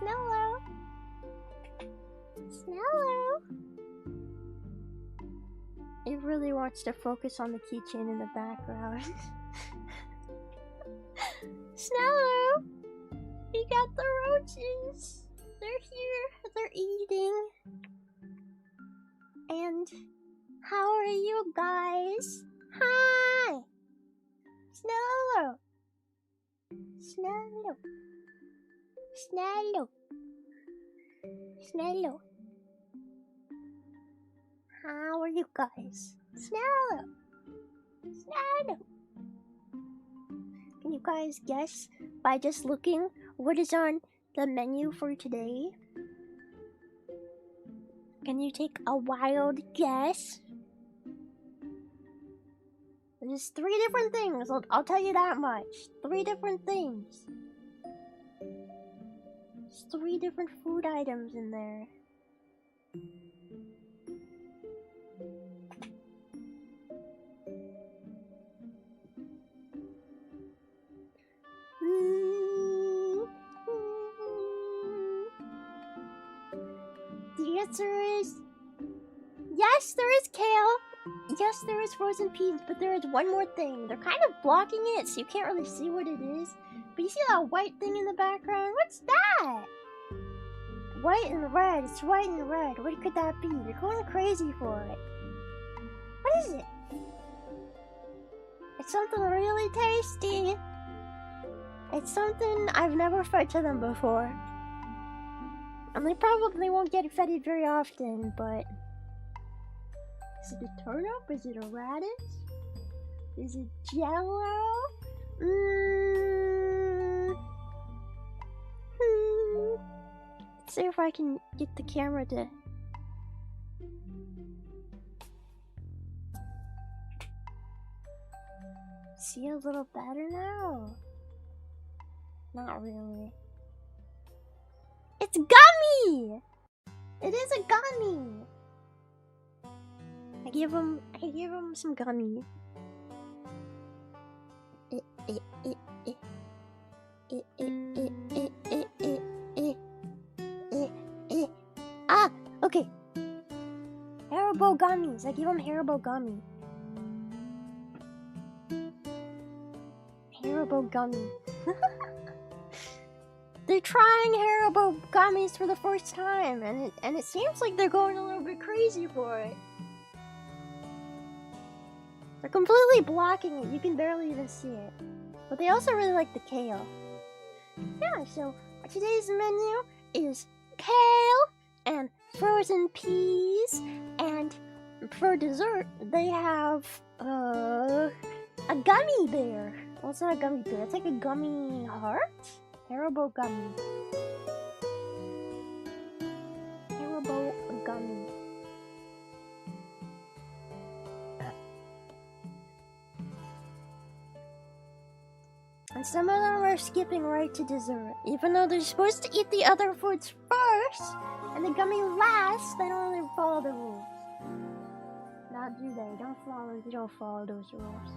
Snello. Snello. It really wants to focus on the keychain in the background. Snello! We got the roaches! They're here, they're eating. And how are you guys? Hi! Snello! Snello! Snello! Snello! How are you guys? Snello! Snello! Can you guys guess by just looking what is on the menu for today? Can you take a wild guess? There's 3 different things, I'll tell you that much. 3 different things. There's 3 different food items in there. The answer is yes, there is kale. Yes, there is frozen peas, but there is one more thing. They're kind of blocking it, so you can't really see what it is. But you see that white thing in the background? What's that? White and red. It's white and red. What could that be? They're going crazy for it. What is it? It's something really tasty. It's something I've never fed to them before. And they probably won't get fed it very often, but... Is it a turnip? Is it a radish? Is it jello? Let's see if I can get the camera to... see a little better now? Not really. It's gummy! It is a gummy! I gave him some gummy. Ah, okay. Haribo gummies. I gave him Haribo gummy. Haribo gummy. They're trying Haribo gummies for the first time, and it seems like they're going a little bit crazy for it. They're completely blocking it. You can barely even see it. But they also really like the kale. Yeah, so today's menu is kale and frozen peas, and for dessert they have a gummy bear. Well, it's not a gummy bear. It's like a gummy heart. Haribo gummy. Haribo gummy. And some of them are skipping right to dessert. Even though they're supposed to eat the other foods first, and the gummy last, they don't really follow the rules. Now do they? You don't follow those rules.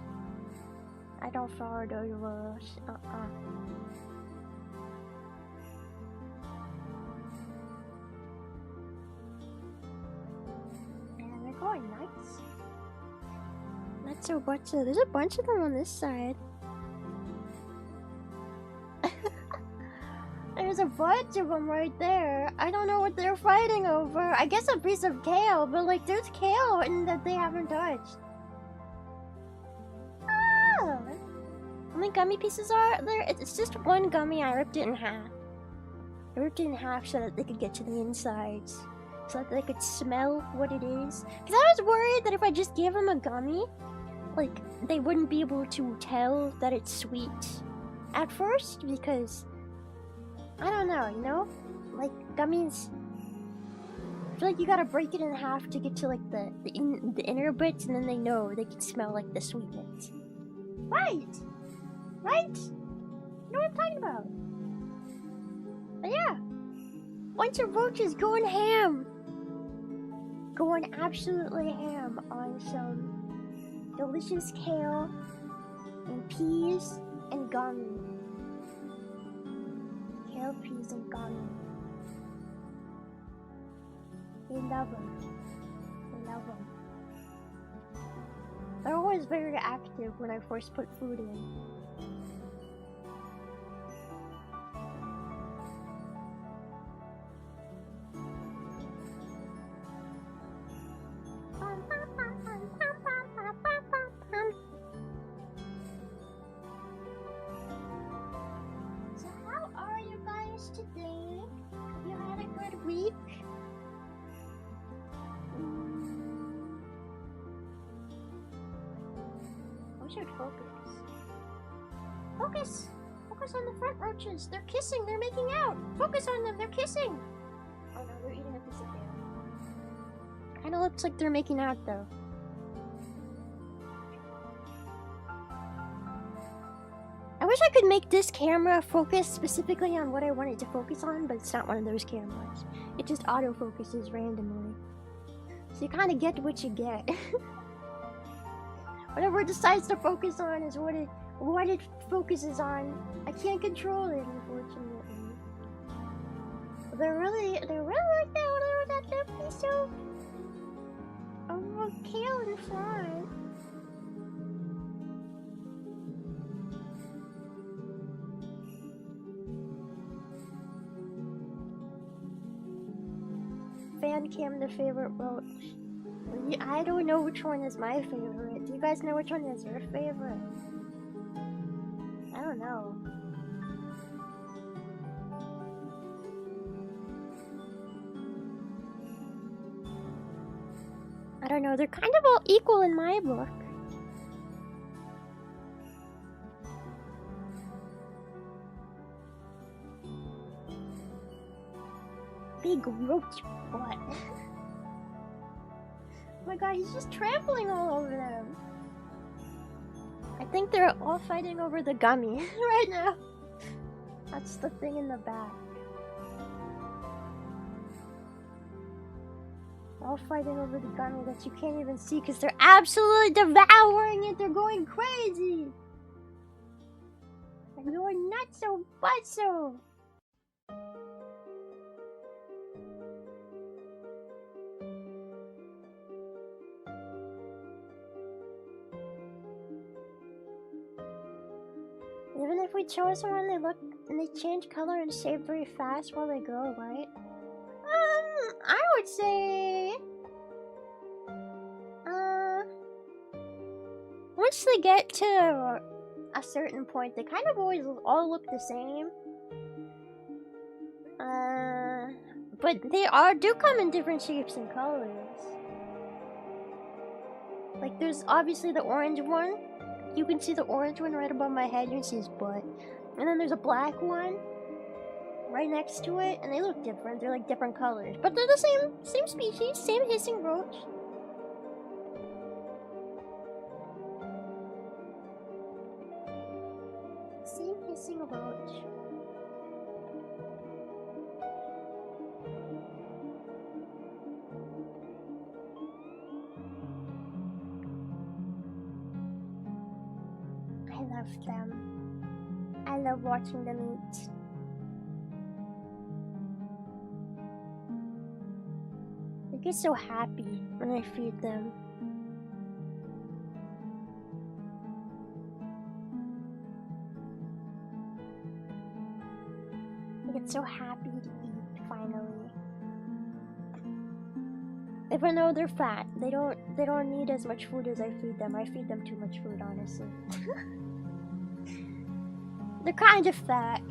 I don't follow those rules. Man, they're going nuts. There's a bunch of them on this side. There's a bunch of them right there. I don't know what they're fighting over. I guess a piece of kale, but like there's kale that they haven't touched. Ah! How many gummy pieces are there? It's just one gummy. I ripped it in half. I ripped it in half so that they could get to the insides. So that they could smell what it is. Because I was worried that if I just gave them a gummy, like, they wouldn't be able to tell that it's sweet at first, because... I don't know, you know? Like, gummies... I feel like you gotta break it in half to get to, like, the inner bits, and then they can smell, like, the sweetness. Right! Right? You know what I'm talking about? But yeah! Bunch of roaches going ham! Going absolutely ham on some delicious kale, and peas, and gummy. Kale, peas, and gummy. They love them. They love them. They're always very active when I first put food in. So how are you guys today? Have you had a good week? We should focus. Focus! Focus on the front roaches. They're kissing. They're making out. Focus on them. They're kissing. Oh no, they're eating a piece of ham. Kinda looks like they're making out though. I wish I could make this camera focus specifically on what I wanted to focus on, but it's not one of those cameras. It just autofocuses randomly. So you kinda get what you get. Whatever it decides to focus on is what it focuses on. I can't control it, unfortunately. But they're really like that little piece of a little tail in front. Fan cam the favorite Roach. I don't know which one is my favorite. Do you guys know which one is your favorite? I don't know. I don't know, they're kind of all equal in my book. Big roach butt. Oh my god, he's just trampling all over them. I think they're all fighting over the gummy right now. That's the thing in the back. All fighting over the gummy that you can't even see because they're absolutely devouring it. They're going crazy. They're going nutso butso. Even if we chose one, they look and they change color and shape very fast while they grow, right? I would say, once they get to a certain point, they kind of always all look the same. But they do come in different shapes and colors. Like there's obviously the orange one. You can see the orange one right above my head. You can see his butt. And then there's a black one right next to it, and they look different. They're like different colors, but they're the same species, same hissing roach. Same hissing roach. I love them. I love watching them eat. I get so happy when I feed them. I get so happy to eat, finally. Even though they're fat, they don't need as much food as I feed them. I feed them too much food, honestly. They're kind of fat.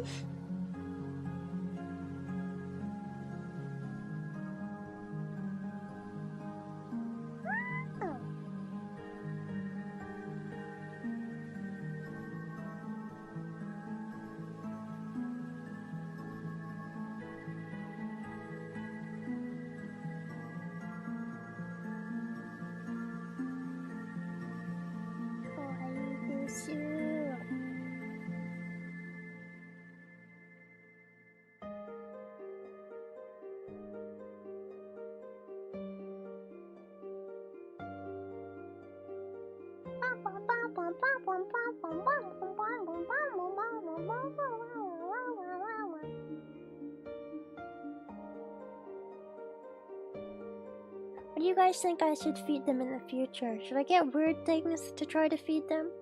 do you guys think I should feed them in the future? Should I get weird things to try to feed them?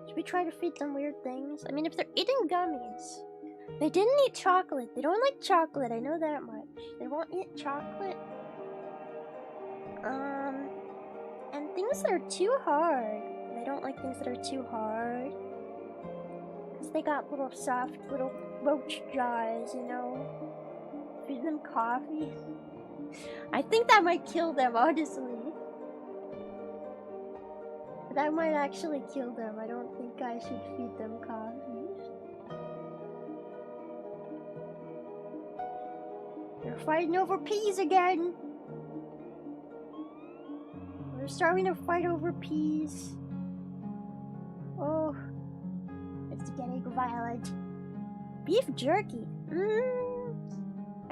Should we try to feed them weird things? I mean, if they're eating gummies, they didn't eat chocolate. They don't like chocolate, I know that much. They won't eat chocolate. And things that are too hard. They don't like things that are too hard. Because they got little soft, little roach jaws, you know? Feed them coffee. I think that might kill them, honestly. That might actually kill them. I don't think I should feed them coffee. They're fighting over peas again. They're starting to fight over peas. Oh, it's getting violent. Beef jerky.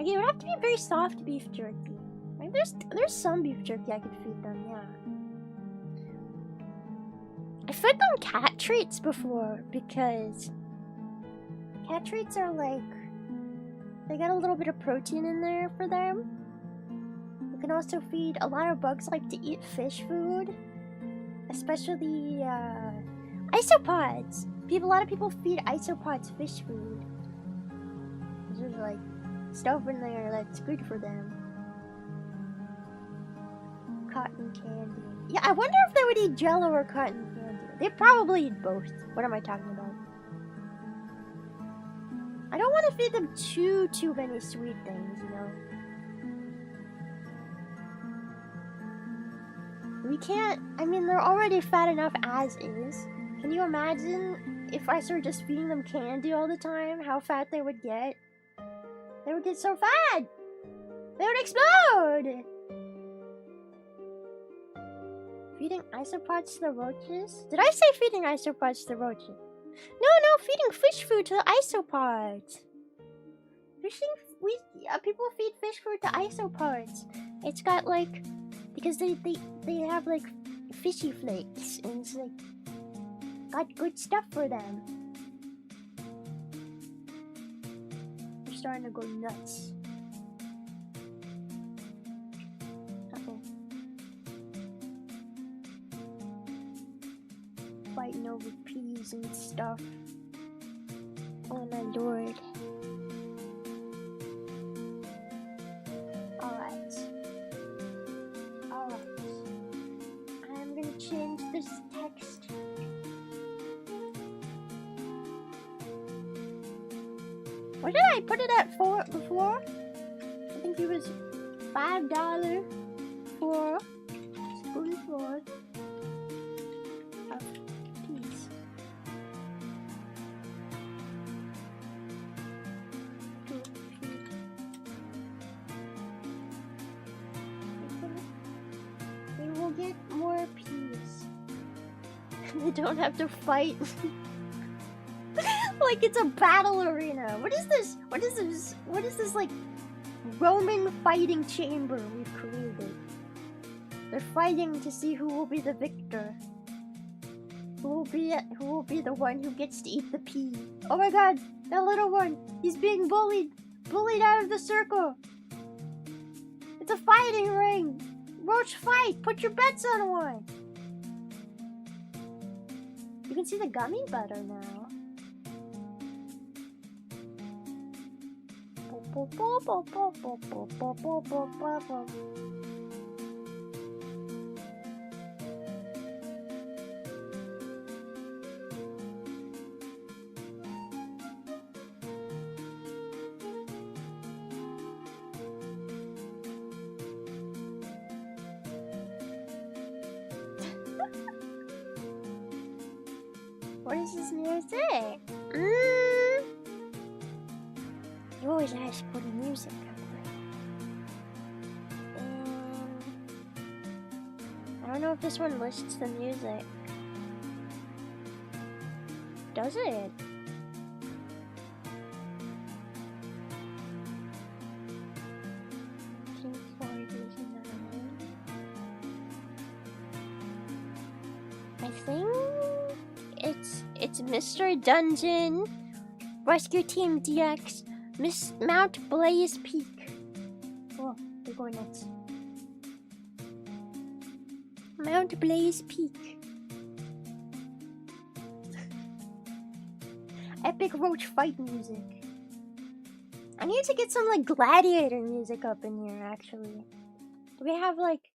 Okay, it would have to be very soft beef jerky. Like there's some beef jerky I could feed them, yeah. I fed them cat treats before because cat treats are like, they got a little bit of protein in there for them. You can also feed, a lot of bugs like to eat fish food, especially isopods. A lot of people feed isopods fish food. There's like stuff in there that's good for them. Cotton candy. Yeah, I wonder if they would eat Jello or cotton candy. They probably eat both. What am I talking about? I don't want to feed them too many sweet things, you know? We can't, I mean, they're already fat enough as is. Can you imagine if I started just feeding them candy all the time, how fat they would get? They would get so fat! They would explode! Feeding isopods to the roaches? Did I say feeding isopods to the roaches? No, feeding fish food to the isopods. People feed fish food to isopods. It's got like, because they have like fishy flakes, and it's like got good stuff for them. They're starting to go nuts. Uh-oh. Fighting over peas and stuff. Oh my lord. Alright. I'm gonna change this text. What did I put it at for before? I think it was $5 for a spoonful of peas. We will get more peas. They don't have to fight. Like it's a battle arena. What is this? What is this? What is this like Roman fighting chamber we've created? They're fighting to see who will be the victor. Who will be the one who gets to eat the pea? Oh my god, that little one! He's being bullied! Bullied out of the circle! It's a fighting ring! Roach, fight! Put your bets on one! You can see the gummy butter now. What is this music? You always ask for the music. I don't know if this one lists the music. Does it? I think it's Mr. Dungeon, Rescue Team DX, Mount Blaze Peak. Oh, they're going nuts. Mount Blaze Peak. Epic Roach fight music. I need to get some like gladiator music up in here actually. Do we have like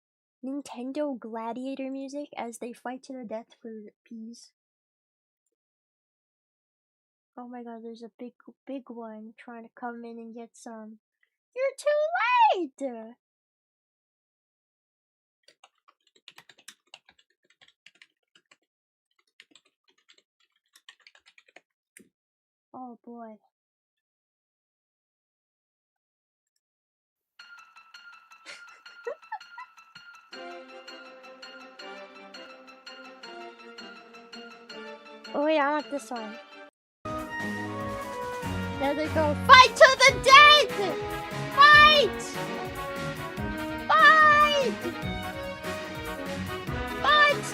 Nintendo gladiator music as they fight to the death for peas? Oh my god, there's a big one trying to come in and get some. You're too late! Oh boy. Oh wait, I want this one. There they go. Fight to the death! Fight! Fight! Fight!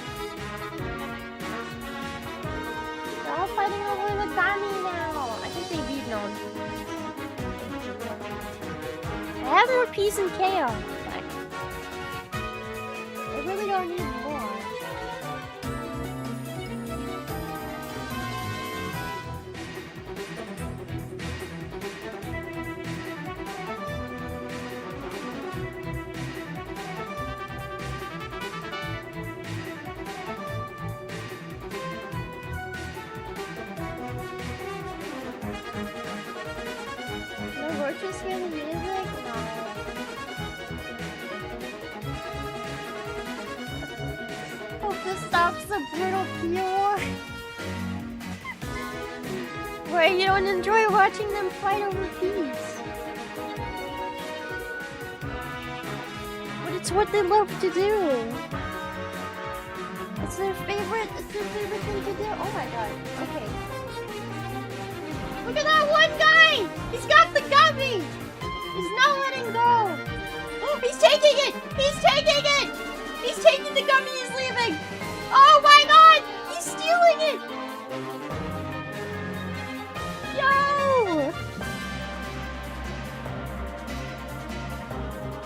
They're all fighting over the Gami now. I think they've eaten on. I have more peace and chaos, but I really don't need more. No roaches hear the music? No. Hope this stops the brutal pure. Where you don't enjoy watching them fight over peace. But it's what they love to do. It's their favorite thing to do. Oh my god. Okay. Look at that one guy! He's got the gummy! He's not letting go! Oh, he's taking it! He's taking it! He's taking the gummy, he's leaving! Oh my god! He's stealing it! Yo!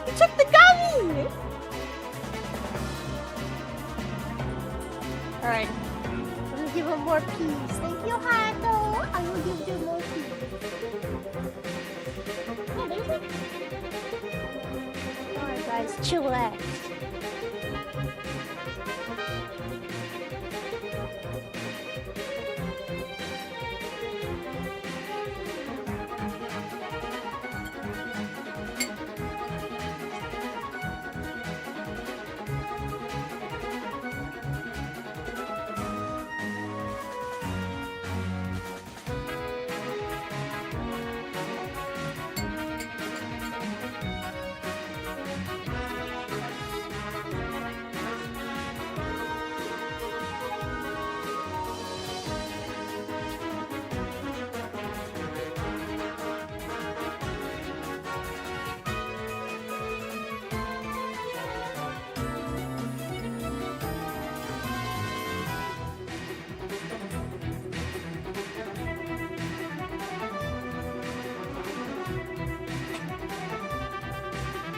He took the gummy! Alright. I'm gonna give him more peas. Thank you, Hato! I will give you more peas. Oh, there's it. Alright guys, chillax.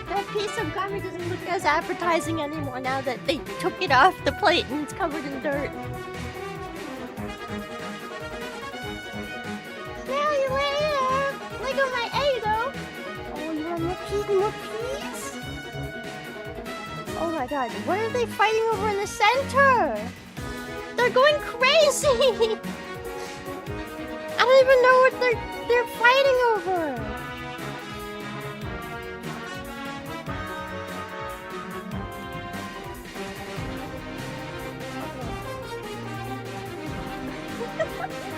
That piece of gummy doesn't look as appetizing anymore now that they took it off the plate and it's covered in dirt. Smell you later! Look at my A though! Oh, you want more peas? Oh my god, what are they fighting over in the center? They're going crazy! I don't even know what they're fighting over!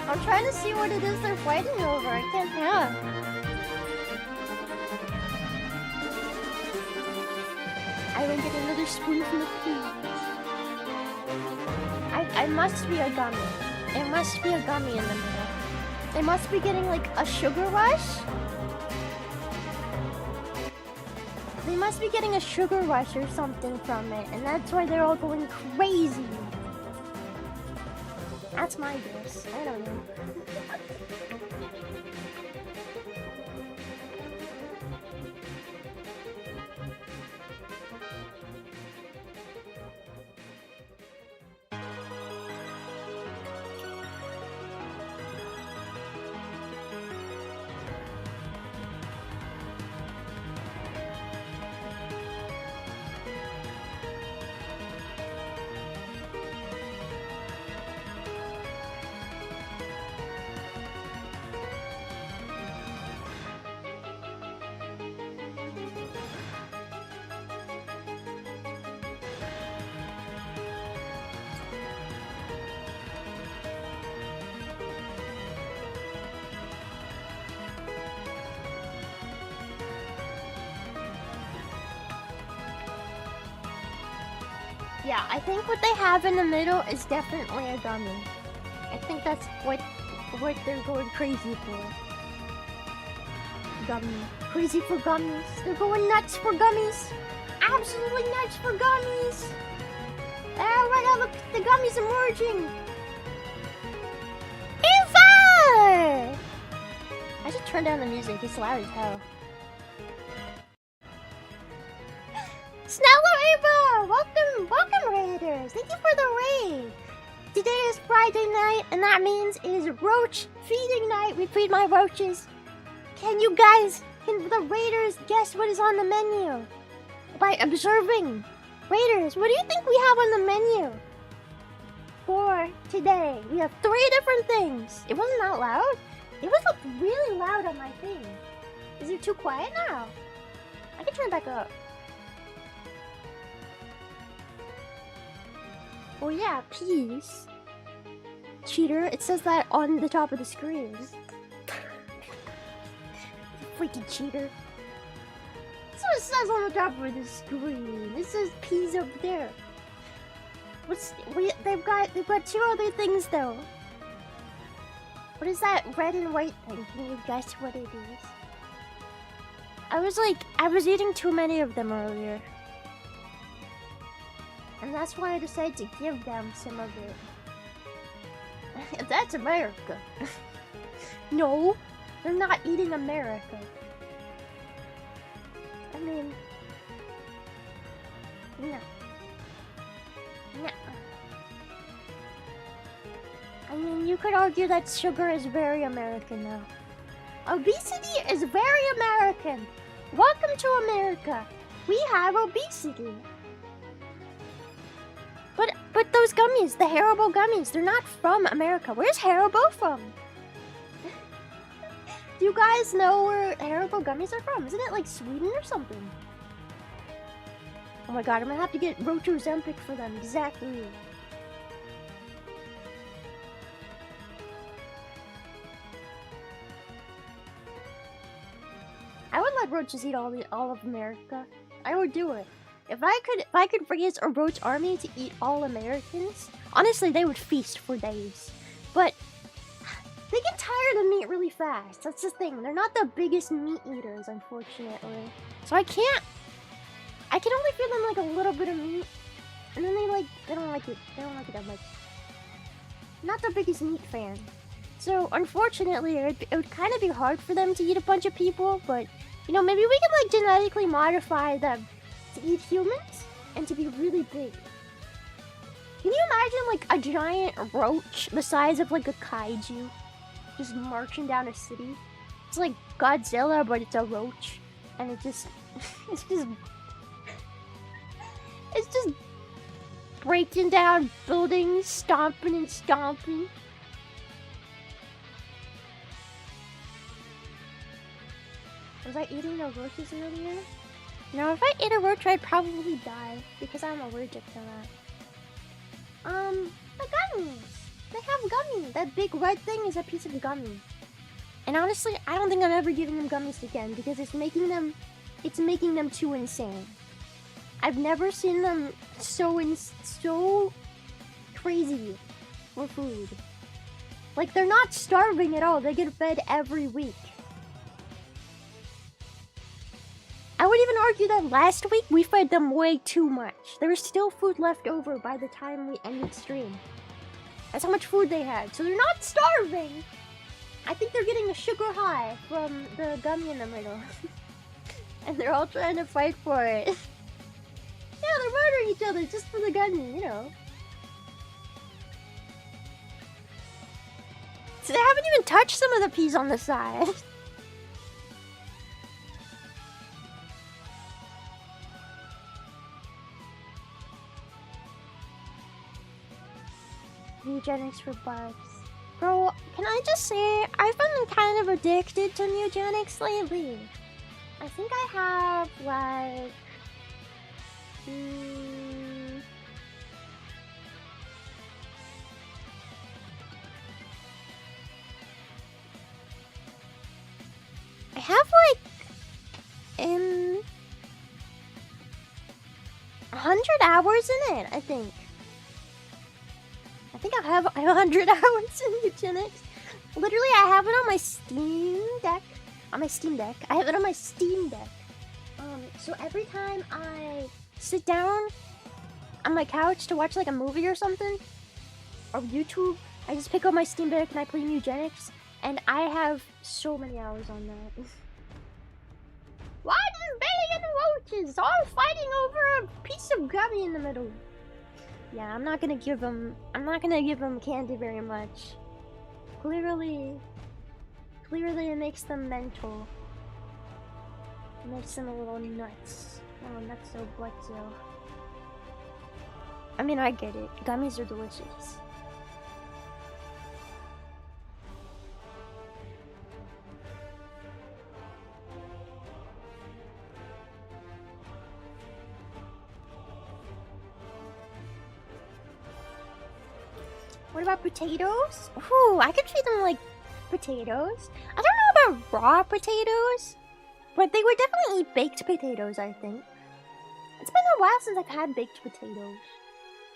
I'm trying to see what it is they're fighting over. I can't tell. I will get another spoonful of peas. I must be a gummy. It must be a gummy in the middle. They must be getting like a sugar rush. They must be getting a sugar rush or something from it, and that's why they're all going crazy. That's my guess. I don't know. Yeah, I think what they have in the middle is definitely a gummy. I think that's what they're going crazy for. Gummy. Crazy for gummies. They're going nuts for gummies. Absolutely nuts for gummies. Oh, right now the gummies emerging. Eva! I should turn down the music. It's loud as hell. Snella Eva! Welcome Raiders! Thank you for the raid! Today is Friday night, and that means it is Roach feeding night. We feed my roaches. Can the Raiders guess what is on the menu? By observing. Raiders, what do you think we have on the menu? For today, we have 3 different things. It wasn't that loud? It was really loud on my thing. Is it too quiet now? I can turn it back up. Oh yeah, peas. Cheater, it says that on the top of the screen. Freaking cheater. That's what it says on the top of the screen. It says peas up there. They've got 2 other things though. What is that red and white thing? Can you guess what it is? I was eating too many of them earlier. And that's why I decided to give them some of it. That's America. No, they're not eating America. I mean, no. No. I mean, you could argue that sugar is very American now. Obesity is very American. Welcome to America. We have obesity. But those gummies, the Haribo gummies, they're not from America. Where's Haribo from? Do you guys know where Haribo gummies are from? Isn't it like Sweden or something? Oh my god, I'm gonna have to get Roach Ozempic for them. Exactly. I would let roaches eat all of America. I would do it. If I could raise a roach army to eat all Americans, honestly, they would feast for days. But they get tired of meat really fast. That's the thing. They're not the biggest meat eaters, unfortunately. So I can only feed them like a little bit of meat, and then they don't like it. They don't like it that much. Not the biggest meat fan. So unfortunately, it would kind of be hard for them to eat a bunch of people. But you know, maybe we can like genetically modify them to eat humans and to be really big. Can you imagine like a giant roach the size of like a kaiju just marching down a city? It's like Godzilla, but it's a roach, and it just it's just breaking down buildings, stomping and stomping. Was I eating the roaches earlier? No, if I ate a roach, I'd probably die because I'm allergic to that. The gummies! They have gummies! That big red thing is a piece of gummy. And honestly, I don't think I'm ever giving them gummies again because it's making them too insane. I've never seen them so crazy for food. Like, they're not starving at all. They get fed every week. I would even argue that last week we fed them way too much. There was still food left over by the time we ended stream. That's how much food they had. So they're not starving. I think they're getting a sugar high from the gummy in the middle. And they're all trying to fight for it. Yeah, they're murdering each other just for the gummy, you know. So they haven't even touched some of the peas on the side. Eugenics for bugs. Bro, can I just say, I've been kind of addicted to eugenics lately. I think I have, like... I have, like... 100 hours in it, I think. I think I have 100 hours in eugenics. Literally, I have it on my Steam Deck. On my Steam Deck. I have it on my Steam Deck. So every time I sit down on my couch to watch like a movie or something, or YouTube, I just pick up my Steam Deck and I play eugenics, and I have so many hours on that. 1 billion roaches all fighting over a piece of gummy in the middle. Yeah, I'm not gonna give them candy very much. Clearly it makes them mental. It makes them a little nuts. Oh, nutso blutzo. I mean, I get it. Gummies are delicious. What about potatoes? Ooh, I could feed them like potatoes. I don't know about raw potatoes, but they would definitely eat baked potatoes, I think. It's been a while since I've had baked potatoes.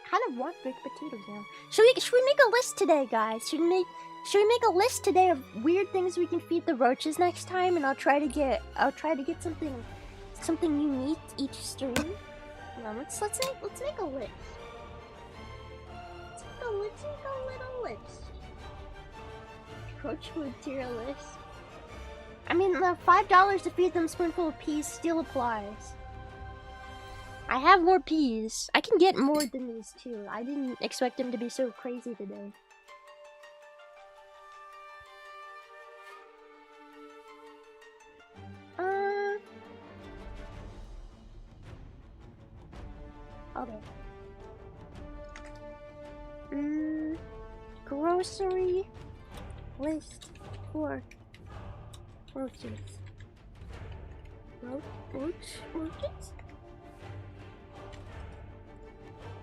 I kind of want baked potatoes now. Should we make a list today, guys? Should we make a list today of weird things we can feed the roaches next time, and I'll try to get something unique each stream. Now, let's make a list. Let's make a little list. Roach food tier list. I mean, the $5 to feed them a spoonful of peas still applies. I have more peas. I can get more than these too. I didn't expect them to be so crazy today. Okay. Grocery list for roaches. Roaches?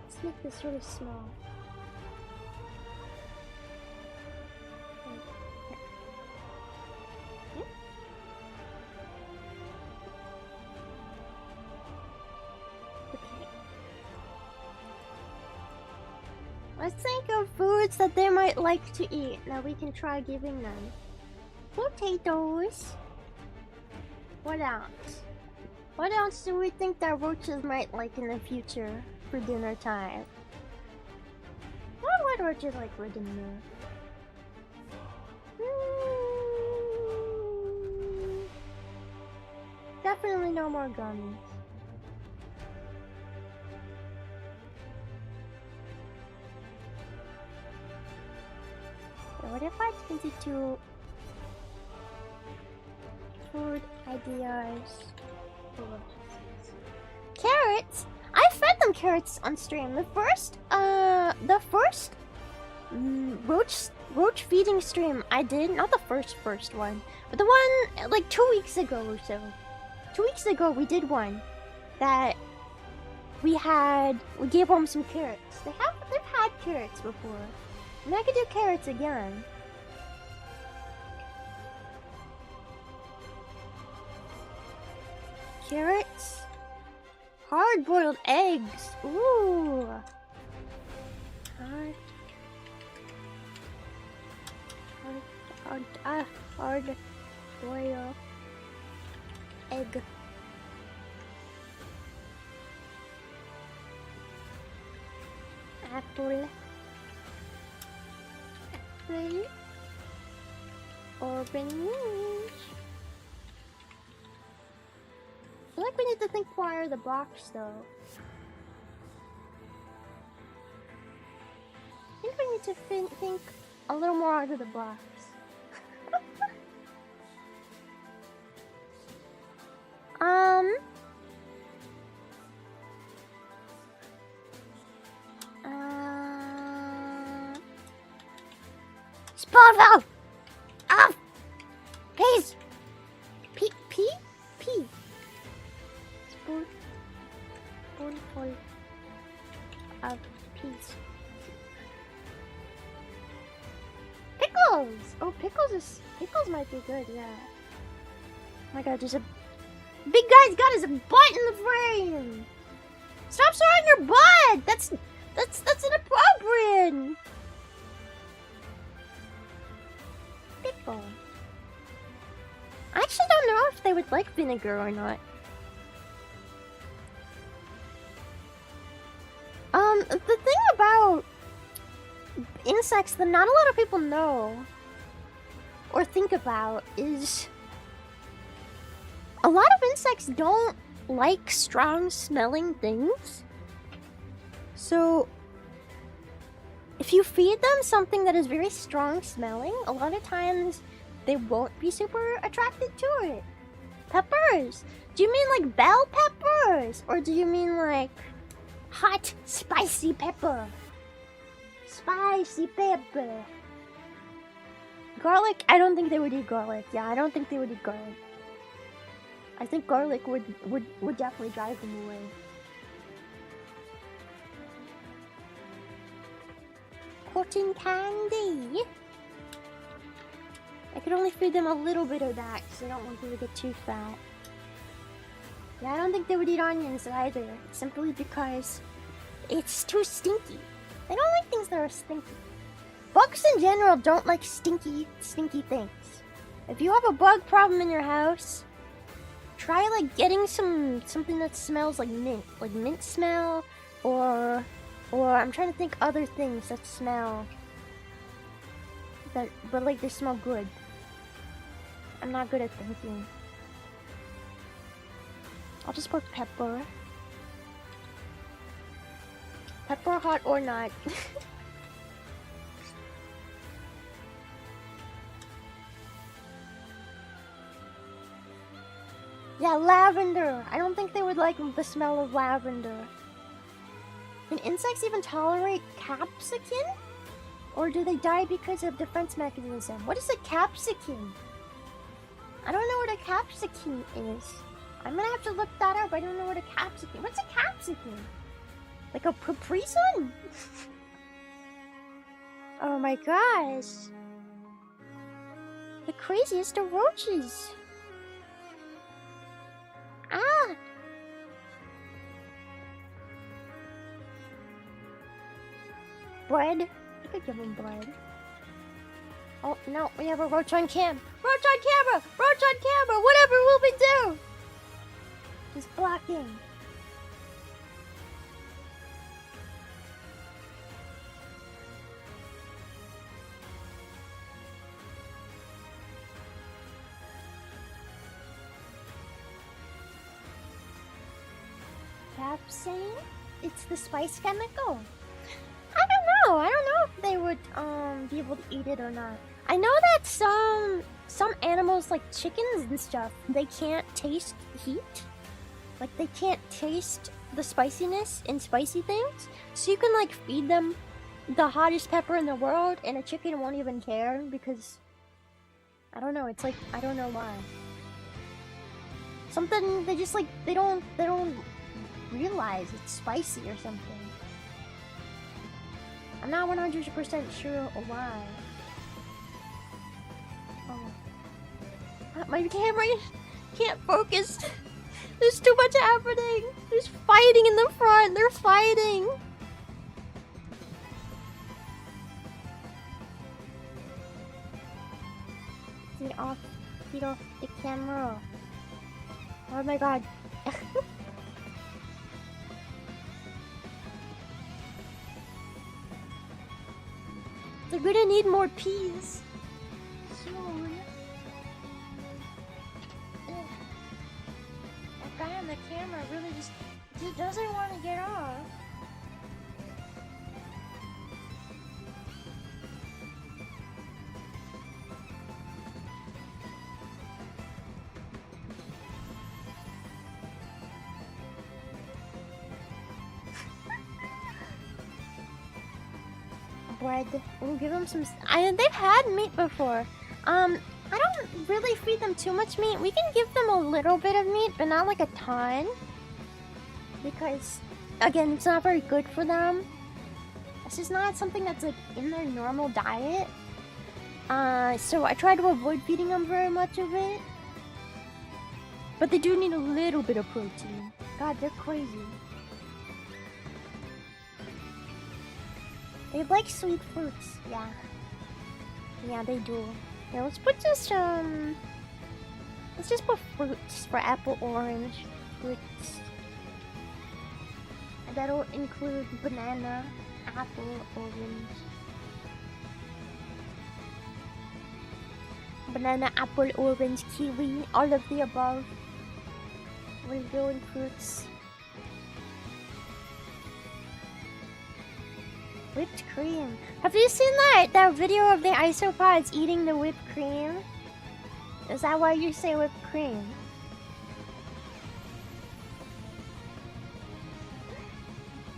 Let's make this really small. Let's think of foods that they might like to eat that we can try giving them. Potatoes. What else? What else do we think that roaches might like in the future for dinner time? What would roaches like for dinner? Definitely no more gummies. What if I change it to food ideas? Carrots? I fed them carrots on stream. The first roach feeding stream I did, not the first one, but the one like 2 weeks ago or so. 2 weeks ago we did one that we gave them some carrots. They've had carrots before. And I could do carrots again. Carrots? Hard-boiled eggs. Ooh. Hard-boiled egg. Apple. Orange. I feel like we need to think more out of the box though. I think we need to think a little more out of the box. Spoonful of peas. Pea. Spoonful of peas. Pickles. Oh, pickles might be good. Yeah. Oh my God, there's a big guy's got his butt in the frame. Stop throwing your butt! That's inappropriate! Pickle. I actually don't know if they would like vinegar or not. The thing about insects that not a lot of people know or think about is a lot of insects don't like strong smelling things. So if you feed them something that is very strong smelling, a lot of times they won't be super attracted to it. Peppers. Do you mean like bell peppers? Or do you mean like hot, spicy pepper? Spicy pepper. Garlic? I don't think they would eat garlic. Yeah, I don't think they would eat garlic. I think garlic would definitely drive them away. Cotton candy. I could only feed them a little bit of that because I don't want them to get too fat. Yeah, I don't think they would eat onions either, simply because it's too stinky. They don't like things that are stinky. Bugs in general don't like stinky things. If you have a bug problem in your house, try like getting something that smells like mint smell, or I'm trying to think other things that smell but like they smell good. I'm not good at thinking. I'll just put pepper. Pepper, hot or not. Yeah, lavender. I don't think they would like the smell of lavender. Can insects even tolerate capsicum? Or do they die because of defense mechanism? What is a capsicum? I don't know what a capsicum is. I'm gonna have to look that up. I don't know what a capsicum. What's a capsicum? Like a Capri Sun? Oh my gosh. The craziest of roaches. Ah! Bread? I could give him bread. Oh no, we have a roach on cam. Roach on camera! Roach on camera! Whatever will we do? He's blocking. Capsaicin? It's the spice chemical. I don't know if they would be able to eat it or not. I know that some animals like chickens and stuff, they can't taste heat. Like they can't taste the spiciness in spicy things. So you can like feed them the hottest pepper in the world and a chicken won't even care because I don't know, it's like I don't know why. Something they just like they don't realize it's spicy or something. I'm not 100% sure why. Oh. My camera can't focus. There's too much happening. There's fighting in the front. They're fighting. Get off the camera. Oh my god. They're gonna need more peas soon. That guy on the camera really just doesn't want to get off. Bread. We'll give them some. They've had meat before. I don't really feed them too much meat. We can give them a little bit of meat, but not like a ton. Because, again, it's not very good for them. It's just not something that's like in their normal diet. So I try to avoid feeding them very much of it. But they do need a little bit of protein. God, they're crazy. They like sweet fruits, yeah. Yeah, they do. Yeah, let's just put fruits for apple, orange, fruits. And that'll include banana, apple, orange. Banana, apple, orange, kiwi, all of the above. We'll go in fruits. Whipped cream. Have you seen that video of the isopods eating the whipped cream? Is that why you say whipped cream?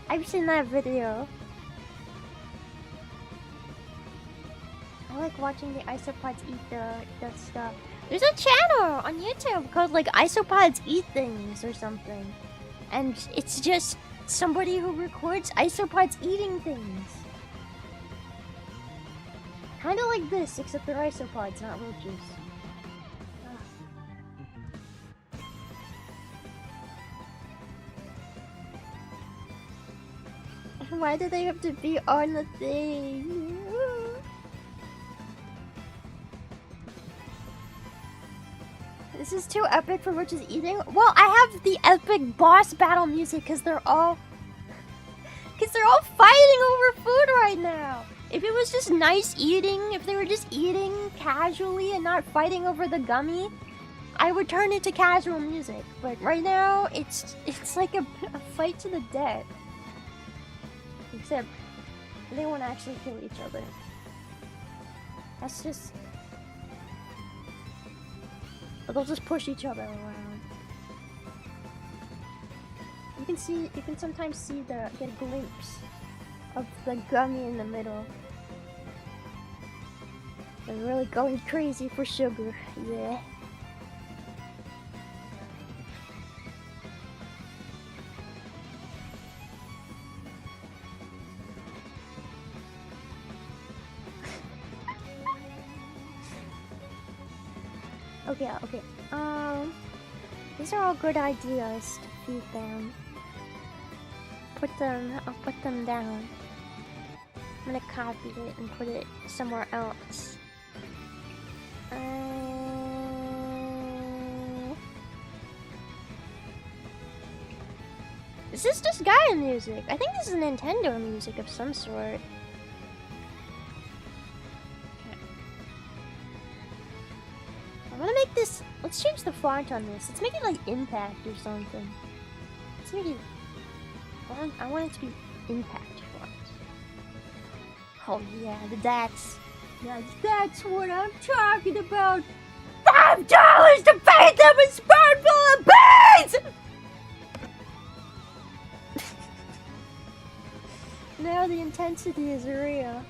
I've seen that video. I like watching the isopods eat the stuff. There's a channel on YouTube called like Isopods Eat Things or something. And it's just somebody who records isopods eating things. Kinda like this, except they're isopods, not roaches. Why do they have to be on the thing? This is too epic for Roach's eating. Well, I have the epic boss battle music because they're all fighting over food right now. If it was just nice eating, if they were just eating casually and not fighting over the gummy, I would turn it to casual music. But right now, it's like a fight to the death. Except they won't actually kill each other. That's just... They'll just push each other around. You can sometimes get a glimpse of the gummy in the middle. They're really going crazy for sugar, yeah. Okay. These are all good ideas to feed them. I'll put them down. I'm gonna copy it and put it somewhere else. Is this just Gaia music? I think this is Nintendo music of some sort. I'm gonna make this... Let's change the font on this. Let's make it like Impact or something. Let's make it... I want it to be Impact font. Oh yeah, that's what I'm talking about! $5 to feed them a spoonful of beans! Now the intensity is real.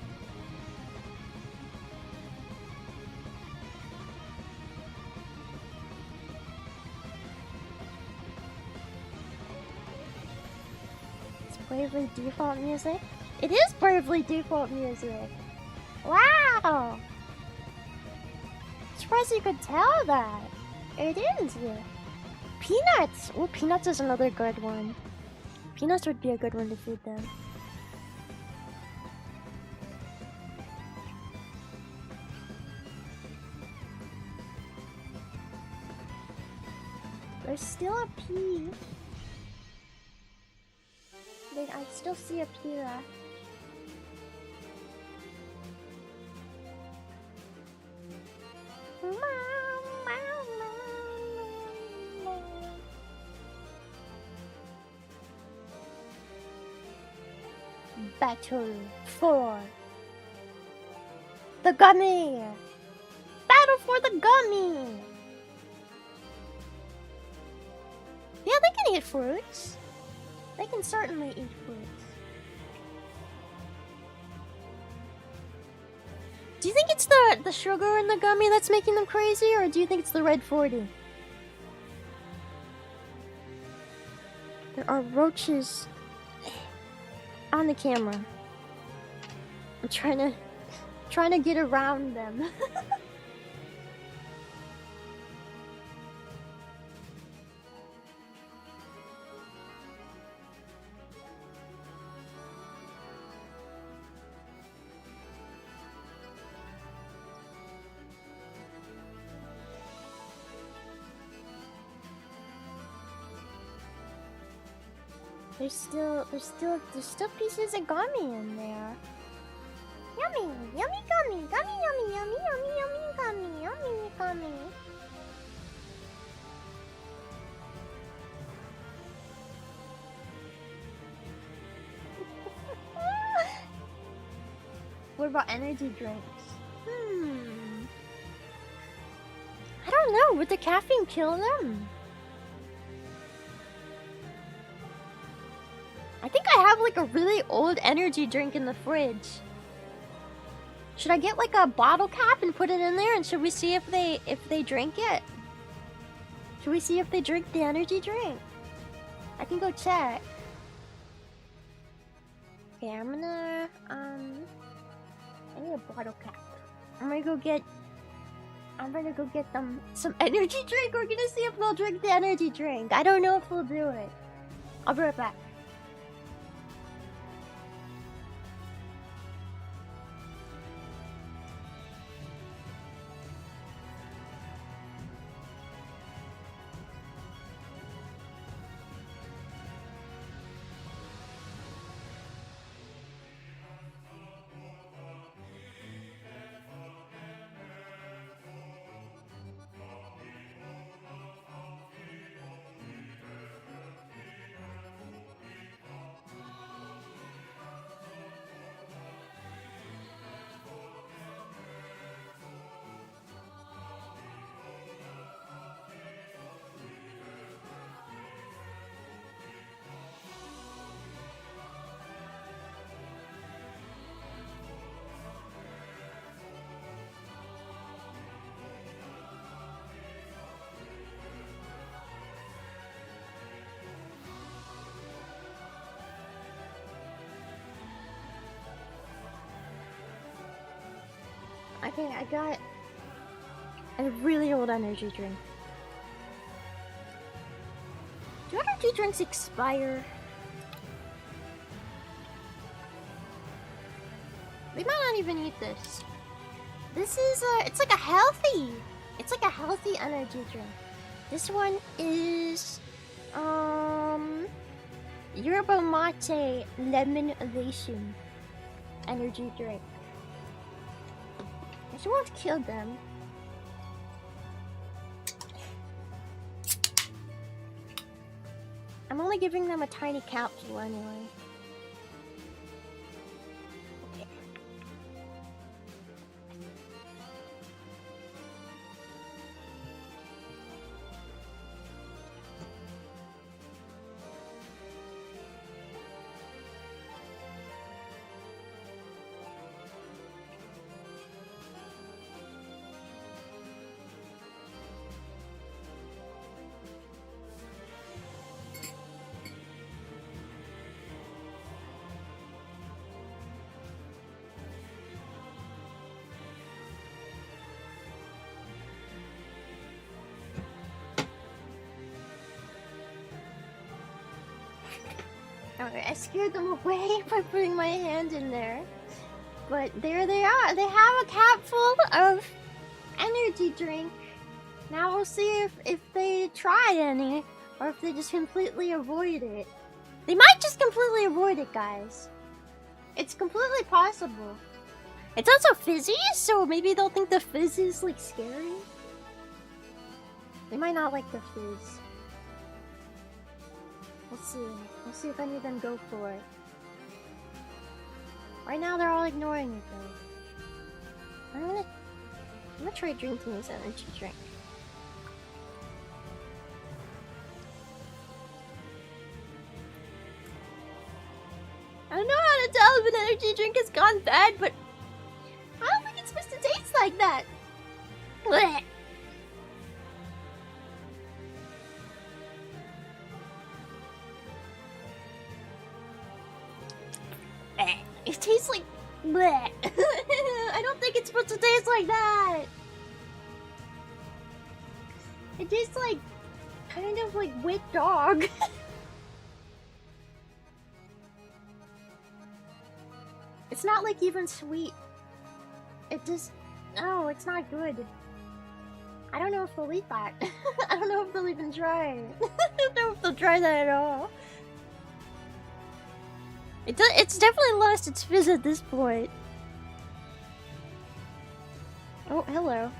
Bravely Default music? It is Bravely Default music! Wow! Surprised you could tell that! It is! Peanuts! Oh, Peanuts is another good one. Peanuts would be a good one to feed them. There's still a pea. I still see a pea left. Battle for the gummy! Battle for the gummy! Yeah, they can eat fruits. They can certainly eat fruits. Do you think it's the sugar in the gummy that's making them crazy, or do you think it's the red 40? There are roaches on the camera. I'm trying to get around them. There's still pieces of gummy in there. Yummy, yummy gummy, gummy, yummy, yummy, yummy, yummy, gummy, yummy, gummy. What about energy drinks? I don't know. Would the caffeine kill them? I think I have like a really old energy drink in the fridge. Should I get like a bottle cap and put it in there, and should we see if they drink it? Should we see if they drink the energy drink? I can go check. Okay, I'm gonna I need a bottle cap. I'm gonna go get them some energy drink. We're gonna see if they'll drink the energy drink. I don't know if they'll do it. I'll be right back. Okay, I got a really old energy drink. Do energy drinks expire? We might not even eat this. This is it's like a healthy energy drink. This one is yerba mate lemon ovation energy drink. It won't kill them. I'm only giving them a tiny capsule anyway. Okay. Okay, I scared them away by putting my hand in there. But there they are. They have a cap full of energy drink. Now we'll see if they try any, or if they just completely avoid it. They might just completely avoid it, guys. It's completely possible. It's also fizzy, so maybe they'll think the fizz is like scary. They might not like the fizz. We'll see. We'll see if any of them go for it. Right now, they're all ignoring it, though. I'm gonna try drinking this energy drink. I don't know how to tell if an energy drink has gone bad, but I don't think it's supposed to taste like that. Blech. It tastes like bleh. I don't think it's supposed to taste like that. It tastes like kind of like wet dog. It's not like even sweet. It just no, it's not good. I don't know if they'll eat that. I don't know if they'll even try it. I don't know if they'll try that at all. It's definitely lost its fizz at this point. Oh, hello.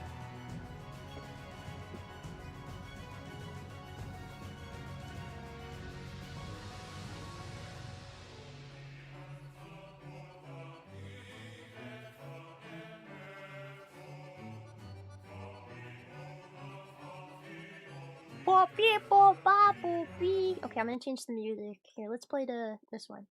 Okay, I'm gonna change the music. Here, let's play this one.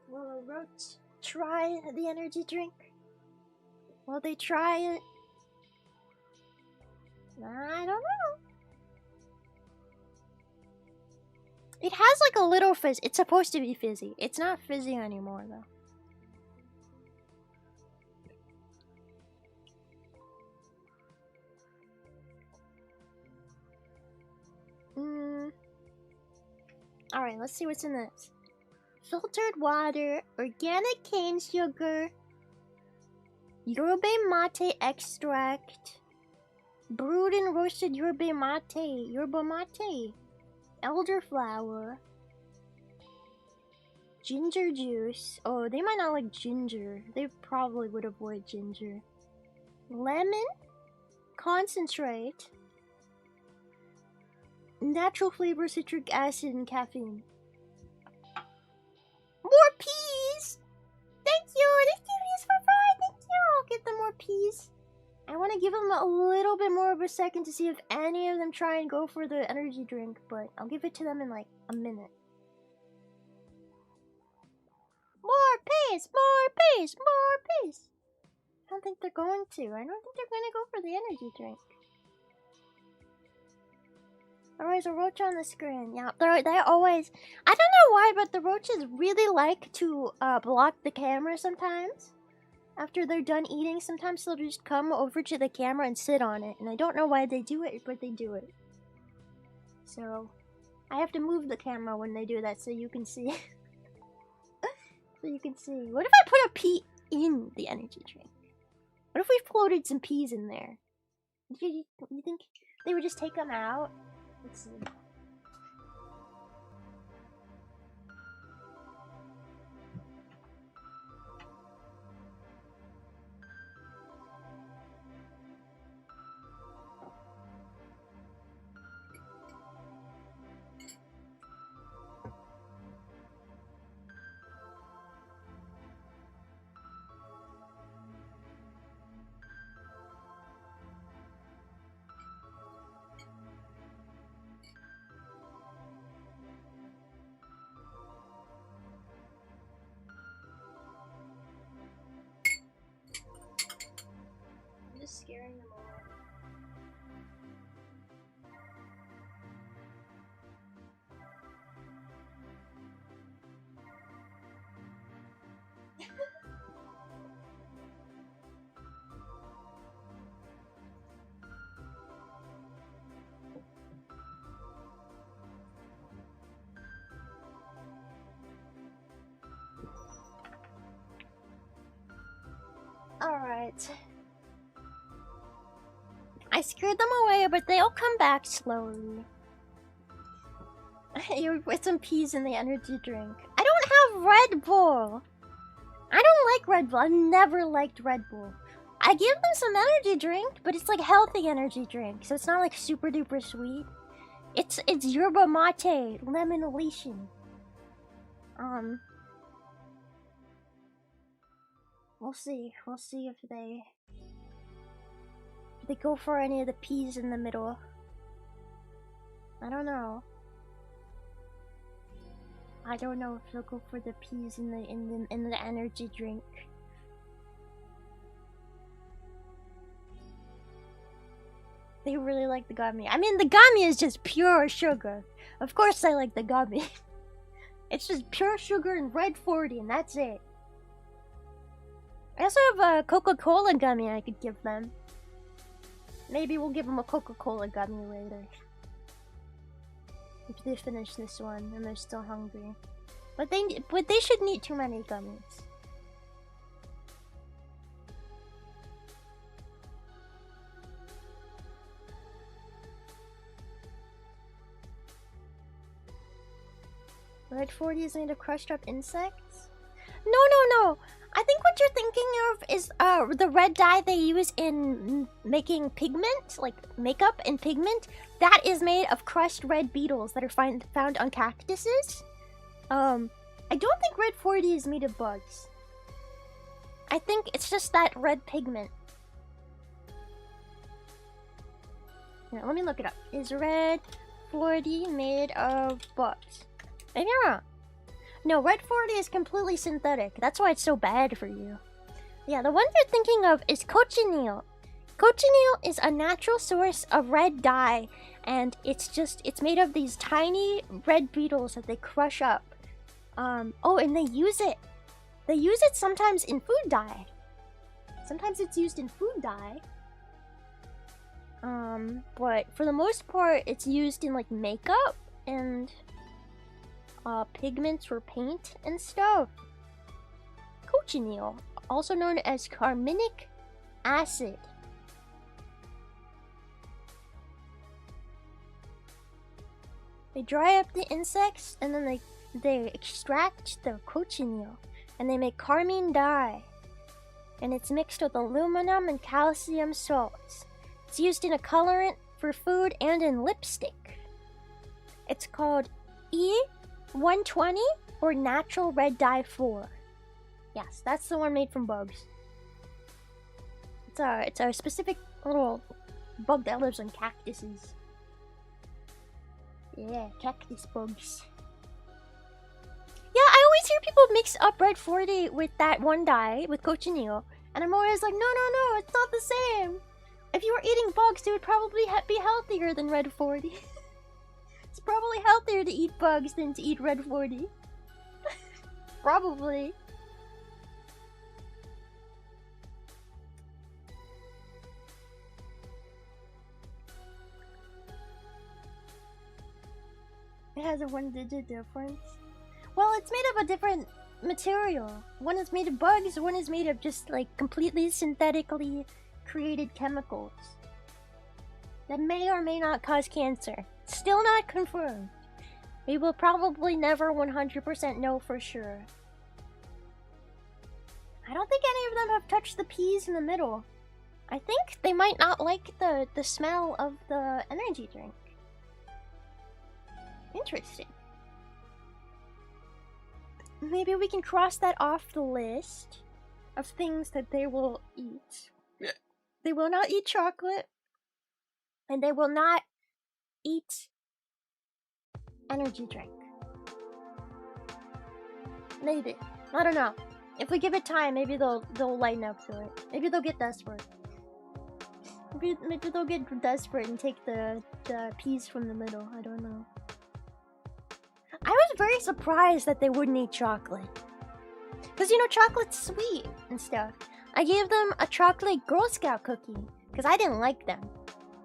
Will Roach try the energy drink? Will they try it? I don't know. It has like a little fizz. It's supposed to be fizzy. It's not fizzy anymore though. Alright, let's see what's in this. Filtered water, organic cane sugar, yerba mate extract, brewed and roasted yerba mate, elderflower, ginger juice. Oh, they might not like ginger. They probably would avoid ginger. Lemon, concentrate, natural flavor, citric acid, and caffeine. More peas! Thank you! Thank you, peas for 5! Thank you! I'll get them more peas. I want to give them a little bit more of a second to see if any of them try and go for the energy drink, but I'll give it to them in like a minute. More peas! More peas! More peas! I don't think they're going to. I don't think they're going to go for the energy drink. Always a roach on the screen. Yeah, they're always... I don't know why, but the roaches really like to block the camera sometimes. After they're done eating, sometimes they'll just come over to the camera and sit on it. And I don't know why they do it, but they do it. So, I have to move the camera when they do that so you can see. So you can see. What if I put a pea in the energy drink? What if we floated some peas in there? You think they would just take them out? Let's see. Scaring them away. Alright. I scared them away, but they'll come back slowly. You with some peas in the energy drink. I don't have Red Bull. I don't like Red Bull. I've never liked Red Bull. I give them some energy drink, but it's like healthy energy drink, so it's not like super duper sweet. It's yerba mate, lemon elation. We'll see. We'll see if they go for any of the peas in the middle. I don't know. I don't know if they'll go for the peas in the energy drink. They really like the gummy. I mean, the gummy is just pure sugar. Of course I like the gummy. It's just pure sugar and red 40 and that's it. I also have a Coca-Cola gummy I could give them. Maybe we'll give them a Coca-Cola gummy later. If they finish this one and they're still hungry. But they shouldn't eat too many gummies. Red 40 is made of crushed up insects? No. I think what you're thinking of is the red dye they use in making pigment, like makeup and pigment. That is made of crushed red beetles that are found on cactuses. I don't think red 40 is made of bugs. I think it's just that red pigment. Here, let me look it up. Is red 40 made of bugs? Maybe I'm wrong. No, red 40 is completely synthetic. That's why it's so bad for you. Yeah, the one you're thinking of is cochineal. Cochineal is a natural source of red dye, and it's made of these tiny red beetles that they crush up. Oh, and they use it. They use it sometimes in food dye. Sometimes it's used in food dye. But for the most part, it's used in like makeup and pigments for paint and stuff. Cochineal, also known as carminic acid. They dry up the insects and then they extract the cochineal and they make carmine dye. And it's mixed with aluminum and calcium salts. It's used in a colorant for food and in lipstick. It's called E120 or Natural Red Dye 4. Yes, that's the one made from bugs. It's a specific little bug that lives on cactuses. Yeah, cactus bugs. Yeah, I always hear people mix up red 40 with that one dye, with cochineal. And I'm always like, no, it's not the same. If you were eating bugs, it would probably be healthier than red 40. It's probably healthier to eat bugs than to eat red 40. Probably. It has a 1-digit difference. Well, it's made of a different material. One is made of bugs, one is made of just like completely synthetically created chemicals that may or may not cause cancer. Still not confirmed. We will probably never 100% know for sure. I don't think any of them have touched the peas in the middle. I think they might not like the smell of the energy drink. Interesting. Maybe we can cross that off the list of things that they will eat. They will not eat chocolate. And they will not eat energy drink. Maybe. I don't know. If we give it time, maybe they'll lighten up to it. Maybe they'll get desperate. Maybe they'll get desperate and take the peas from the middle. I don't know. I was very surprised that they wouldn't eat chocolate. Because, you know, chocolate's sweet and stuff. I gave them a chocolate Girl Scout cookie. Because I didn't like them.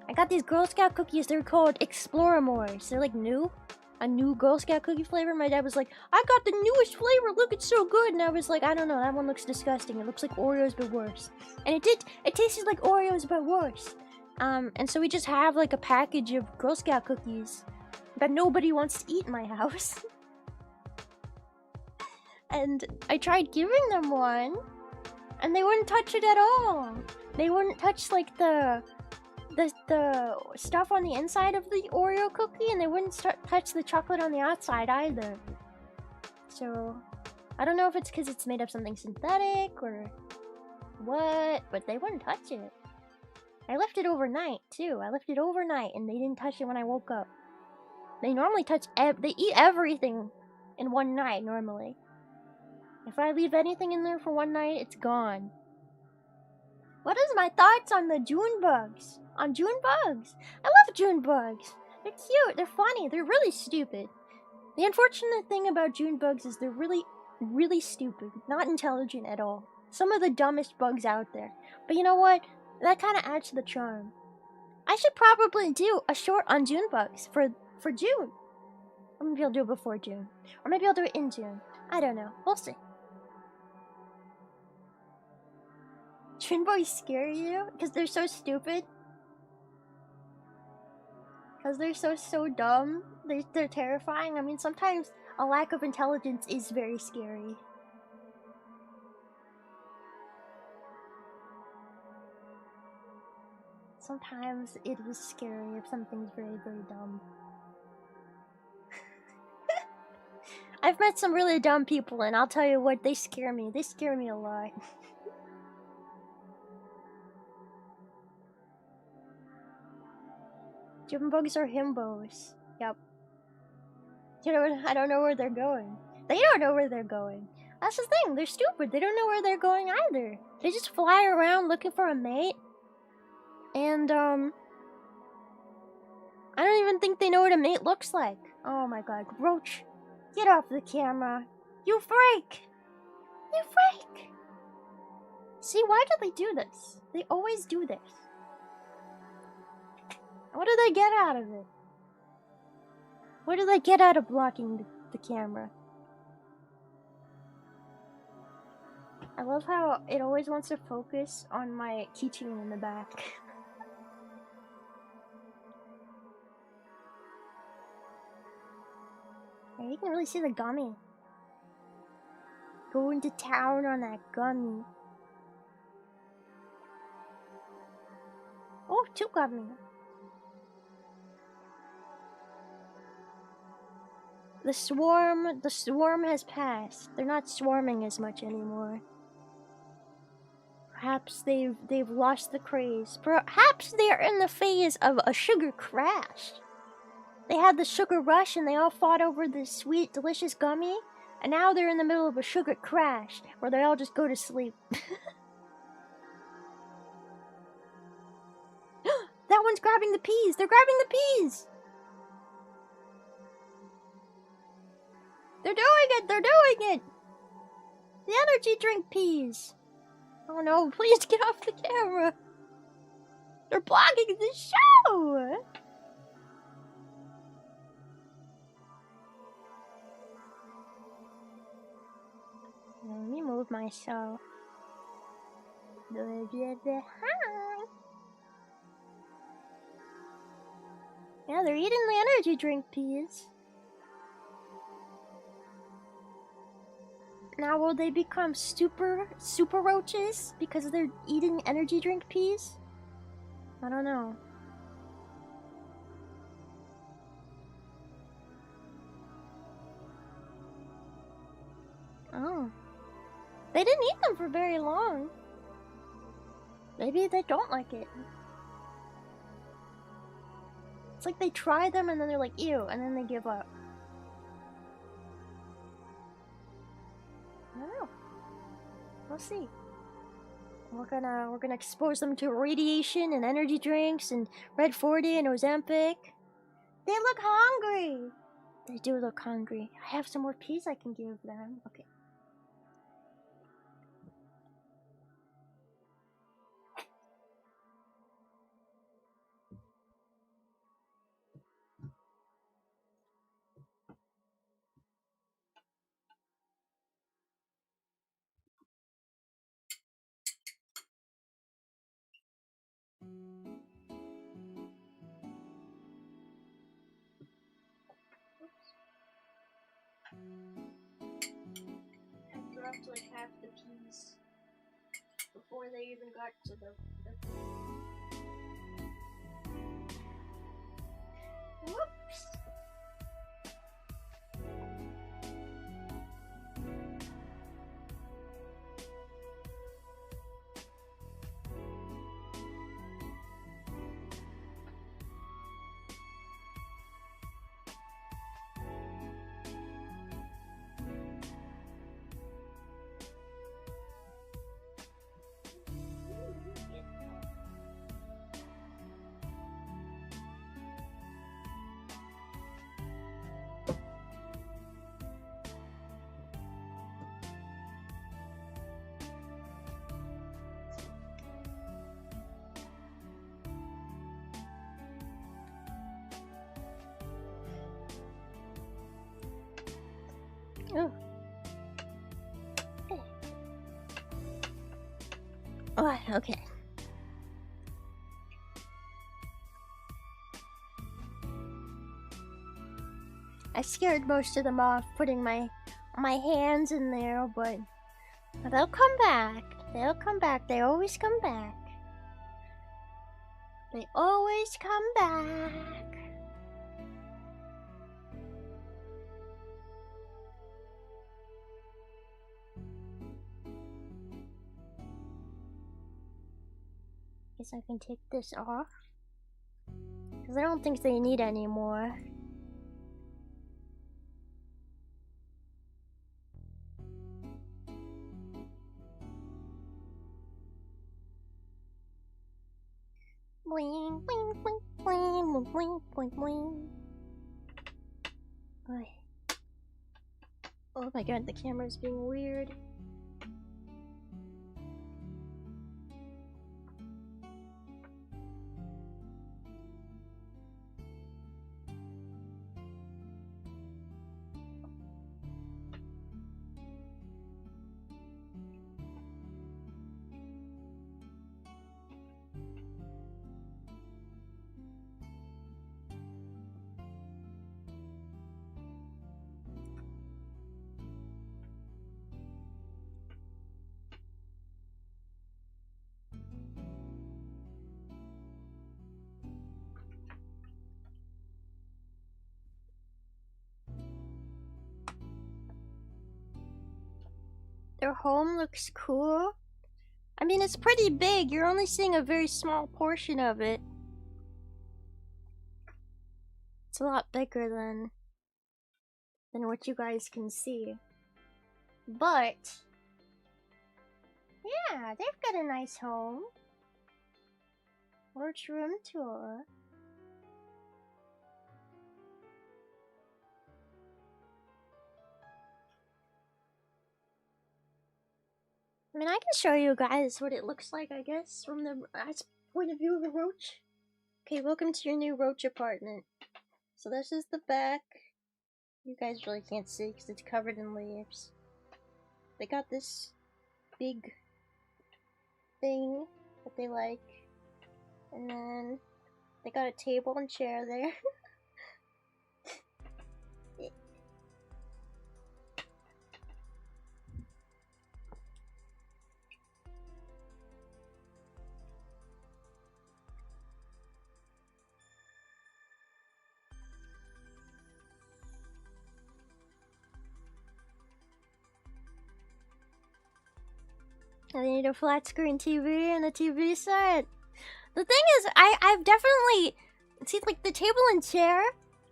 I got these Girl Scout cookies. They're called Exploramores. They're like new. A new Girl Scout cookie flavor. My dad was like, I got the newest flavor. Look, it's so good. And I was like, I don't know. That one looks disgusting. It looks like Oreos, but worse. And it did. It tasted like Oreos, but worse. And so we just have like a package of Girl Scout cookies that nobody wants to eat in my house. And I tried giving them one, and they wouldn't touch it at all. They wouldn't touch like the stuff on the inside of the Oreo cookie, and they wouldn't touch the chocolate on the outside either. So I don't know if it's because it's made of something synthetic or what, but they wouldn't touch it. I left it overnight too. I left it overnight, and they didn't touch it when I woke up. They normally touch they eat everything in one night normally. If I leave anything in there for one night, it's gone. What is my thoughts on the June bugs? On June bugs? I love June bugs. They're cute, they're funny, they're really stupid. The unfortunate thing about June bugs is they're really, really stupid. Not intelligent at all. Some of the dumbest bugs out there. But you know what? That kind of adds to the charm. I should probably do a short on June bugs for June. Or maybe I'll do it before June. Or maybe I'll do it in June. I don't know. We'll see. Twin boys scare you? Because they're so stupid? Because they're so dumb? They're terrifying? I mean, sometimes a lack of intelligence is very scary. Sometimes it is scary if something's very, very dumb. I've met some really dumb people, and I'll tell you what, they scare me. They scare me a lot. Jumbugs are himbos. Yep. You know, I don't know where they're going. They don't know where they're going. That's the thing, they're stupid. They don't know where they're going either. They just fly around looking for a mate. And, I don't even think they know what a mate looks like. Oh my god. Roach, get off the camera. You freak! You freak! See, why do they do this? They always do this. What do they get out of it? What do they get out of blocking the camera? I love how it always wants to focus on my keychain in the back. Yeah, you can really see the gummy. Going to town on that gummy. Oh, 2 gummy. The swarm has passed. They're not swarming as much anymore. Perhaps they've lost the craze. Perhaps they're in the phase of a sugar crash. They had the sugar rush and they all fought over this sweet, delicious gummy, and now they're in the middle of a sugar crash where they all just go to sleep. That one's grabbing the peas! They're grabbing the peas! They're doing it! They're doing it! The energy drink peas! Oh no, please get off the camera! They're blocking the show! Let me move myself. Hi! Yeah, they're eating the energy drink peas. Now will they become super roaches because they're eating energy drink peas? I don't know. Oh. They didn't eat them for very long. Maybe they don't like it. It's like they try them and then they're like, ew, and then they give up. I don't know. We'll see. We're gonna expose them to radiation and energy drinks and Red 40 and Ozempic. They look hungry. They do look hungry. I have some more peas I can give them. Okay. I dropped like half the peas before they even got to the Whoops! Oh, okay. I scared most of them off putting my hands in there, but they'll come back. They'll come back. They always come back. They always come back. Guess I can take this off. Because I don't think they need any more. Bling, bling, bling, bling, bling, bling, bling. Oh my god, the camera's being weird. Their home looks cool. I mean, it's pretty big. You're only seeing a very small portion of it. It's a lot bigger than what you guys can see. But yeah, they've got a nice home. Roach room tour. I mean, I can show you guys what it looks like, I guess, from the point of view of a roach. Okay, welcome to your new roach apartment. So this is the back. You guys really can't see because it's covered in leaves. They got this big thing that they like. And then they got a table and chair there. I need a flat screen TV and a TV set. The thing is, I've definitely see like the table and chair.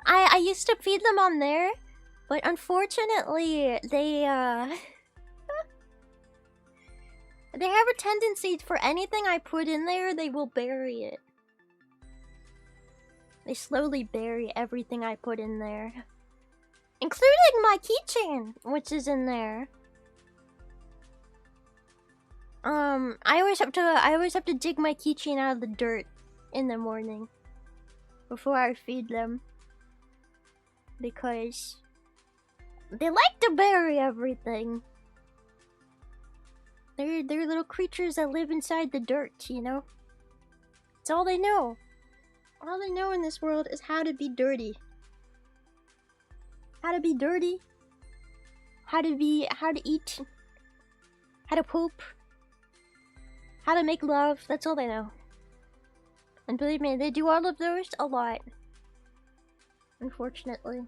I used to feed them on there, but unfortunately they they have a tendency for anything I put in there, they will bury it. They slowly bury everything I put in there, including my keychain, which is in there. I always have to dig my keychain out of the dirt in the morning before I feed them, because they like to bury everything. They're little creatures that live inside the dirt, you know? It's all they know. All they know in this world is how to be dirty. How to be dirty. How to eat. How to poop. How to make love. That's all they know. And believe me, they do all of those a lot. Unfortunately.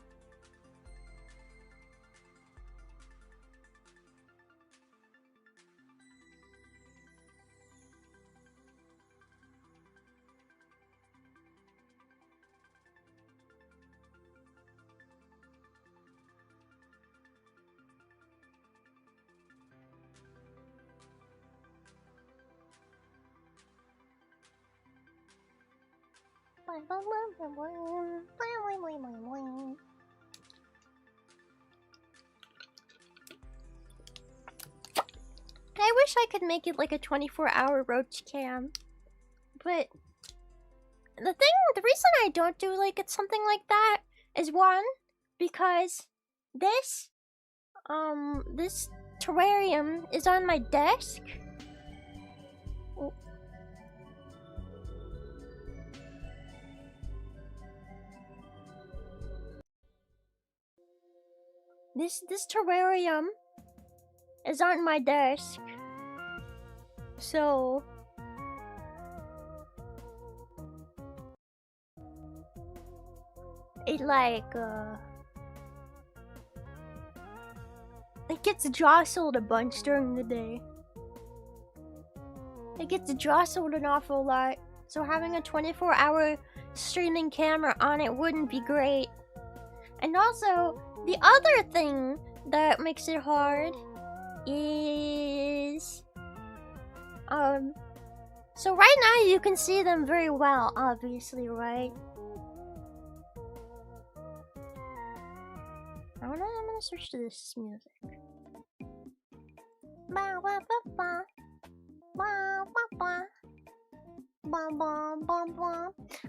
I wish I could make it like a 24-hour roach cam, but the reason I don't do like it's something like that is one, because this terrarium is on my desk, This terrarium is on my desk. So it it gets jostled a bunch during the day. It gets jostled an awful lot. So having a 24-hour streaming camera on it wouldn't be great. And also, the other thing that makes it hard is... So right now you can see them very well, obviously, right? I'm gonna switch to this music.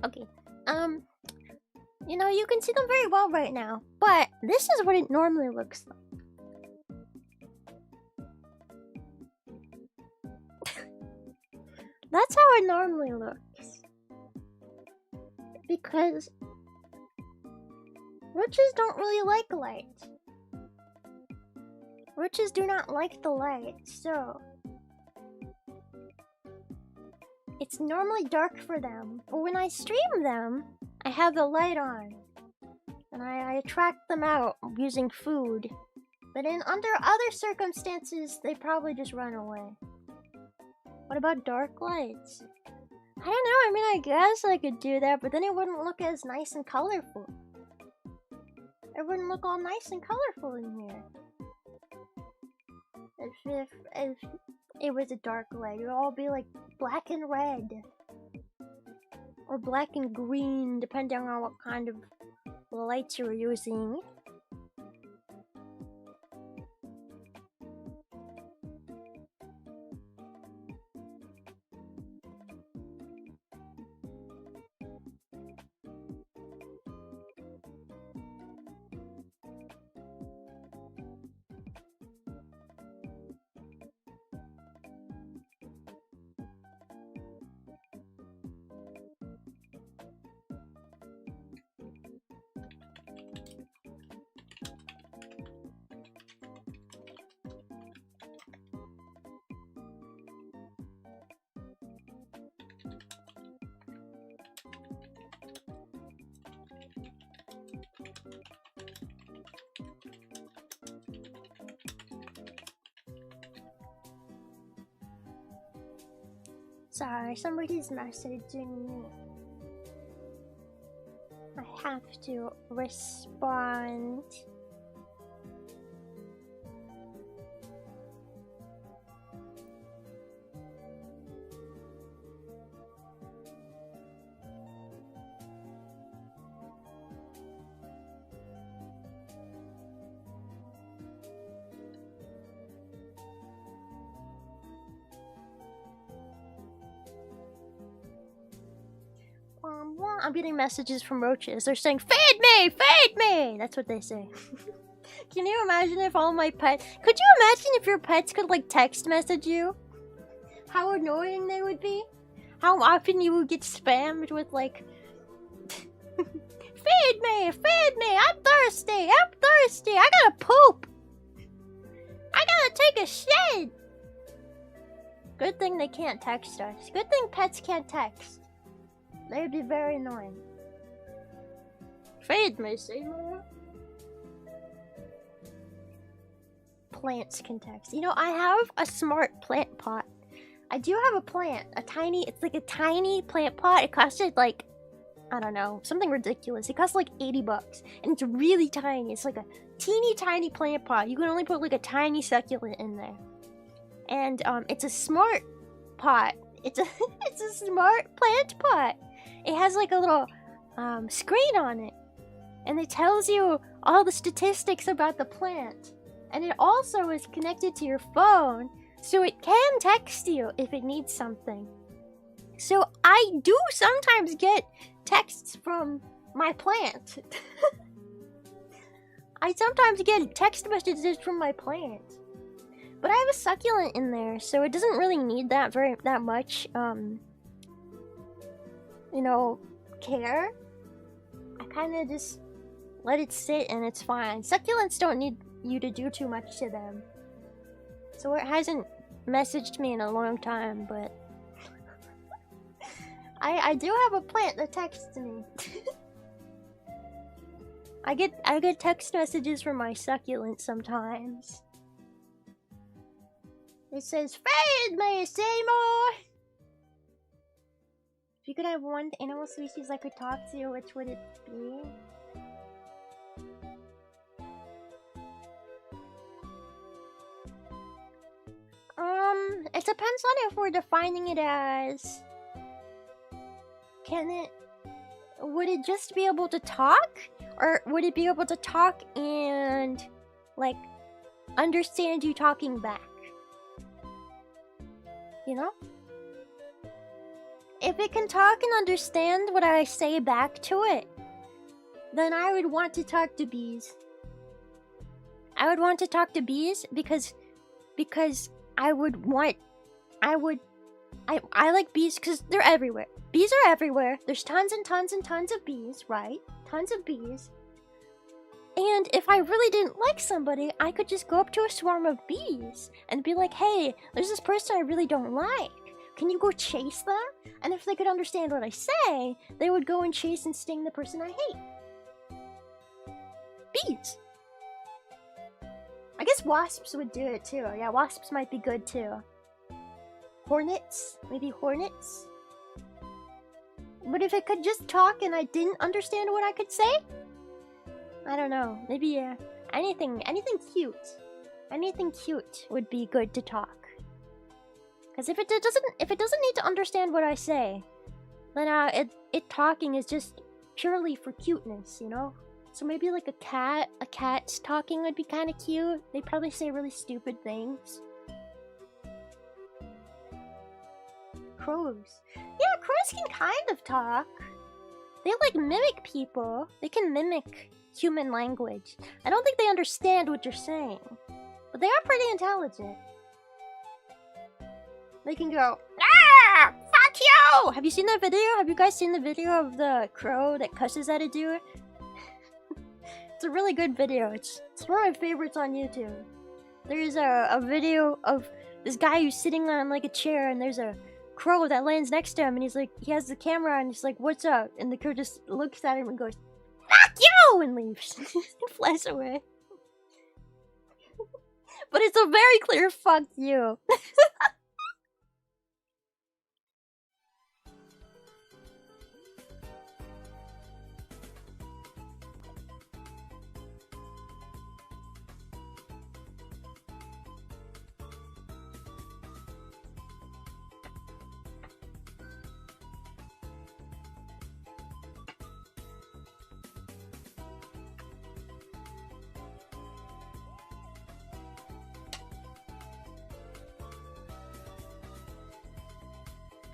Okay, you know, you can see them very well right now, but this is what it normally looks like. That's how it normally looks. Because roaches don't really like light. Roaches do not like the light, so it's normally dark for them. But when I stream them, I have the light on. And I attract them out using food. But under other circumstances, they probably just run away. What about dark lights? I don't know, I mean, I guess I could do that, but then it wouldn't look as nice and colorful. It wouldn't look all nice and colorful in here. If it was a dark light, it would all be like black and red. Or black and green, depending on what kind of lights you're using. Sorry, somebody's messaging me. I have to respond. I'm getting messages from roaches. They're saying, "Feed me! Feed me!" That's what they say. Can you imagine if all my pets... Could you imagine if your pets could, like, text message you? How annoying they would be? How often you would get spammed with, like... Feed me! Feed me! I'm thirsty! I'm thirsty! I gotta poop! I gotta take a shit! Good thing they can't text us. Good thing pets can't text. They'd be very annoying. Feed me, Seymour. Plants can text. You know, I have a smart plant pot. I do have a plant. It's like a tiny plant pot. It costed like, I don't know, something ridiculous. It cost like 80 bucks. And it's really tiny. It's like a teeny tiny plant pot. You can only put like a tiny succulent in there. And it's a smart pot. It's a smart plant pot. It has like a little screen on it, and it tells you all the statistics about the plant. And it also is connected to your phone, so it can text you if it needs something. So I do sometimes get texts from my plant. I sometimes get text messages from my plant. But I have a succulent in there, so it doesn't really need that much, you know, care. I kind of just let it sit and it's fine. Succulents don't need you to do too much to them. So it hasn't messaged me in a long time, but I do have a plant that texts me. I get text messages from my succulent sometimes. It says, "Feed me, Seymour!" If you could have one animal species I could talk to, which would it be? It depends on if we're defining it as... Would it just be able to talk? Or would it be able to talk and, like, understand you talking back? You know? If it can talk and understand what I say back to it, then I would want to talk to bees. I would want to talk to bees because I like bees because they're everywhere. Bees are everywhere. There's tons and tons and tons of bees, right? Tons of bees. And if I really didn't like somebody, I could just go up to a swarm of bees and be like, "Hey, there's this person I really don't like. Can you go chase them?" And if they could understand what I say, they would go and chase and sting the person I hate. Bees. I guess wasps would do it too. Yeah, wasps might be good too. Hornets? Maybe hornets? But if it could just talk and I didn't understand what I could say? I don't know. Maybe anything cute. Anything cute would be good to talk. Because if it doesn't need to understand what I say, then it talking is just purely for cuteness, you know? So maybe like a cat's talking would be kind of cute. They probably say really stupid things. Crows. Yeah, crows can kind of talk. They like mimic people. They can mimic human language. I don't think they understand what you're saying, but they are pretty intelligent. They can go, "Ah! Fuck you!" Have you seen that video? Have you guys seen the video of the crow that cusses at a dude? It's a really good video. It's one of my favorites on YouTube. There's a video of this guy who's sitting on like a chair, and there's a crow that lands next to him, and he's like, he has the camera, and he's like, "What's up?" And the crow just looks at him and goes, "Fuck you!" and leaves. And flies away. But it's a very clear fuck you.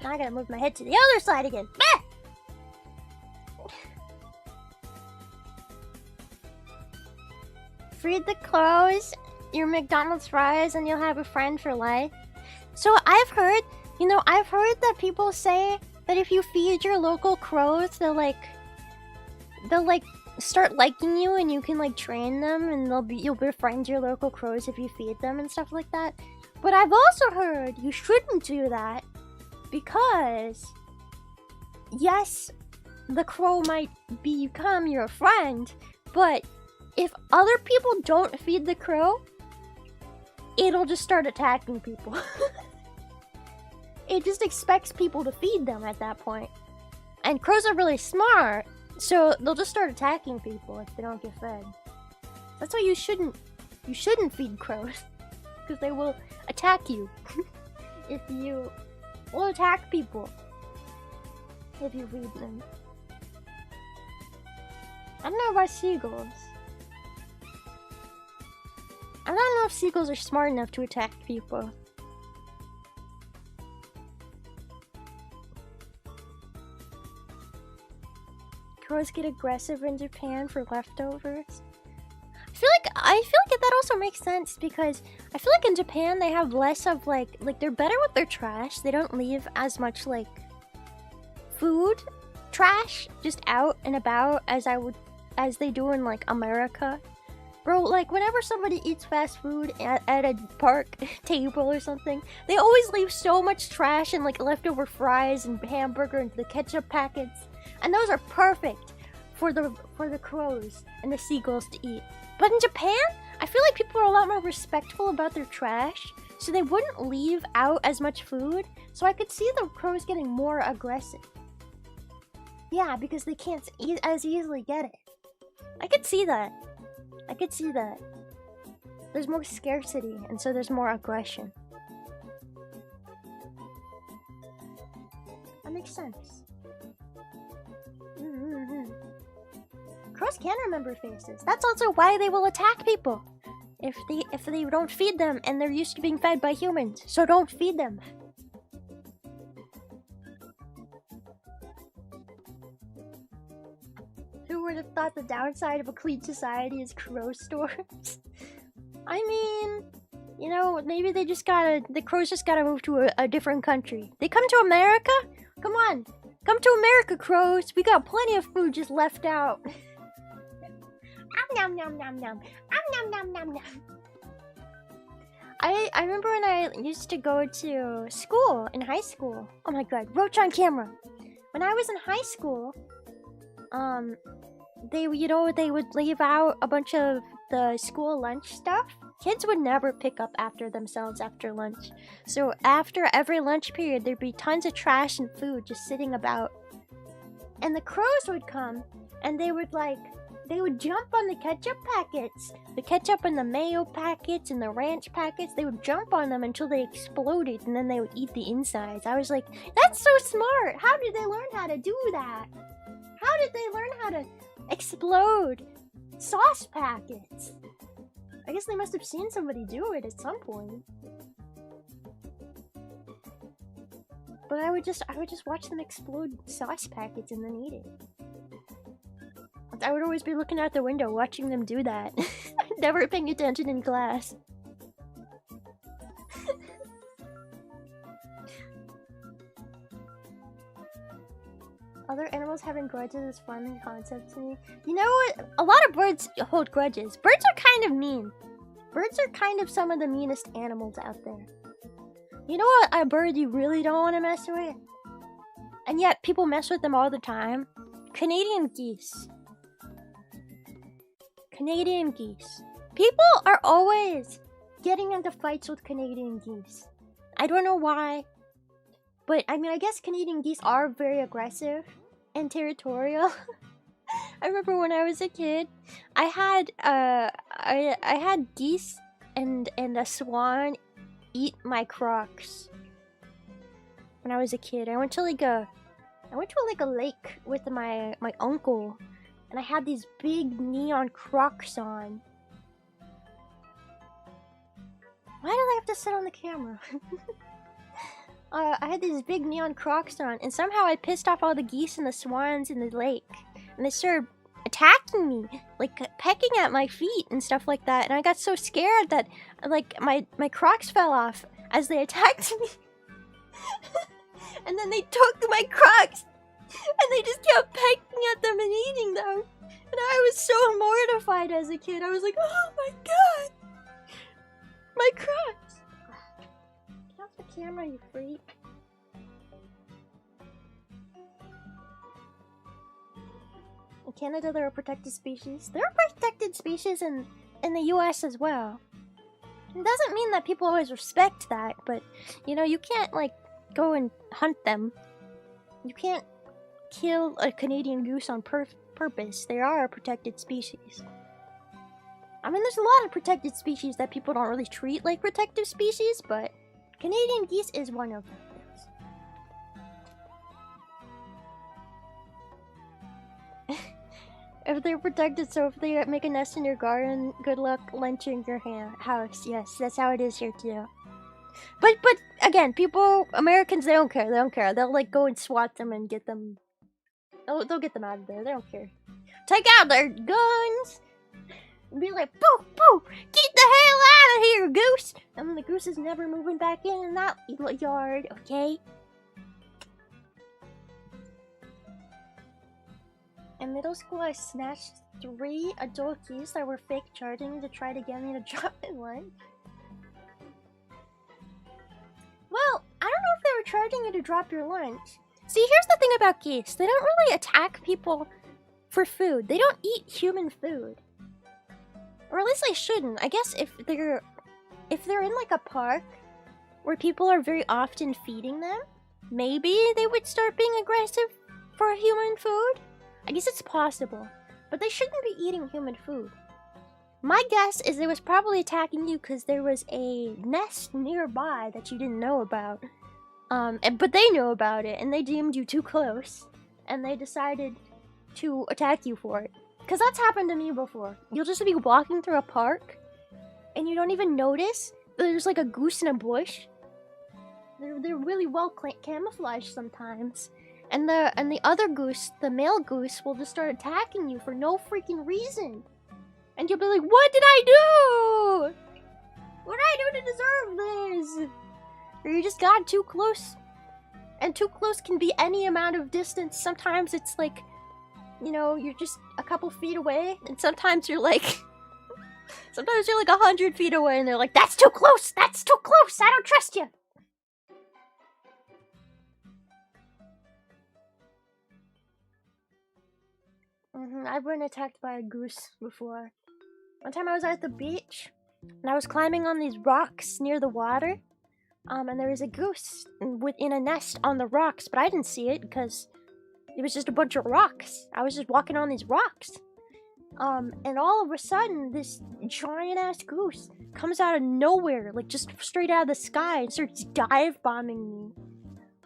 Now I gotta move my head to the other side again. Ah! Feed the crows your McDonald's fries and you'll have a friend for life. So I've heard that people say that if you feed your local crows, they'll start liking you, and you can like train them, and you'll befriend your local crows if you feed them and stuff like that. But I've also heard you shouldn't do that. Because, yes, the crow might become your friend, but if other people don't feed the crow, it'll just start attacking people. It just expects people to feed them at that point. And crows are really smart, so they'll just start attacking people if they don't get fed. That's why you shouldn't feed crows, because they will attack you. Will attack people if you feed them. I don't know about seagulls. I don't know if seagulls are smart enough to attack people. Crows get aggressive in Japan for leftovers. I feel like that also makes sense, because I feel like in Japan they have less of like they're better with their trash. They don't leave as much like food trash just out and about as they do in like America. Bro, like, whenever somebody eats fast food at a park table or something, they always leave so much trash and, like, leftover fries and hamburger and the ketchup packets. And those are perfect for the crows and the seagulls to eat. But in Japan, I feel like people are a lot more respectful about their trash, so they wouldn't leave out as much food. So I could see the crows getting more aggressive. Yeah, because they can't as easily get it. I could see that. I could see that. There's more scarcity, and so there's more aggression. That makes sense. Crows can remember faces. That's also why they will attack people. If they don't feed them, and they're used to being fed by humans, so don't feed them. Who would have thought the downside of a clean society is crow storms? I mean, you know, maybe the crows just gotta move to a different country. They come to America? Come on, come to America, crows. We got plenty of food just left out. Nom nom nom nom. Nom nom nom nom. I remember when I used to go to school in high school. Oh my god, Roach on camera. When I was in high school, they would leave out a bunch of the school lunch stuff. Kids would never pick up after themselves after lunch. So after every lunch period, there'd be tons of trash and food just sitting about. And the crows would come, and they would jump on the ketchup packets. The ketchup and the mayo packets and the ranch packets, they would jump on them until they exploded, and then they would eat the insides. I was like, that's so smart! How did they learn how to do that? How did they learn how to explode sauce packets? I guess they must have seen somebody do it at some point. But I would just watch them explode sauce packets and then eat it. I would always be looking out the window watching them do that. Never paying attention in class. Other animals having grudges is fun concept to me. You know what? A lot of birds hold grudges. Birds are kind of mean. Birds are kind of some of the meanest animals out there. You know what? A bird you really don't want to mess with? And yet people mess with them all the time? Canadian geese. Canadian geese. People are always getting into fights with Canadian geese. I don't know why. But, I mean, I guess Canadian geese are very aggressive and territorial. I remember when I was a kid, I had geese and a swan eat my Crocs. When I was a kid, I went to like a lake with my uncle, and I had these big neon Crocs on. Why did I have to sit on the camera? I had these big neon Crocs on, and somehow I pissed off all the geese and the swans in the lake, and they started attacking me, like pecking at my feet and stuff like that. And I got so scared that like my Crocs fell off as they attacked me. And then they took my Crocs, and they just kept pecking at them and eating them. And I was so mortified as a kid. I was like, oh my god, my Crocs. Get off the camera, you freak. In Canada, they're a protected species. They're a protected species in the US as well. It doesn't mean that people always respect that, but, you know, you can't, like, go and hunt them. You can't kill a Canadian goose on purpose. They are a protected species. I mean, there's a lot of protected species that people don't really treat like protected species, but Canadian geese is one of them. If they're protected, so if they make a nest in your garden, good luck lunching your house. Yes, that's how it is here too. But again, Americans, they don't care. They don't care. They'll like go and swat them and get them. They'll get them out of there. They don't care. Take out their guns and be like, boo, boo, get the hell out of here, goose. And then the goose is never moving back in that yard. Okay. In middle school, I snatched 3 adult keys that were fake charging to try to get me to drop my lunch. Well, I don't know if they were charging you to drop your lunch. See, here's the thing about geese. They don't really attack people for food. They don't eat human food. Or at least they shouldn't. I guess if they're in like a park where people are very often feeding them, maybe they would start being aggressive for human food. I guess it's possible. But they shouldn't be eating human food. My guess is it was probably attacking you because there was a nest nearby that you didn't know about. But they knew about it, and they deemed you too close, and they decided to attack you for it. Because that's happened to me before. You'll just be walking through a park, and you don't even notice there's like a goose in a bush. They're really well camouflaged sometimes. And the other goose, the male goose, will just start attacking you for no freaking reason. And you'll be like, what did I do? What did I do to deserve this? Or you just got too close. And too close can be any amount of distance. Sometimes it's like, you know, you're just a couple feet away. And sometimes you're like... sometimes you're like 100 feet away and they're like, that's too close! That's too close! I don't trust you! I've been attacked by a goose before. One time I was at the beach, and I was climbing on these rocks near the water, and there was a goose within a nest on the rocks, but I didn't see it because it was just a bunch of rocks. I was just walking on these rocks. And all of a sudden, this giant-ass goose comes out of nowhere, like just straight out of the sky, and starts dive-bombing me.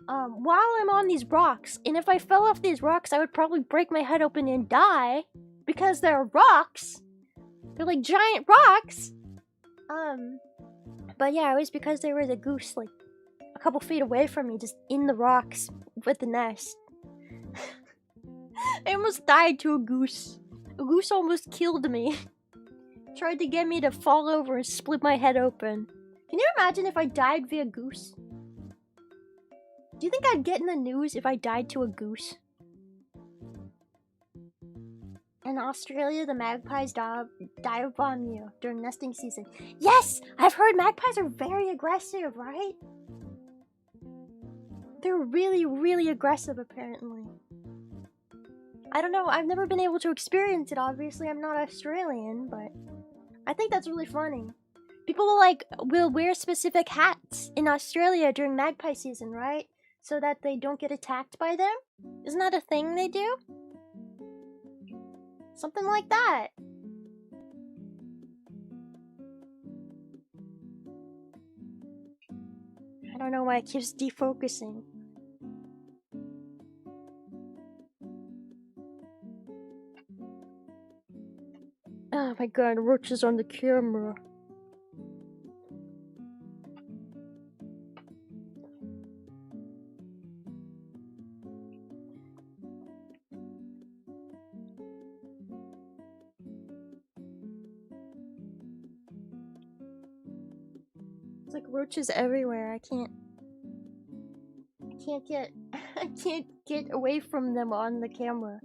While I'm on these rocks, and if I fell off these rocks, I would probably break my head open and die, because they're rocks. They're like giant rocks. But yeah, it was because there was a goose like a couple feet away from me, just in the rocks with the nest. I almost died to a goose. A goose almost killed me. Tried to get me to fall over and split my head open. Can you imagine if I died via goose? Do you think I'd get in the news if I died to a goose? In Australia, the magpies dive bomb you during nesting season. Yes! I've heard magpies are very aggressive, right? They're really, really aggressive, apparently. I don't know, I've never been able to experience it, obviously. I'm not Australian, but I think that's really funny. People will wear specific hats in Australia during magpie season, right? So that they don't get attacked by them? Isn't that a thing they do? Something like that. I don't know why it keeps defocusing. Oh my god, Roach is on the camera. It's like roaches everywhere. I can't get away from them on the camera.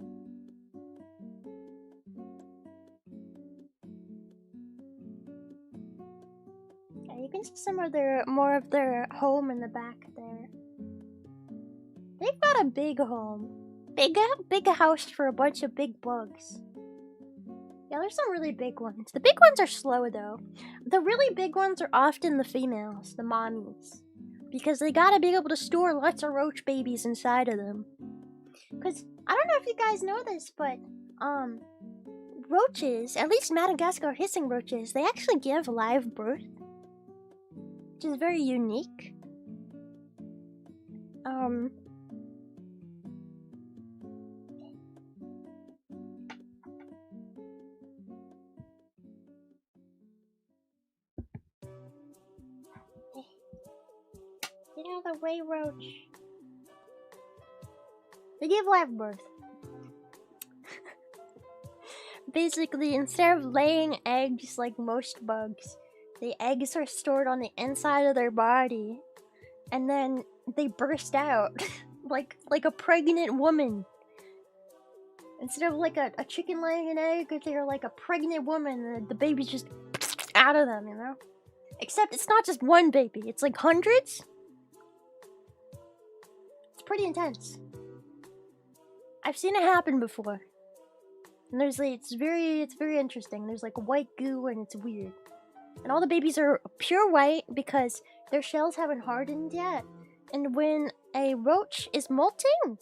Yeah, you can see some of more of their home in the back there. They've got a big home. Big house for a bunch of big bugs. Yeah, there's some really big ones. The big ones are slow, though. The really big ones are often the females, the mommies. Because they gotta be able to store lots of roach babies inside of them. Because, I don't know if you guys know this, but, roaches, at least Madagascar hissing roaches, they actually give live birth. Which is very unique. Get out of the way, Roach. They give live birth. Basically, instead of laying eggs like most bugs, the eggs are stored on the inside of their body, and then they burst out like a pregnant woman. Instead of like a chicken laying an egg, they're like a pregnant woman, the baby's just out of them, you know? Except it's not just one baby, it's like hundreds. It's pretty intense. I've seen it happen before. And there's like, it's very interesting. There's like white goo and it's weird. And all the babies are pure white because their shells haven't hardened yet. And when a roach is molting,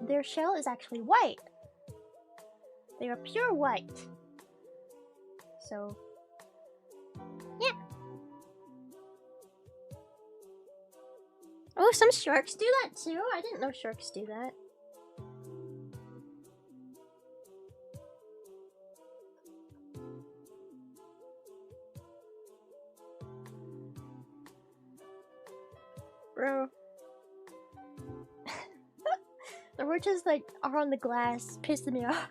their shell is actually white. They are pure white. So, yeah. Oh, some sharks do that too? I didn't know sharks do that. Bro. The roaches like are on the glass, pissing me off.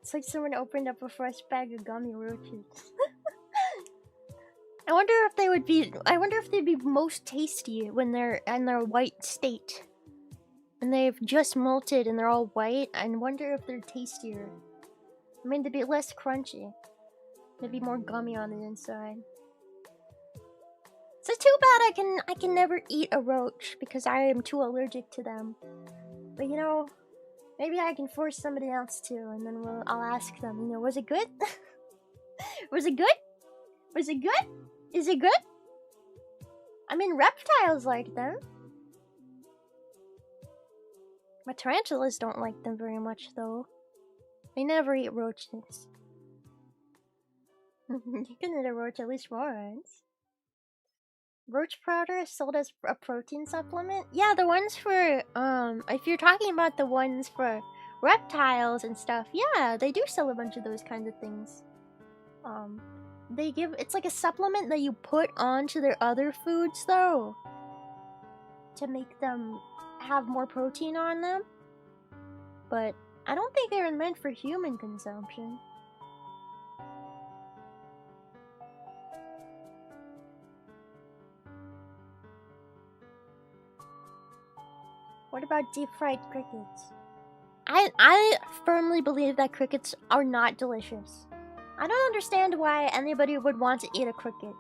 It's like someone opened up a fresh bag of gummy roaches. I wonder if they'd be most tasty when they're in their white state. And they've just molted and they're all white. I wonder if they're tastier. I mean, they'd be less crunchy. They'd be more gummy on the inside. So too bad I can never eat a roach because I am too allergic to them. But you know, maybe I can force somebody else to, and then I'll ask them, you know, was it good? Was it good? Was it good? Is it good? I mean, reptiles like them. But tarantulas don't like them very much, though. They never eat roaches. You can eat a roach at least once. Roach powder is sold as a protein supplement? Yeah, the ones for, if you're talking about the ones for reptiles and stuff, yeah, they do sell a bunch of those kinds of things. It's like a supplement that you put onto their other foods, though, to make them have more protein on them. But I don't think they're meant for human consumption. What about deep-fried crickets? I firmly believe that crickets are not delicious. I don't understand why anybody would want to eat a cricket.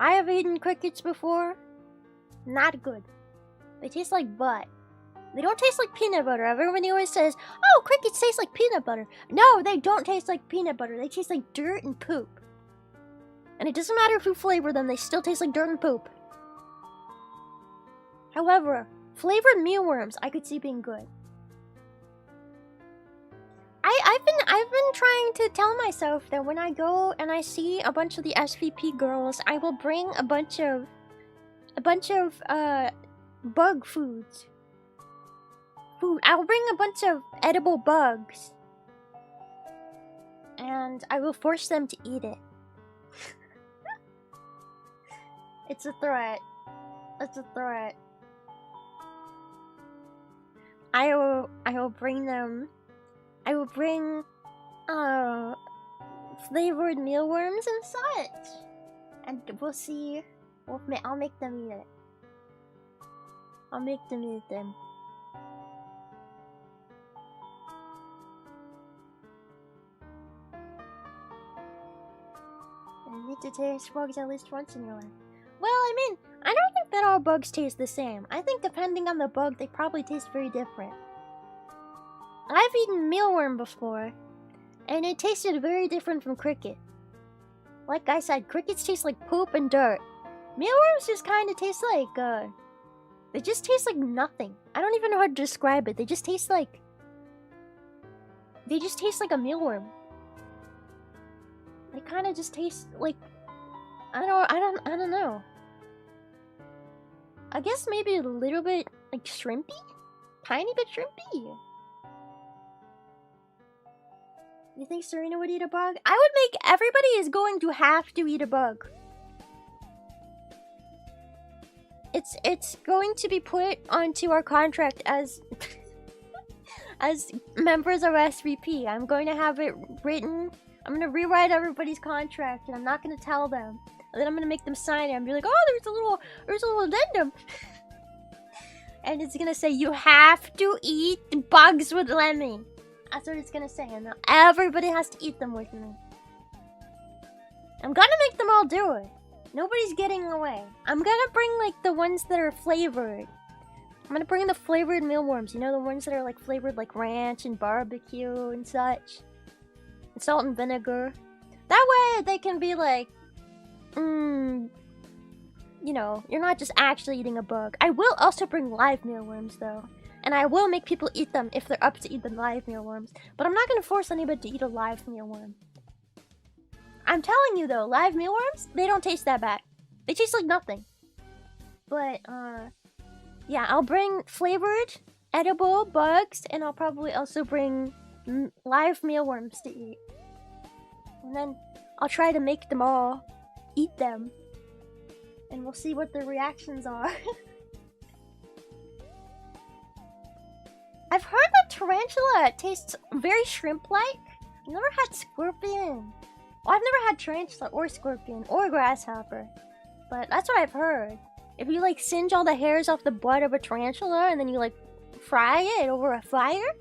I have eaten crickets before. Not good. They taste like butt. They don't taste like peanut butter. Everybody always says, oh, crickets taste like peanut butter. No, they don't taste like peanut butter. They taste like dirt and poop. And it doesn't matter who flavored them, they still taste like dirt and poop. However, flavored mealworms I could see being good. I've been trying to tell myself that when I go and I see a bunch of the SVP girls, I will bring a bunch of bug foods. I'll bring a bunch of edible bugs. And I will force them to eat it. It's a threat. It's a threat. I will bring them. I will bring flavored mealworms and such. And we'll see. I'll make them eat it. I'll make them eat them. You need to taste bugs at least once in your life. Well, I mean, I don't think that all bugs taste the same. I think depending on the bug, they probably taste very different. I've eaten mealworm before, and it tasted very different from cricket. Like I said, crickets taste like poop and dirt. Mealworms just kind of taste like, they just taste like nothing. I don't even know how to describe it. They just taste like a mealworm. They kind of just taste like, I don't know. I guess maybe a little bit like shrimpy? Tiny bit shrimpy. You think Serena would eat a bug? I would make everybody is going to have to eat a bug. It's going to be put onto our contract as as members of SVP. I'm going to have it written. I'm going to rewrite everybody's contract, and I'm not going to tell them. And then I'm going to make them sign it and be like, oh, there's a little addendum. And it's going to say, you have to eat bugs with Lemmy. That's what it's going to say. And everybody has to eat them with me. I'm going to make them all do it. Nobody's getting away. I'm going to bring, like, the ones that are flavored. I'm going to bring the flavored mealworms. You know, the ones that are, like, flavored, like, ranch and barbecue and such. And salt and vinegar. That way, they can be, like, you know, you're not just actually eating a bug. I will also bring live mealworms, though. And I will make people eat them if they're up to eat the live mealworms. But I'm not going to force anybody to eat a live mealworm. I'm telling you, though, live mealworms, they don't taste that bad. They taste like nothing. But, yeah, I'll bring flavored, edible bugs, and I'll probably also bring live mealworms to eat. And then I'll try to make them all eat them. And we'll see what their reactions are. I've heard that tarantula tastes very shrimp-like. I've never had scorpion. Well, I've never had tarantula or scorpion or grasshopper. But that's what I've heard. If you, like, singe all the hairs off the butt of a tarantula and then you, like, fry it over a fire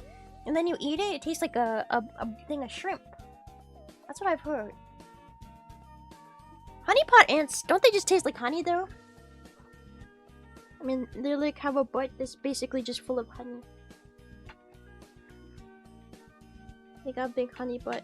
and then you eat it, it tastes like a thing of shrimp. That's what I've heard. Honeypot ants, don't they just taste like honey, though? I mean, they, like, have a butt that's basically just full of honey. They got a big honey butt.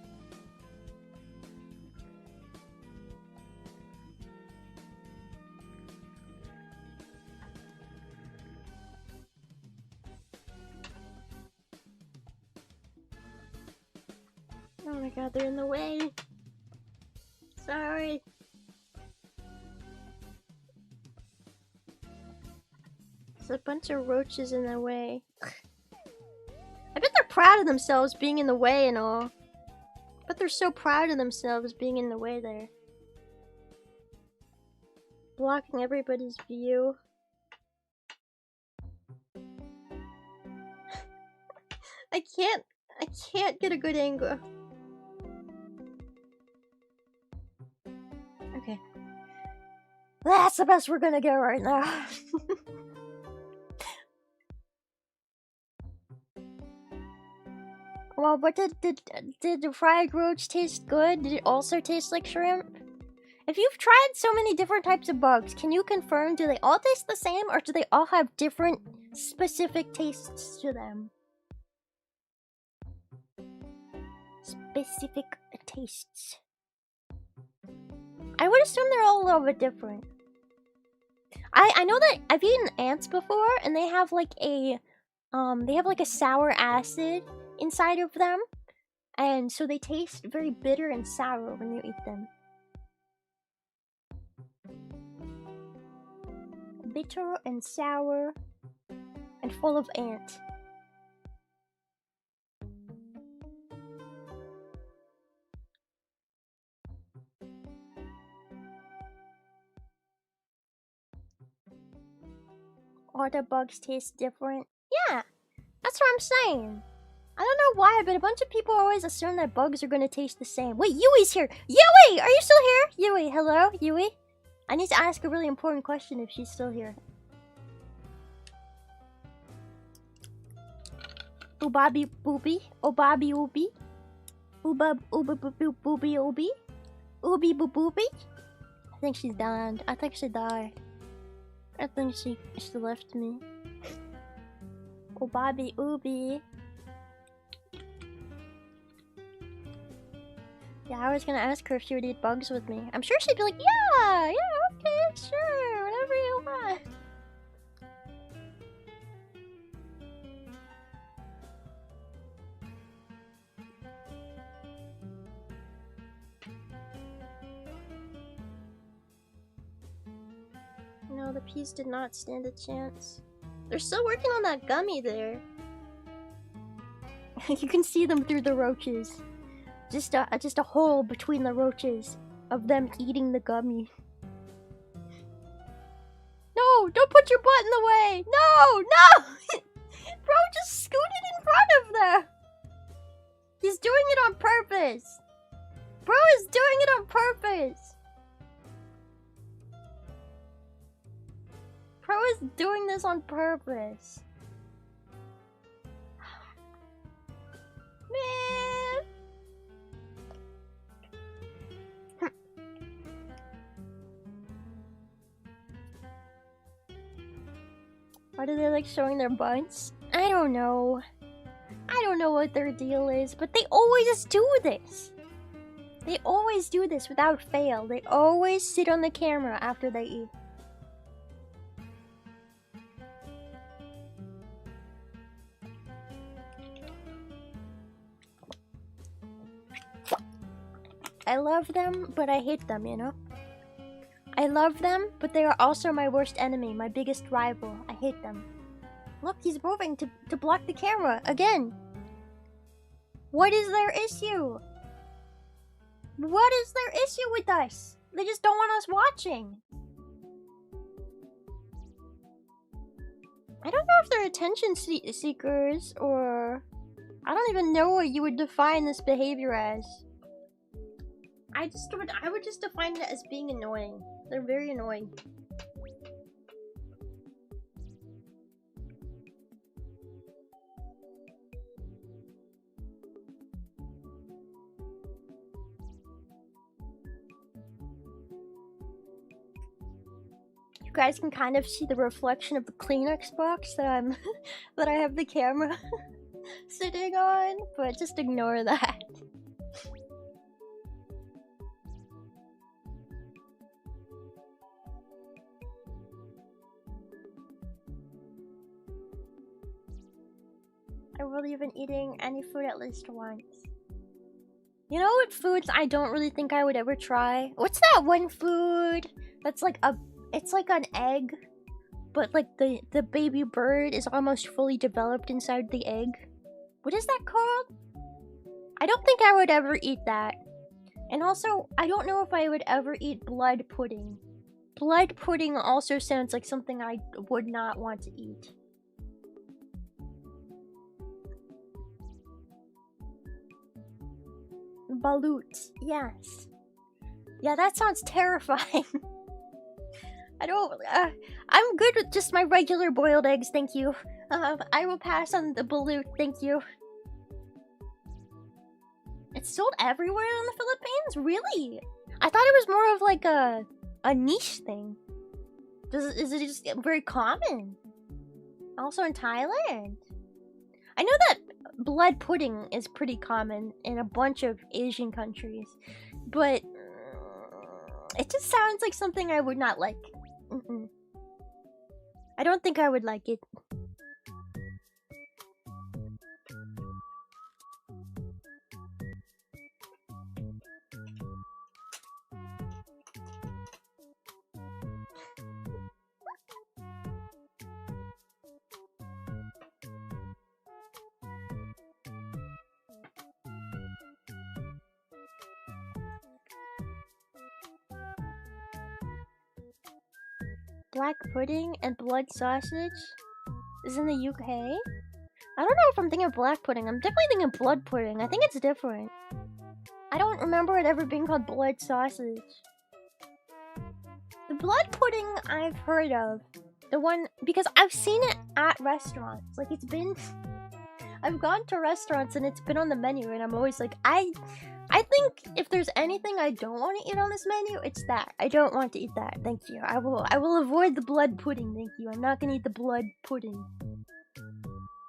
Oh my god, they're in the way. Sorry. There's a bunch of roaches in the way. I bet they're proud of themselves being in the way and all. But they're so proud of themselves being in the way there. Blocking everybody's view. I can't get a good angle. Okay. That's the best we're gonna get right now. Well, but did the fried roach taste good? Did it also taste like shrimp? If you've tried so many different types of bugs, can you confirm, do they all taste the same or do they all have different specific tastes to them? Specific tastes. I would assume they're all a little bit different. I know that I've eaten ants before and they have like a sour acid inside of them, and so they taste very bitter and sour when you eat them. Bitter and sour and full of ant. All the bugs taste different. Yeah, that's what I'm saying. I don't know why, but a bunch of people always assume that bugs are gonna taste the same. Wait, Yui's here! Yui! Are you still here? Yui, hello? Yui? I need to ask a really important question if she's still here. Oobabi booby? Obabi oobi? Oobab ooba boo booby oobi? Ooby boo booby? I think she's died. I think she died. I think she left me. Obabi oobi. Yeah, I was gonna ask her if she would eat bugs with me. I'm sure she'd be like, yeah, okay, sure, whatever you want. No, the peas did not stand a chance. They're still working on that gummy there. You can see them through the roaches. Just a hole between the roaches of them eating the gummy. No, don't put your butt in the way. No, no. just scooted in front of them! He's doing it on purpose! Bro is doing it on purpose! Bro is doing this on purpose. Man! Why do they like showing their butts? I don't know. I don't know what their deal is, but they always do this. They always do this without fail. They always sit on the camera after they eat. I love them, but I hate them, you know? I love them, but they are also my worst enemy, my biggest rival. I hate them. Look, he's moving to block the camera again. What is their issue? What is their issue with us? They just don't want us watching. I don't know if they're attention seekers or... I don't even know what you would define this behavior as. I would just define it as being annoying. They're very annoying. You guys can kind of see the reflection of the Kleenex box that I'm that I have the camera sitting on, but just ignore that. I believe in eating any food at least once. You know what foods I don't really think I would ever try? What's that one food that's like it's like an egg, but like the baby bird is almost fully developed inside the egg? What is that called? I don't think I would ever eat that. And also, I don't know if I would ever eat blood pudding. Blood pudding also sounds like something I would not want to eat. Balut, yes. Yeah, that sounds terrifying. I don't, I'm good with just my regular boiled eggs, thank you. I will pass on the balut, thank you. It's sold everywhere in the Philippines? Really? I thought it was more of like a niche thing. Is it just very common? Also in Thailand? I know that blood pudding is pretty common in a bunch of Asian countries, but it just sounds like something I would not like. I don't think I would like it. Black pudding and blood sausage is in the UK? I don't know if I'm thinking of black pudding. I'm definitely thinking blood pudding. I think it's different. I don't remember it ever being called blood sausage. The blood pudding I've heard of. The one, because I've seen it at restaurants. Like it's been... I've gone to restaurants and it's been on the menu and I'm always like, I think if there's anything I don't want to eat on this menu, it's that. I don't want to eat that. Thank you. I will avoid the blood pudding. Thank you. I'm not gonna eat the blood pudding.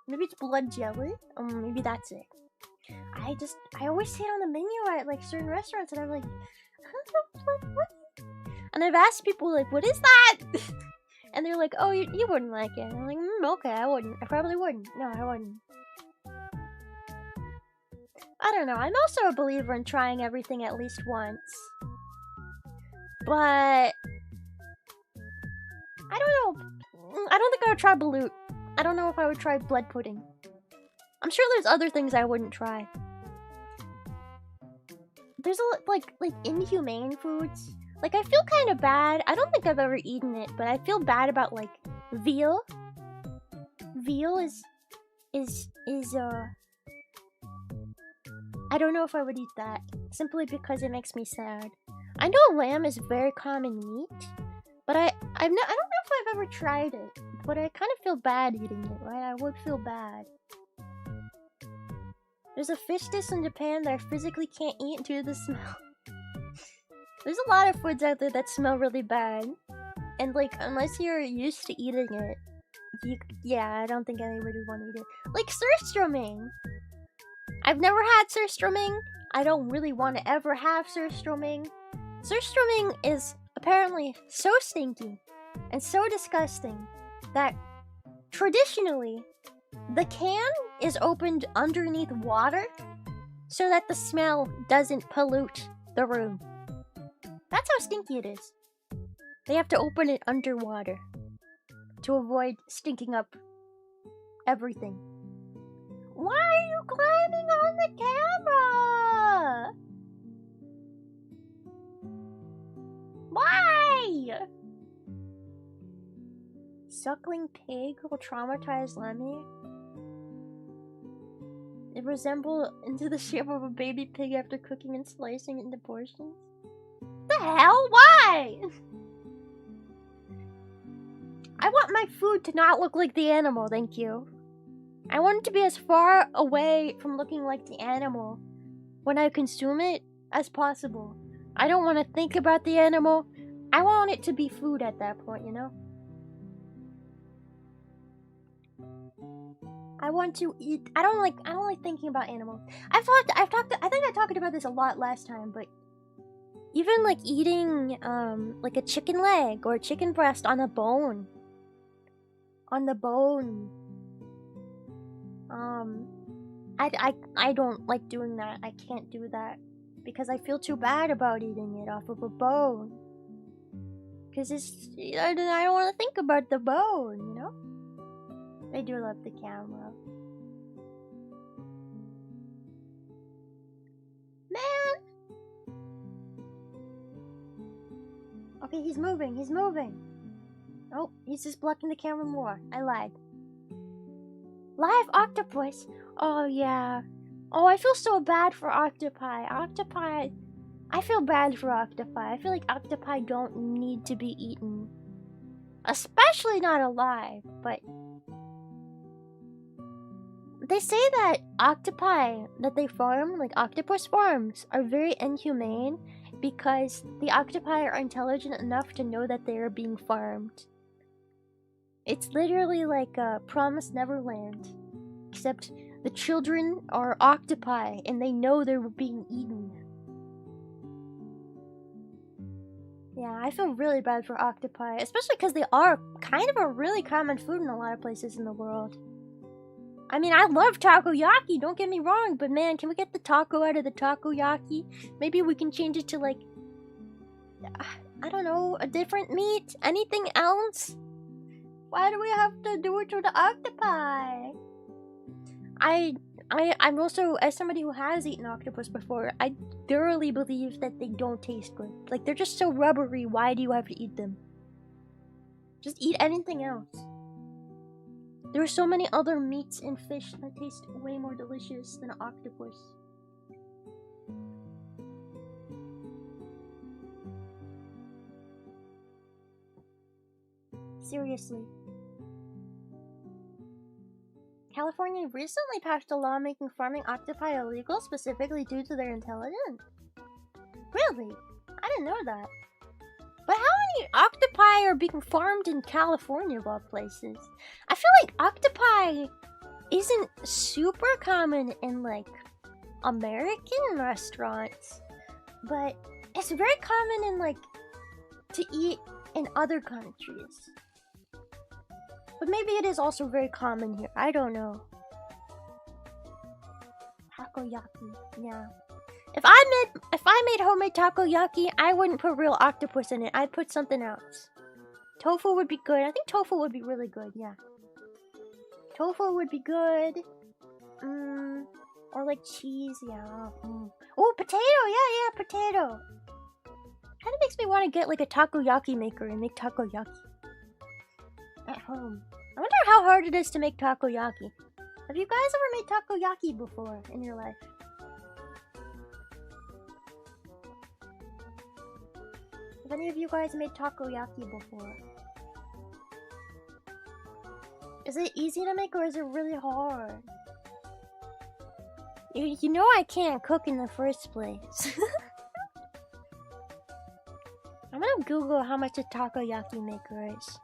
Maybe it's blood jelly. Maybe that's it. I always see it on the menu at like certain restaurants, and I'm like, what? And I've asked people like, what is that? And they're like, oh, you wouldn't like it. And I'm like, okay, I wouldn't. I probably wouldn't. No, I wouldn't. I don't know. I'm also a believer in trying everything at least once. But I don't know. I don't think I would try balut. I don't know if I would try blood pudding. I'm sure there's other things I wouldn't try. There's like inhumane foods. Like I feel kind of bad. I don't think I've ever eaten it, but I feel bad about like veal. Veal is I don't know if I would eat that, simply because it makes me sad. I know lamb is very common meat, but I don't know if I've ever tried it, but I kind of feel bad eating it, right? I would feel bad. There's a fish dish in Japan that I physically can't eat due to the smell. There's a lot of foods out there that smell really bad, and like, unless you're used to eating it, yeah, I don't think anybody would want to eat it. Like surströmming. I've never had surströmming. I don't really want to ever have surströmming. Surströmming is apparently so stinky and so disgusting that traditionally the can is opened underneath water so that the smell doesn't pollute the room. That's how stinky it is. They have to open it underwater to avoid stinking up everything. Why are you climbing on the camera? Why? Suckling pig will traumatize Lemmy. It resembles into the shape of a baby pig after cooking and slicing it into portions. The hell? Why? I want my food to not look like the animal, thank you. I want it to be as far away from looking like the animal when I consume it as possible. I don't want to think about the animal. I want it to be food at that point, you know? I want to eat. I don't like thinking about animals. I think I talked about this a lot last time, but even like eating like a chicken leg or a chicken breast on a bone. On the bone. I don't like doing that. I can't do that because I feel too bad about eating it off of a bone. Cause I don't want to think about the bone, you know? I do love the camera. Man! Okay, he's moving, he's moving. Oh, he's just blocking the camera more. I lied. Live octopus? Oh, yeah. Oh, I feel so bad for octopi. I feel bad for octopi. I feel like octopi don't need to be eaten. Especially not alive, but they say that octopi that they farm, like octopus farms, are very inhumane because the octopi are intelligent enough to know that they are being farmed. It's literally like a Promised Neverland, except the children are octopi and they know they're being eaten. Yeah, I feel really bad for octopi, especially because they are kind of a really common food in a lot of places in the world. I mean, I love takoyaki, don't get me wrong, but man, can we get the taco out of the takoyaki? Maybe we can change it to like, I don't know, a different meat? Anything else? Why do we have to do it to the octopi? I'm also, as somebody who has eaten octopus before, I thoroughly believe that they don't taste good. Like, they're just so rubbery, why do you have to eat them? Just eat anything else. There are so many other meats and fish that taste way more delicious than octopus. Seriously. California recently passed a law making farming octopi illegal specifically due to their intelligence. Really? I didn't know that. But how many octopi are being farmed in California of all places? I feel like octopi isn't super common in like American restaurants, but it's very common in like to eat in other countries. But maybe it is also very common here. I don't know. Takoyaki, yeah. If I made homemade takoyaki, I wouldn't put real octopus in it. I'd put something else. Tofu would be good. I think tofu would be really good, yeah. Tofu would be good. Or like cheese, yeah. Oh, potato, yeah, potato. Kind of makes me want to get like a takoyaki maker and make takoyaki at home. I wonder how hard it is to make takoyaki. Have you guys ever made takoyaki before in your life? Have any of you guys made takoyaki before? Is it easy to make or is it really hard? You know I can't cook in the first place. I'm gonna Google how much a takoyaki maker is.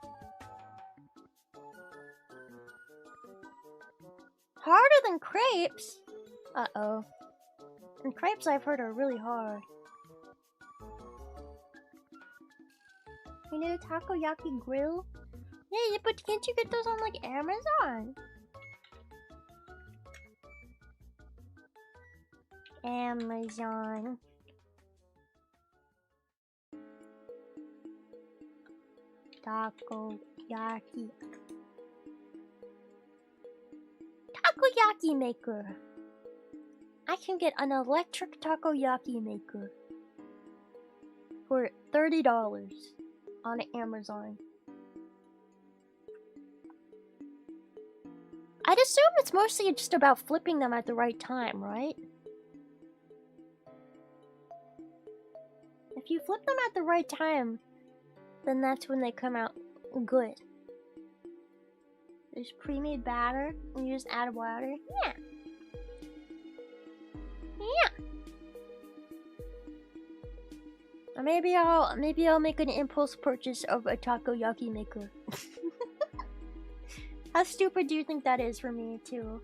Harder than crepes? Uh-oh. And crepes I've heard are really hard. You know, takoyaki grill? Yeah, but can't you get those on like Amazon? Amazon. Takoyaki. Takoyaki maker. I can get an electric takoyaki maker for $30 on Amazon. I'd assume it's mostly just about flipping them at the right time, right? If you flip them at the right time, then that's when they come out good. There's pre-made batter, and you just add water. Yeah. Yeah. Or maybe I'll make an impulse purchase of a takoyaki maker. How stupid do you think that is for me too?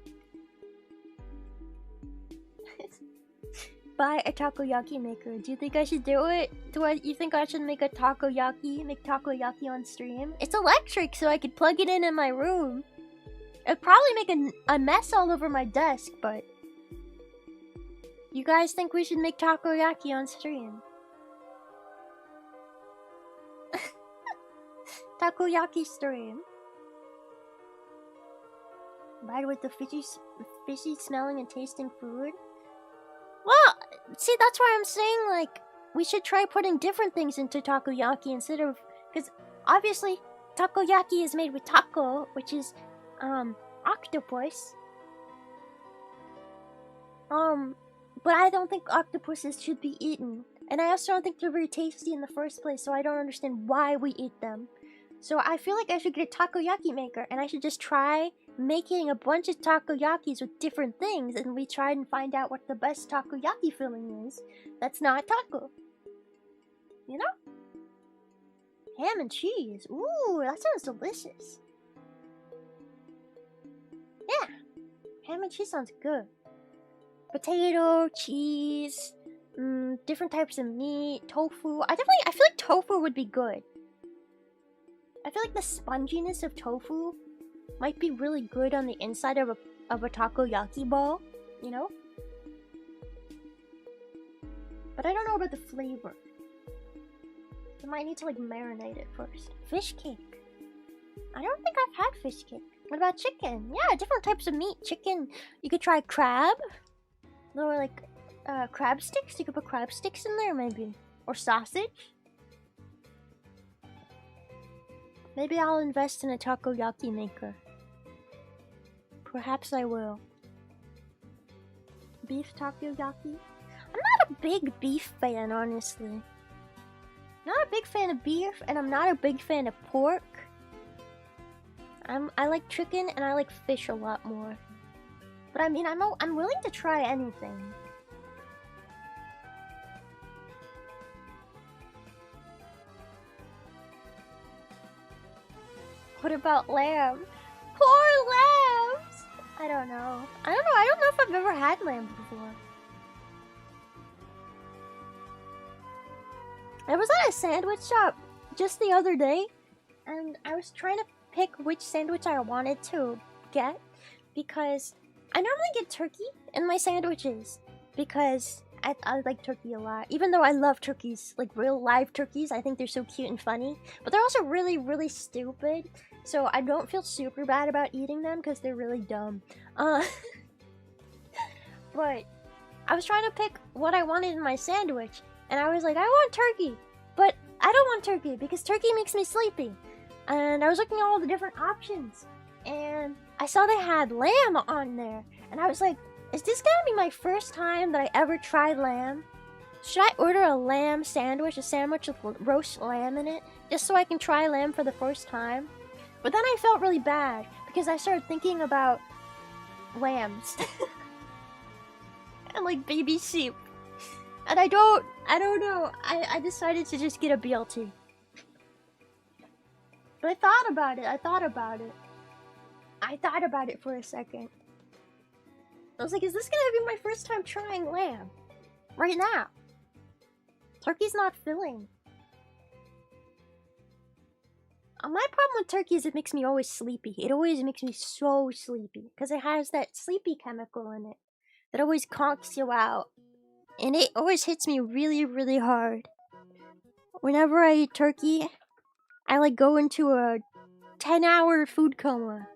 Buy a takoyaki maker. Do you think I should do it? You think I should make takoyaki on stream? It's electric, so I could plug it in my room. It'd probably make a mess all over my desk, but... You guys think we should make takoyaki on stream? Takoyaki stream. Right with the fishy smelling and tasting food? Well, see, that's why I'm saying, like, we should try putting different things into takoyaki instead of... Because, obviously, takoyaki is made with taco, which is, octopus. But I don't think octopuses should be eaten. And I also don't think they're very tasty in the first place, so I don't understand why we eat them. So I feel like I should get a takoyaki maker, and I should just try making a bunch of takoyakis with different things, and we try and find out what the best takoyaki filling is that's not taco. You know? Ham and cheese. Ooh, that sounds delicious. Yeah. Ham and cheese sounds good. Potato, cheese, different types of meat, tofu. I feel like tofu would be good. I feel like the sponginess of tofu might be really good on the inside of a takoyaki ball, you know? But I don't know about the flavor. You might need to like marinate it first. Fish cake. I don't think I've had fish cake. What about chicken? Yeah, different types of meat. Chicken. You could try crab. Or like crab sticks. You could put crab sticks in there maybe. Or sausage. Maybe I'll invest in a takoyaki maker. Perhaps I will. Beef takoyaki? I'm not a big beef fan, honestly. Not a big fan of beef, and I'm not a big fan of pork. I like chicken and I like fish a lot more. But I mean, I'm willing to try anything. What about lamb? Poor lambs! I don't know. I don't know if I've ever had lamb before. I was at a sandwich shop just the other day, and I was trying to pick which sandwich I wanted to get, because I normally get turkey in my sandwiches, because I like turkey a lot. Even though I love turkeys, like real live turkeys, I think they're so cute and funny. But they're also really, really stupid. So I don't feel super bad about eating them because they're really dumb. But I was trying to pick what I wanted in my sandwich. And I was like, I want turkey. But I don't want turkey because turkey makes me sleepy. And I was looking at all the different options. And I saw they had lamb on there, and I was like, is this gonna be my first time that I ever tried lamb? Should I order a lamb sandwich, a sandwich with roast lamb in it, just so I can try lamb for the first time? But then I felt really bad, because I started thinking about lambs. And like baby sheep. And I don't know, I decided to just get a BLT. But I thought about it for a second. I was like, is this gonna be my first time trying lamb? Right now. Turkey's not filling. My problem with turkey is it makes me always sleepy. It always makes me so sleepy. Because it has that sleepy chemical in it. That always conks you out. And it always hits me really, really hard. Whenever I eat turkey, I like go into a 10-hour food coma.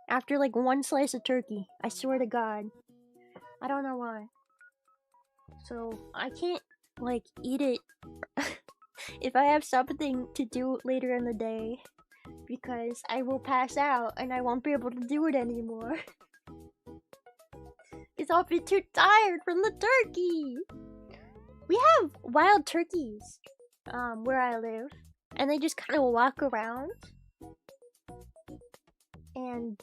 After like one slice of turkey. I swear to God. I don't know why. So, I can't like eat it if I have something to do later in the day. Because I will pass out and I won't be able to do it anymore. Because I'll be too tired from the turkey. We have wild turkeys where I live. And they just kind of walk around. And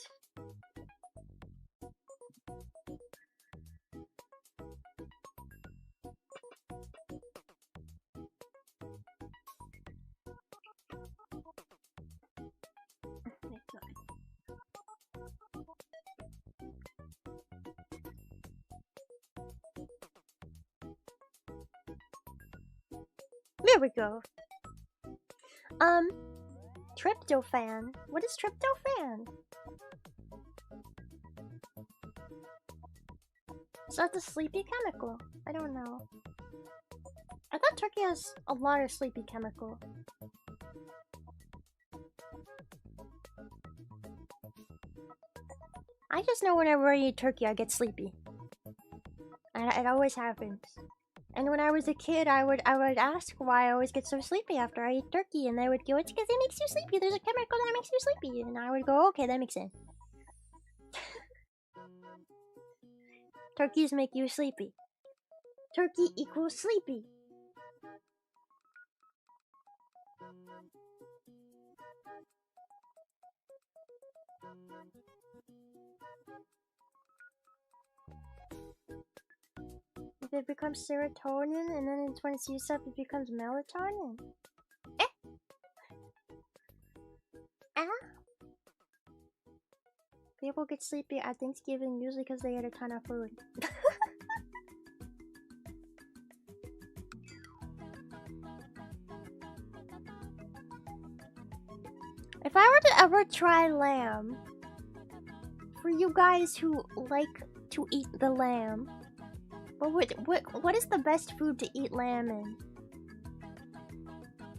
there we go. Tryptophan. What is tryptophan? Is that the sleepy chemical? I don't know. I thought turkey has a lot of sleepy chemical. I just know whenever I eat turkey, I get sleepy. And it always happens. And when I was a kid, I would ask why I always get so sleepy after I eat turkey, and they would go, it's because it makes you sleepy. There's a chemical that makes you sleepy. And I would go, okay, that makes sense. Turkeys make you sleepy. Turkey equals sleepy. If it becomes serotonin and then when it's used up, it becomes melatonin. Eh? Ah? People get sleepy at Thanksgiving usually because they ate a ton of food. If I were to ever try lamb, for you guys who like to eat the lamb, what is the best food to eat lamb in?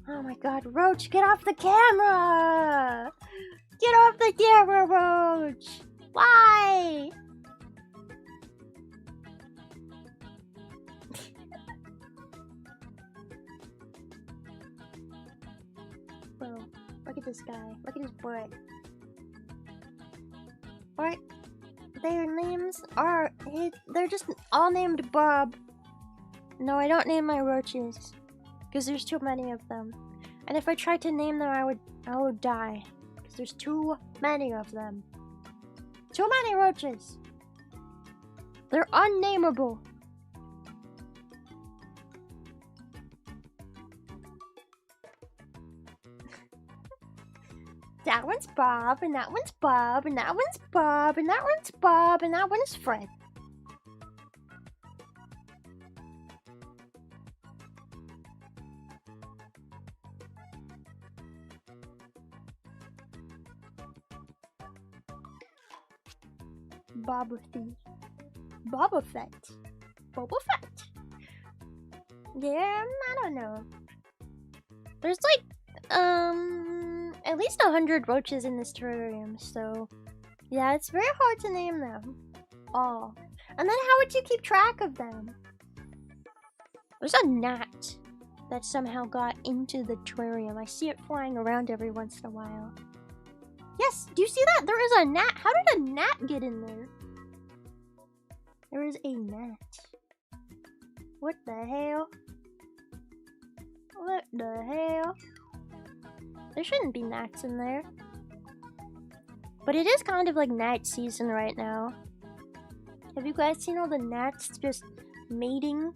Oh my god, Roach, get off the camera! Get off the camera, Roach! Why? Bro, look at this guy. Look at his butt. What? Their names are... they're just all named Bob. No, I don't name my roaches. Because there's too many of them. And if I tried to name them, I would die. Because there's too many of them. Too many roaches. They're unnameable. That one's Bob, and that one's Bob, and that one's Bob, and that one's Bob, and that one is Fred. Boba Fett. Boba Fett. Yeah, I don't know. There's like, at least 100 roaches in this terrarium, so yeah, it's very hard to name them all. And then how would you keep track of them? There's a gnat that somehow got into the terrarium. I see it flying around every once in a while. Yes, do you see that? There is a gnat. How did a gnat get in there? There is a gnat. What the hell? What the hell? There shouldn't be gnats in there. But it is kind of like gnat season right now. Have you guys seen all the gnats just mating?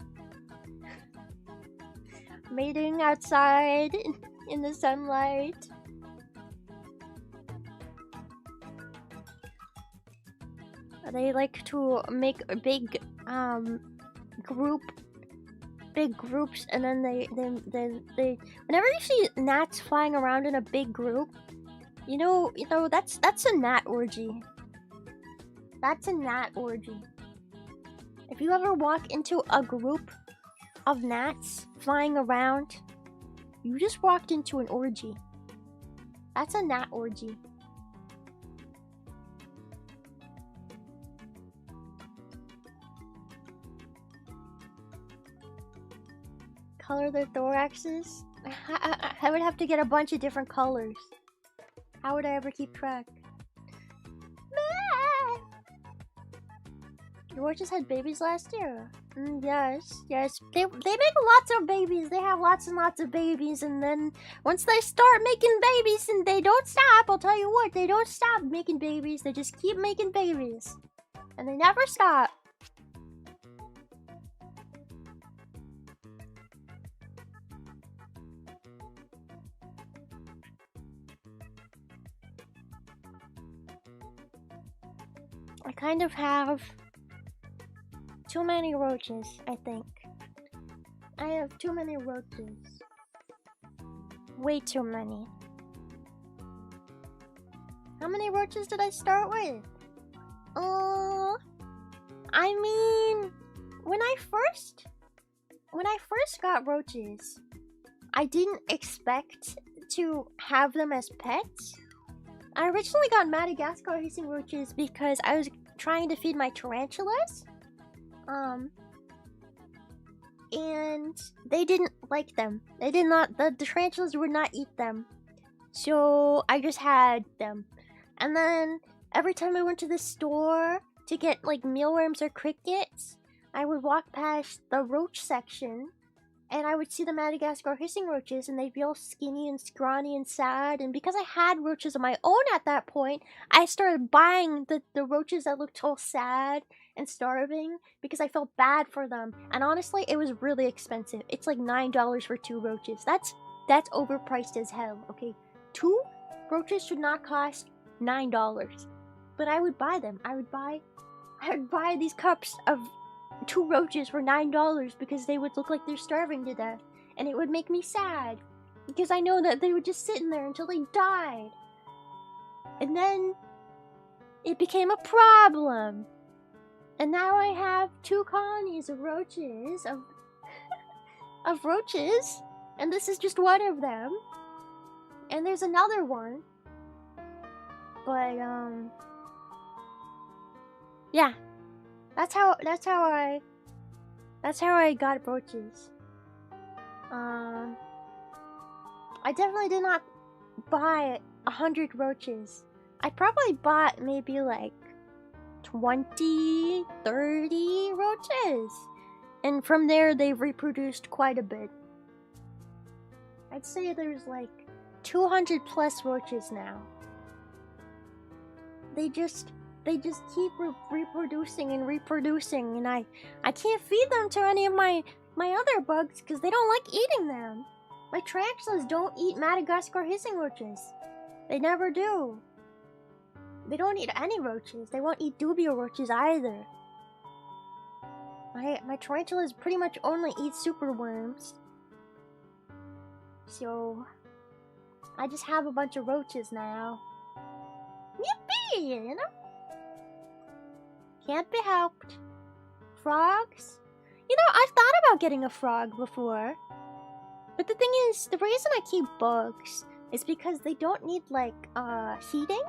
Mating outside in the sunlight. They like to make a big big groups, and then they whenever you see gnats flying around in a big group, you know that's a gnat orgy. That's a gnat orgy. If you ever walk into a group of gnats flying around, you just walked into an orgy. That's a gnat orgy. Color their thoraxes? I would have to get a bunch of different colors. How would I ever keep track? The roaches had babies last year. Yes. They make lots of babies. They have lots and lots of babies, and then once they start making babies, and they don't stop. I'll tell you what, they don't stop making babies. They just keep making babies, and they never stop. I kind of have too many roaches, I think. I have too many roaches. Way too many. How many roaches did I start with? I mean, when I first got roaches, I didn't expect to have them as pets. I originally got Madagascar hissing roaches because I was trying to feed my tarantulas. And they didn't like them. They did not, the tarantulas would not eat them. So I just had them. And then every time I went to the store to get like mealworms or crickets, I would walk past the roach section and I would see the Madagascar hissing roaches, and they'd be all skinny and scrawny and sad. And because I had roaches of my own at that point, I started buying the roaches that looked all sad and starving because I felt bad for them. And honestly, it was really expensive. It's like $9 for 2 roaches. That's overpriced as hell, okay? 2 roaches should not cost $9. But I would buy them. I would buy these cups of 2 roaches for $9 because they would look like they're starving to death. And it would make me sad because I know that they would just sit in there until they died. And then it became a problem. And now I have 2 colonies of roaches, of roaches, and this is just one of them. And there's another one. But yeah. That's how I got roaches. I definitely did not buy 100 roaches. I probably bought maybe like 20, 30 roaches. And from there, they've reproduced quite a bit. I'd say there's like 200 plus roaches now. They just keep reproducing and reproducing, and I can't feed them to any of my other bugs because they don't like eating them. My tarantulas don't eat Madagascar hissing roaches. They never do. They don't eat any roaches. They won't eat dubio roaches either. My tarantulas pretty much only eat superworms. So I just have a bunch of roaches now. Yippee, you know? Can't be helped. Frogs? You know, I've thought about getting a frog before. But the thing is, the reason I keep bugs is because they don't need, like, heating.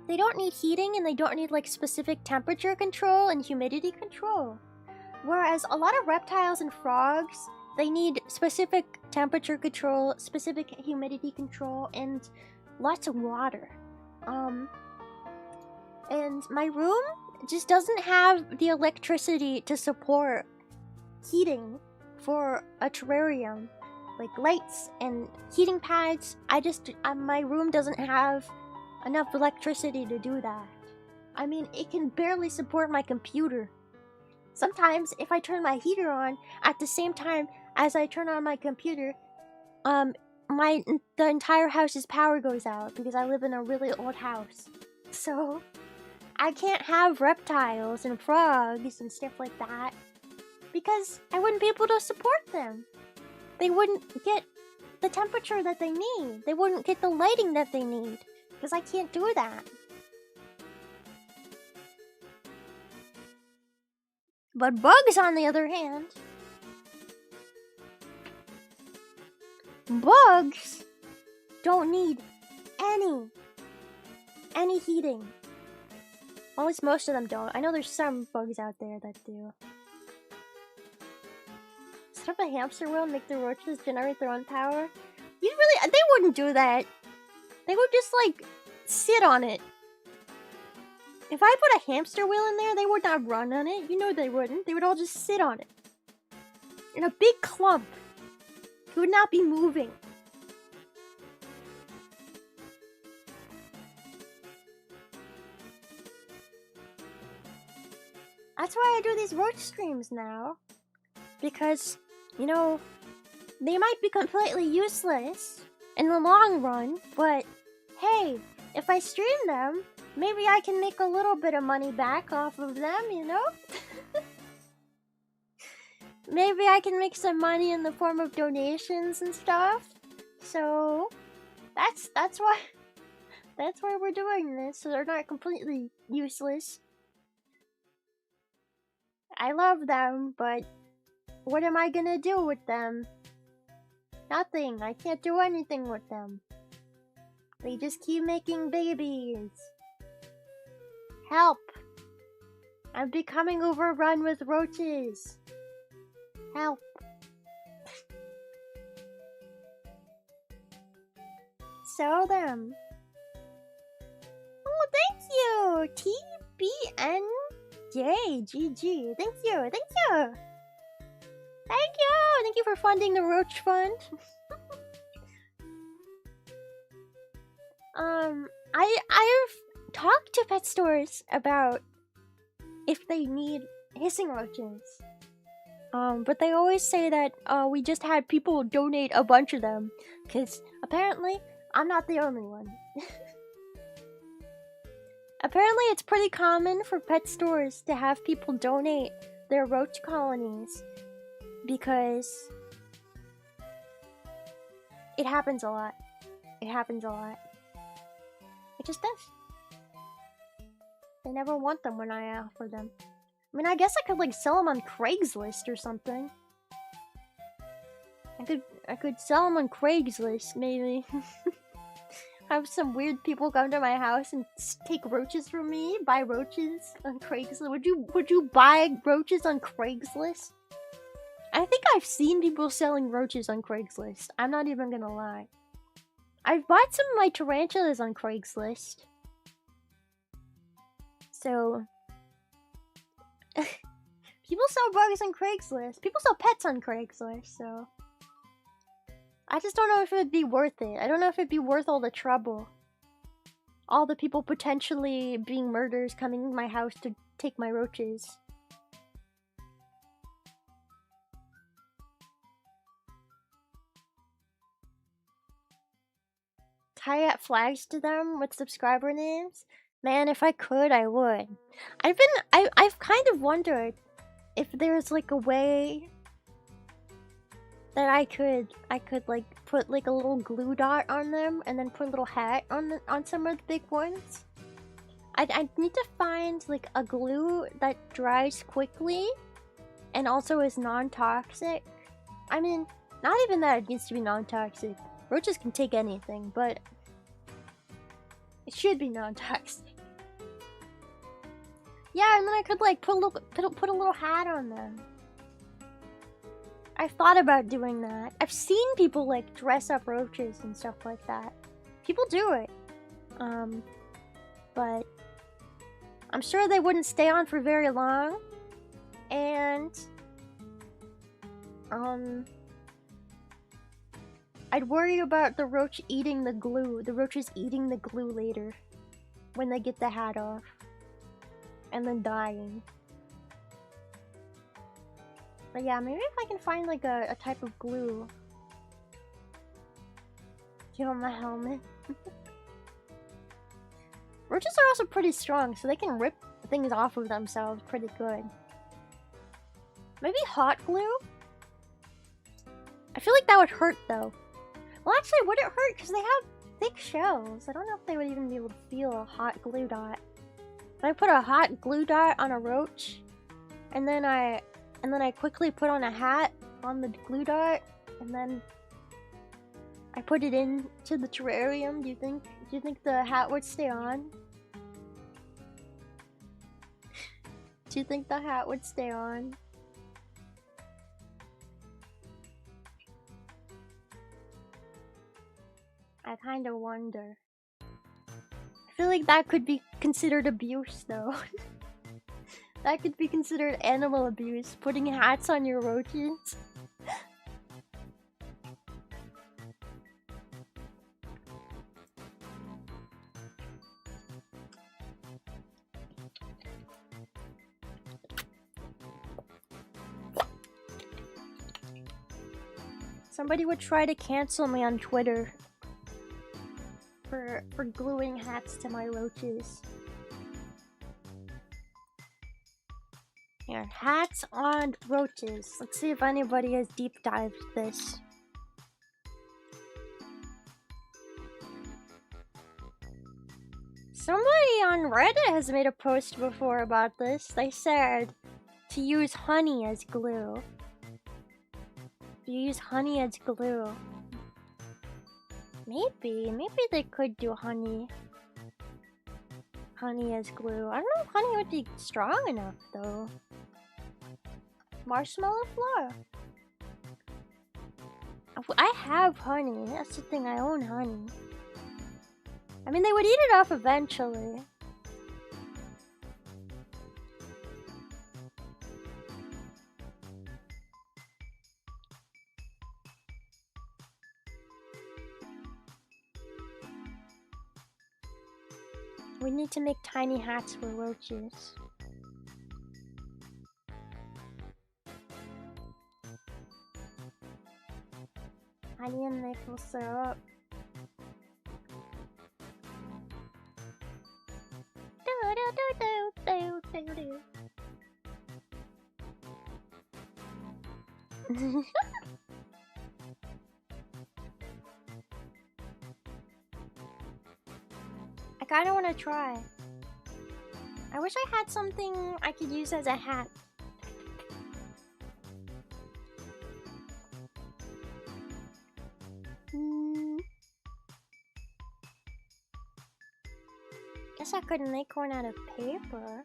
They don't need heating, and they don't need, like, specific temperature control and humidity control. Whereas a lot of reptiles and frogs they need specific temperature control, specific humidity control, and lots of water. And my room just doesn't have the electricity to support heating for a terrarium. Like lights and heating pads, my room doesn't have enough electricity to do that. I mean, it can barely support my computer. Sometimes, if I turn my heater on at the same time as I turn on my computer, the entire house's power goes out because I live in a really old house. So, I can't have reptiles and frogs and stuff like that because I wouldn't be able to support them. They wouldn't get the temperature that they need. They wouldn't get the lighting that they need because I can't do that. But bugs, on the other hand, bugs don't need any heating. At least most of them don't. I know there's some bugs out there that do. Set up a hamster wheel and make the roaches generate their own power. They wouldn't do that. They would just like sit on it. If I put a hamster wheel in there, they would not run on it. You know they wouldn't. They would all just sit on it. In a big clump. It would not be moving. That's why I do these roach streams now. Because, you know, they might be completely useless in the long run, but hey, if I stream them, maybe I can make a little bit of money back off of them, you know? Maybe I can make some money in the form of donations and stuff. So, that's why we're doing this, so they're not completely useless. I love them, but what am I gonna do with them? Nothing. I can't do anything with them. They just keep making babies. Help! I'm becoming overrun with roaches. Help. Sell them. Oh, thank you! TBNJGG. Thank you, thank you! Thank you! Thank you for funding the Roach Fund. I've talked to pet stores about if they need hissing roaches. But they always say that we just had people donate a bunch of them, because apparently I'm not the only one. Apparently it's pretty common for pet stores to have people donate their roach colonies, because it happens a lot. It happens a lot. It just does. They never want them when I offer them. I mean, I guess I could like sell them on Craigslist or something. I could sell them on Craigslist, maybe. Have some weird people come to my house and take roaches from me. Buy roaches on Craigslist. Would you buy roaches on Craigslist? I think I've seen people selling roaches on Craigslist. I'm not even gonna lie. I've bought some of my tarantulas on Craigslist. So... people sell bugs on Craigslist. People sell pets on Craigslist, so... I just don't know if it would be worth it. I don't know if it'd be worth all the trouble. All the people potentially being murderers coming to my house to take my roaches. Tie up flags to them with subscriber names? Man, if I could, I would. I've kind of wondered if there's like a way that I could like put like a little glue dot on them and then put a little hat on some of the big ones. I need to find like a glue that dries quickly and also is non-toxic. I mean, not even that it needs to be non-toxic. Roaches can take anything, but it should be non-toxic. Yeah, and then I could like put a little hat on them. I've thought about doing that. I've seen people like dress up roaches and stuff like that. People do it. But I'm sure they wouldn't stay on for very long. And I'd worry about the roach eating the glue. The roaches eating the glue later when they get the hat off. And then dying. But yeah, maybe if I can find like a type of glue. Get on my helmet. Roaches are also pretty strong, so they can rip things off of themselves pretty good. Maybe hot glue? I feel like that would hurt though. Well, actually, would it hurt? Because they have thick shells. I don't know if they would even be able to feel a hot glue dot. If I put a hot glue dot on a roach, and then I quickly put on a hat on the glue dot, and then I put it into the terrarium, do you think the hat would stay on? Do you think the hat would stay on? I kind of wonder. I feel like that could be considered abuse, though. That could be considered animal abuse, putting hats on your roaches. Somebody would try to cancel me on Twitter for gluing hats to my roaches. Here, hats on roaches. Let's see if anybody has deep dived this. Somebody on Reddit has made a post before about this. They said to use honey as glue. You use honey as glue. Maybe they could do honey as glue. I don't know if honey would be strong enough though. Marshmallow flour. I have honey. That's the thing. I own honey. I mean, they would eat it off eventually. We need to make tiny hats for roaches. Honey and maple syrup. I kinda wanna try. I wish I had something I could use as a hat. Guess I could make one out of paper.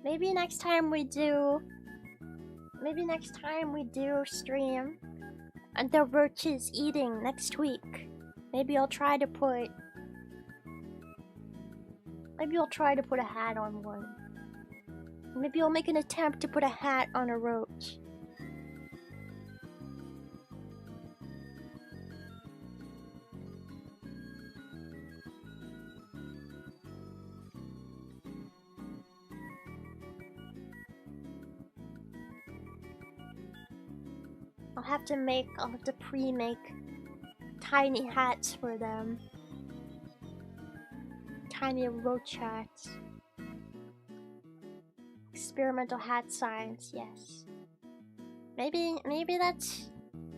Maybe next time we do stream and the roach is eating next week. Maybe I'll try to put a hat on one. Maybe I'll make an attempt to put a hat on a roach. I'll have to pre-make tiny hats for them. Tiny roach hats. Experimental hat science, yes. Maybe that's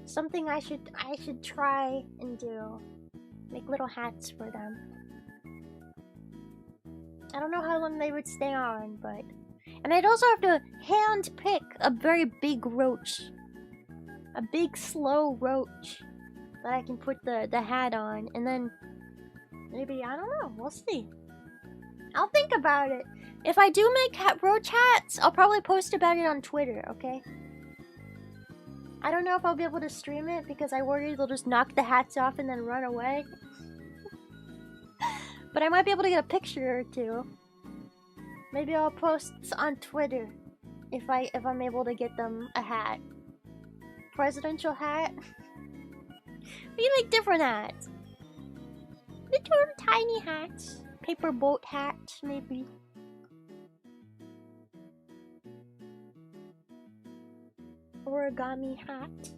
something I should try and do. Make little hats for them. I don't know how long they would stay on, but... And I'd also have to hand pick a very big roach. A big, slow roach that I can put the hat on. And then maybe, I don't know, we'll see. I'll think about it. If I do make roach hats, I'll probably post about it on Twitter, okay? I don't know if I'll be able to stream it because I worry they'll just knock the hats off and then run away. But I might be able to get a picture or two. Maybe I'll post on Twitter if I'm able to get them a hat. Presidential hat? We make different hats. Little tiny hats. Paper boat hats, maybe. Origami hat.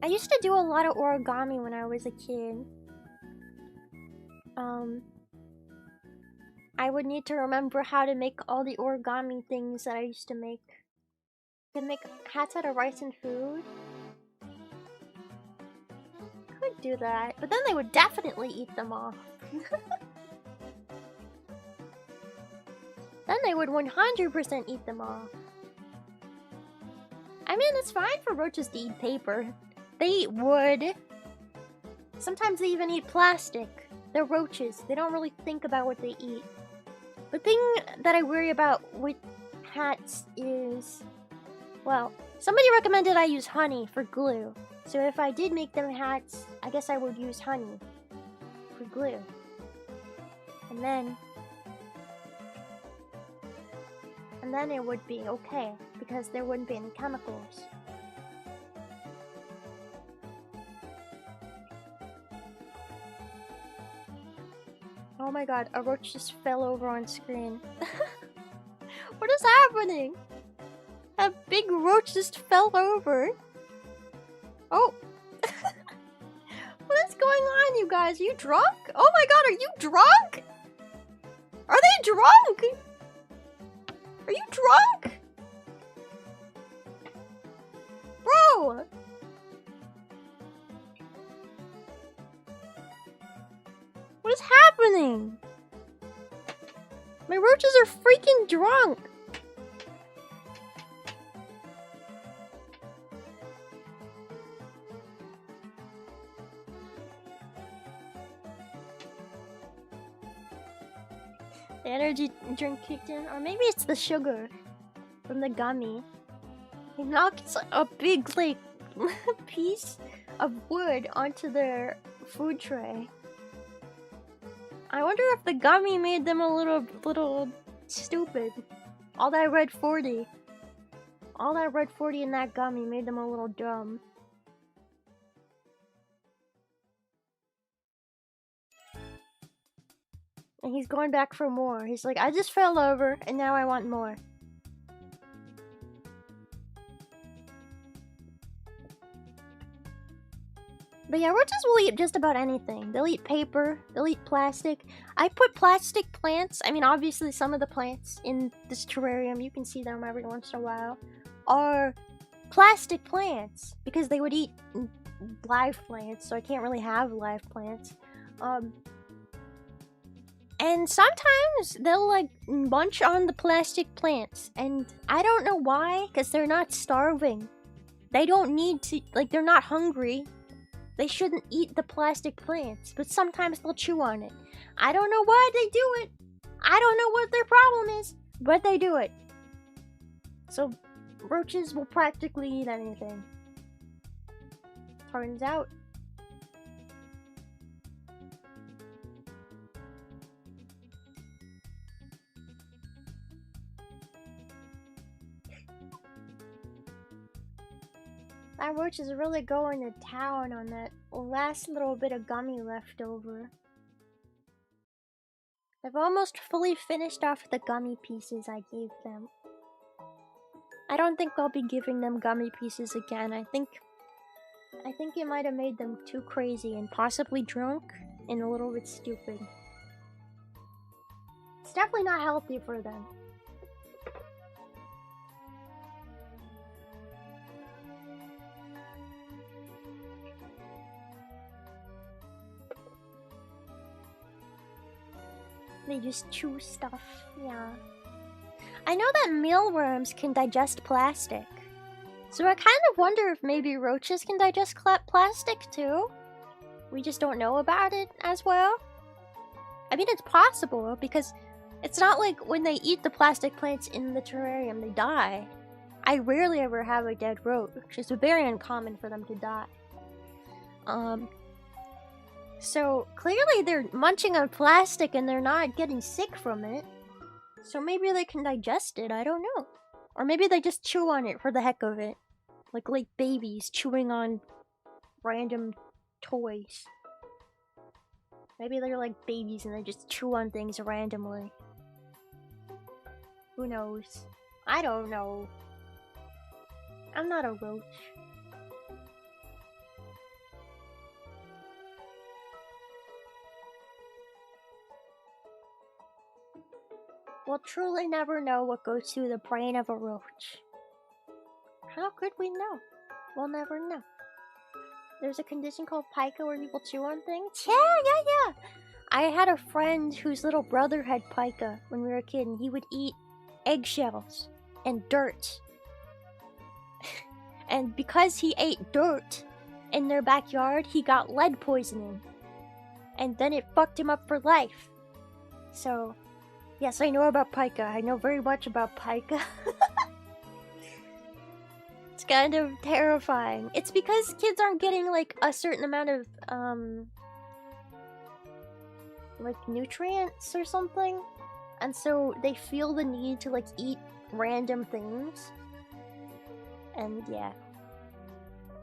I used to do a lot of origami when I was a kid. I would need to remember how to make all the origami things that I used to make. I could make hats out of rice and food. Could do that, but then they would definitely eat them off. Then they would 100% eat them off. I mean, it's fine for roaches to eat paper. They eat wood. Sometimes they even eat plastic. They're roaches. They don't really think about what they eat. The thing that I worry about with hats is... Well, somebody recommended I use honey for glue. So if I did make them hats, I guess I would use honey for glue. And then it would be okay, because there wouldn't be any chemicals. Oh my god, a roach just fell over on screen. What is happening? A big roach just fell over. Oh! What is going on, you guys? Are you drunk? Oh my god, are you drunk? Are they drunk? Are you drunk? Bro! What is happening? My roaches are freaking drunk! The energy drink kicked in, or maybe it's the sugar from the gummy. He knocks a big, like, piece of wood onto their food tray. I wonder if the gummy made them a little stupid. All that red 40 in that gummy made them a little dumb. And he's going back for more. He's like, I just fell over and now I want more. But yeah, roaches will eat just about anything. They'll eat paper, they'll eat plastic. I put plastic plants, I mean obviously some of the plants in this terrarium, you can see them every once in a while, are plastic plants. Because they would eat live plants, so I can't really have live plants. And sometimes they'll like munch on the plastic plants. And I don't know why, because they're not starving. They don't need to, like they're not hungry. They shouldn't eat the plastic plants, but sometimes they'll chew on it. I don't know why they do it. I don't know what their problem is, but they do it. So, roaches will practically eat anything. Turns out. That roach is really going to town on that last little bit of gummy left over. I've almost fully finished off the gummy pieces I gave them. I don't think I'll be giving them gummy pieces again. I think it might have made them too crazy and possibly drunk and a little bit stupid. It's definitely not healthy for them. They just chew stuff, yeah. I know that mealworms can digest plastic. So I kind of wonder if maybe roaches can digest plastic too. We just don't know about it as well. I mean, it's possible because it's not like when they eat the plastic plants in the terrarium, they die. I rarely ever have a dead roach. It's very uncommon for them to die. So clearly they're munching on plastic and they're not getting sick from it. So maybe they can digest it, I don't know. Or maybe they just chew on it for the heck of it. Like babies chewing on random toys. Maybe they're like babies and they just chew on things randomly. Who knows? I don't know. I'm not a roach. We'll truly never know what goes through the brain of a roach. How could we know? We'll never know. There's a condition called pica where people chew on things? Yeah. I had a friend whose little brother had pica when we were a kid, and he would eat eggshells and dirt. And because he ate dirt in their backyard, he got lead poisoning. And then it fucked him up for life. So, yes, I know about pica. I know very much about pica. It's kind of terrifying. It's because kids aren't getting like a certain amount of like nutrients or something, and so they feel the need to like eat random things. And yeah,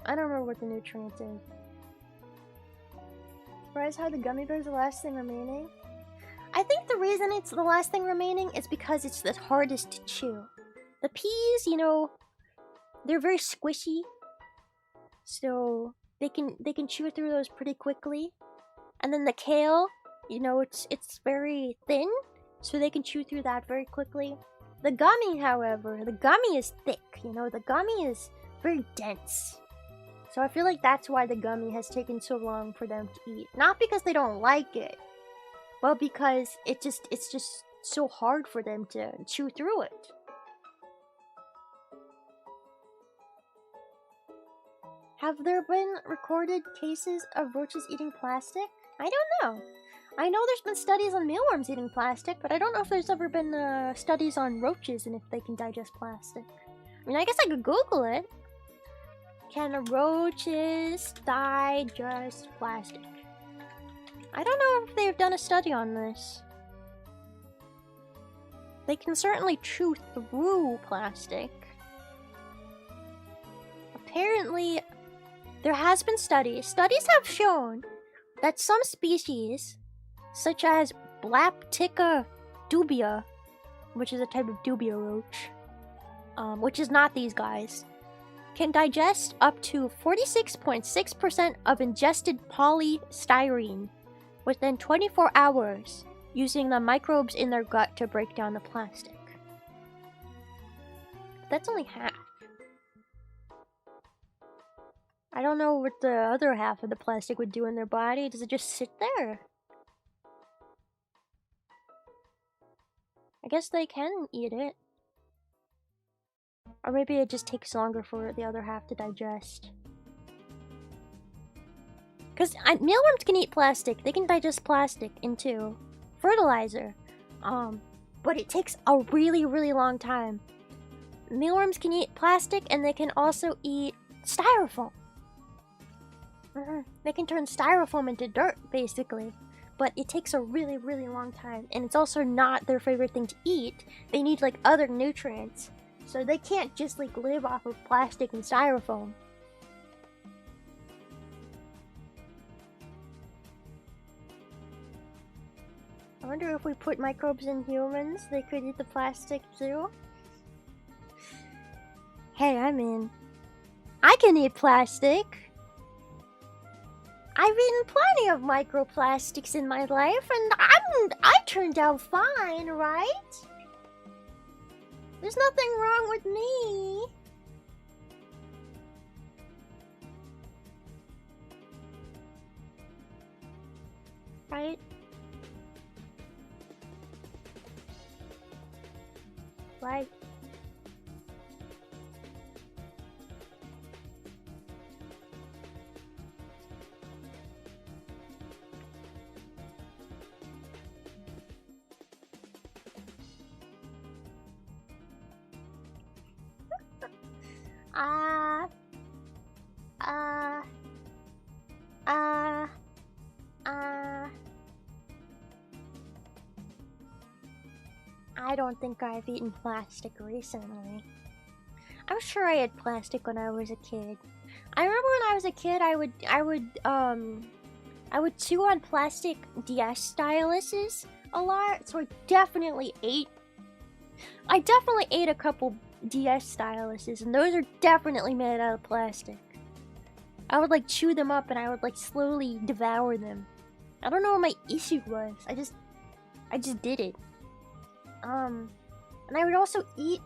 I don't remember what the nutrients is. Surprised how the gummy bears are the last thing remaining? I think the reason it's the last thing remaining is because it's the hardest to chew. The peas, you know, they're very squishy, so they can chew through those pretty quickly. And then the kale, you know, it's very thin, so they can chew through that very quickly. The gummy, however, the gummy is thick, you know, the gummy is very dense. So I feel like that's why the gummy has taken so long for them to eat. Not because they don't like it, but because it's just so hard for them to chew through it. Have there been recorded cases of roaches eating plastic? I don't know. I know there's been studies on mealworms eating plastic, but I don't know if there's ever been studies on roaches and if they can digest plastic. I mean, I guess I could Google it. Can roaches digest plastic? I don't know if they've done a study on this. They can certainly chew through plastic. Apparently, there has been studies. Studies have shown that some species, such as Blaptica dubia, which is a type of dubia roach, which is not these guys, can digest up to 46.6% of ingested polystyrene within 24 hours, using the microbes in their gut to break down the plastic. That's only half. I don't know what the other half of the plastic would do in their body. Does it just sit there? I guess they can eat it. Or maybe it just takes longer for the other half to digest. Because mealworms can eat plastic. They can digest plastic into fertilizer. But it takes a really, really long time. Mealworms can eat plastic and they can also eat styrofoam. They can turn styrofoam into dirt, basically. But it takes a really, really long time. And it's also not their favorite thing to eat. They need, like, other nutrients. So they can't just, like, live off of plastic and styrofoam. I wonder if we put microbes in humans, they could eat the plastic too? Hey, I'm in. I can eat plastic! I've eaten plenty of microplastics in my life, and I turned out fine, right? There's nothing wrong with me. Right? Uh, uh, uh, uh. I don't think I've eaten plastic recently. I'm sure I had plastic when I was a kid. I remember when I was a kid, I would chew on plastic DS styluses a lot, so I definitely ate a couple DS styluses, and those are definitely made out of plastic. I would like chew them up and I would like slowly devour them. I don't know what my issue was. I just did it. And I would also eat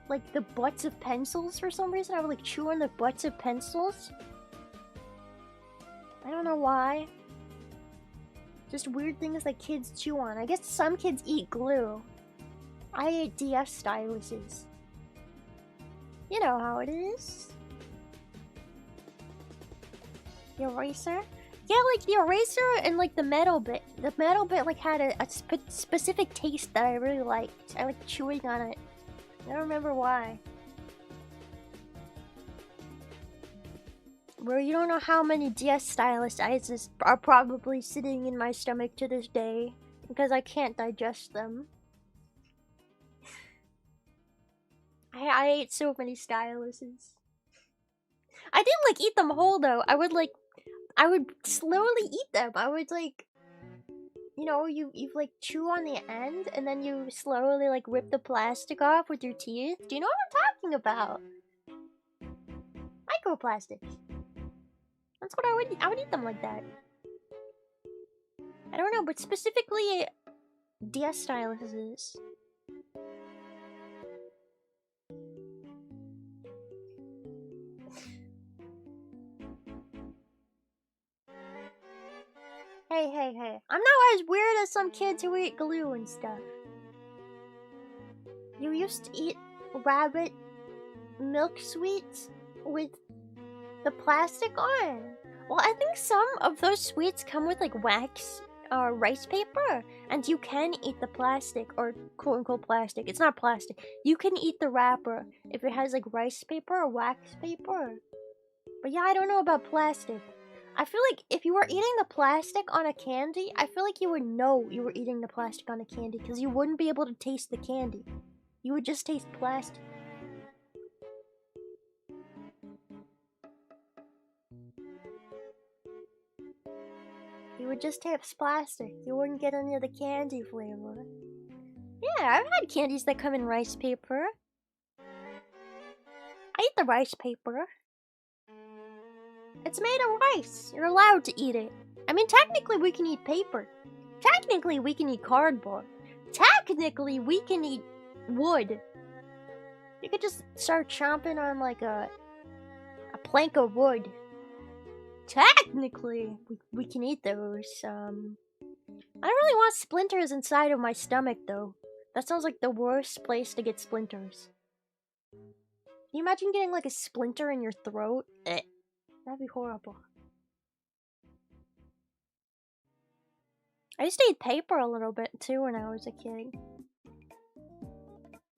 like the butts of pencils for some reason. I would like chew on the butts of pencils. I don't know why. Just weird things that kids chew on. I guess some kids eat glue. I ate DS styluses. You know how it is. The eraser? Yeah, like the eraser and like the metal bit. The metal bit like had a specific taste that I really liked. I like chewing on it. I don't remember why. Bro, you don't know how many DS stylus ices are probably sitting in my stomach to this day because I can't digest them. I ate so many styluses. I didn't like eat them whole though. I would slowly eat them. I would like, you know, you like chew on the end and then you slowly like rip the plastic off with your teeth. Do you know what I'm talking about? Microplastics. That's what I would eat them like that. I don't know, but specifically DS styluses. Hey. I'm not as weird as some kids who eat glue and stuff. You used to eat rabbit milk sweets with the plastic on. Well, I think some of those sweets come with like wax or rice paper, and you can eat the plastic, or quote-unquote plastic. It's not plastic. You can eat the wrapper if it has like rice paper or wax paper. But yeah, I don't know about plastic. I feel like if you were eating the plastic on a candy, I feel like you would know you were eating the plastic on a candy because you wouldn't be able to taste the candy. You would just taste plastic. You would just taste plastic. You wouldn't get any of the candy flavor. Yeah, I've had candies that come in rice paper. I eat the rice paper. It's made of rice. You're allowed to eat it. I mean, technically we can eat paper. Technically we can eat cardboard. Technically we can eat wood. You could just start chomping on like a plank of wood. Technically we can eat those. I don't really want splinters inside of my stomach though. That sounds like the worst place to get splinters. Can you imagine getting like a splinter in your throat? That'd be horrible. I used to eat paper a little bit too when I was a kid.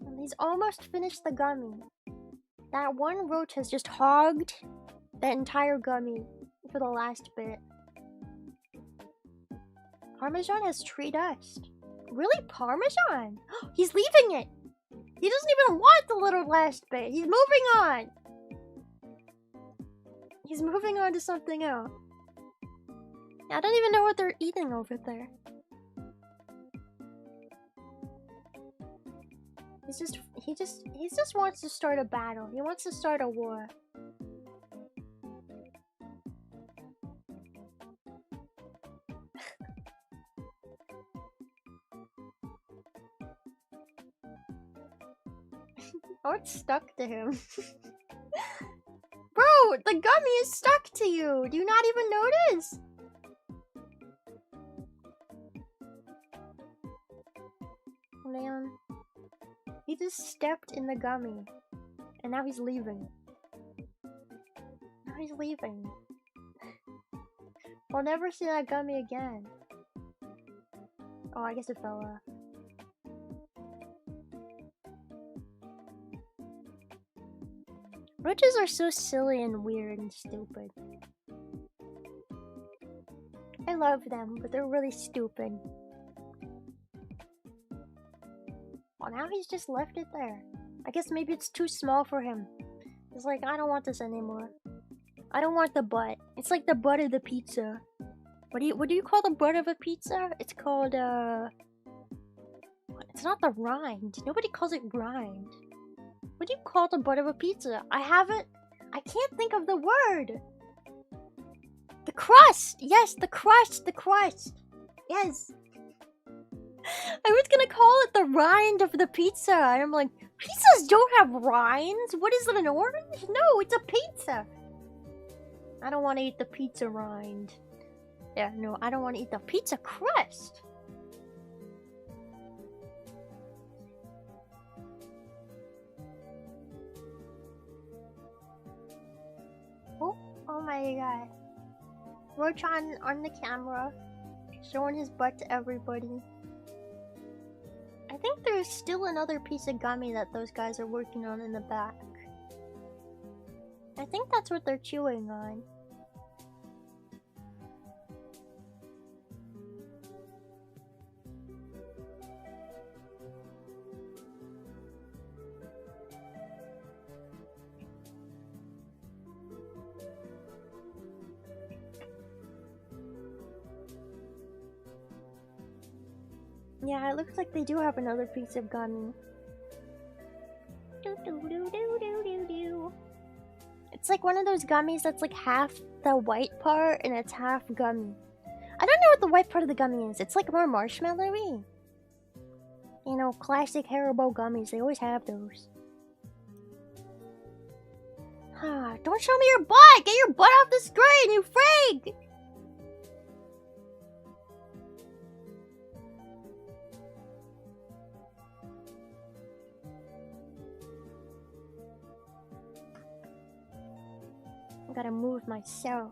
And he's almost finished the gummy. That one roach has just hogged that entire gummy for the last bit. Parmesan has tree dust. Really? Parmesan? He's leaving it! He doesn't even want the little last bit. He's moving on! He's moving on to something else. I don't even know what they're eating over there. He just wants to start a battle. He wants to start a war. Oh, it's stuck to him. Bro, the gummy is stuck to you. Do you not even notice? Man. He just stepped in the gummy. And now he's leaving. Now he's leaving. We'll never see that gummy again. Oh, I guess it fell off. Roaches are so silly and weird and stupid. I love them, but they're really stupid. Well, now he's just left it there. I guess maybe it's too small for him. He's like, I don't want this anymore. I don't want the butt. It's like the butt of the pizza. What do you call the butt of a pizza? It's called it's not the rind. Nobody calls it rind. What do you call the butt of a pizza? I can't think of the word. The crust! Yes, the crust! The crust! Yes! I was gonna call it the rind of the pizza. And I'm like, pizzas don't have rinds! What is it, an orange? No, it's a pizza! I don't want to eat the pizza rind. Yeah, no, I don't want to eat the pizza crust! Oh my god. Roach on the camera, showing his butt to everybody. I think there's still another piece of gummy that those guys are working on in the back. I think that's what they're chewing on. Yeah, it looks like they do have another piece of gummy. It's like one of those gummies that's like half the white part and it's half gummy. I don't know what the white part of the gummy is. It's like more marshmallowy. You know, classic Haribo gummies. They always have those. Don't show me your butt! Get your butt off the screen, you freak! I gotta move myself.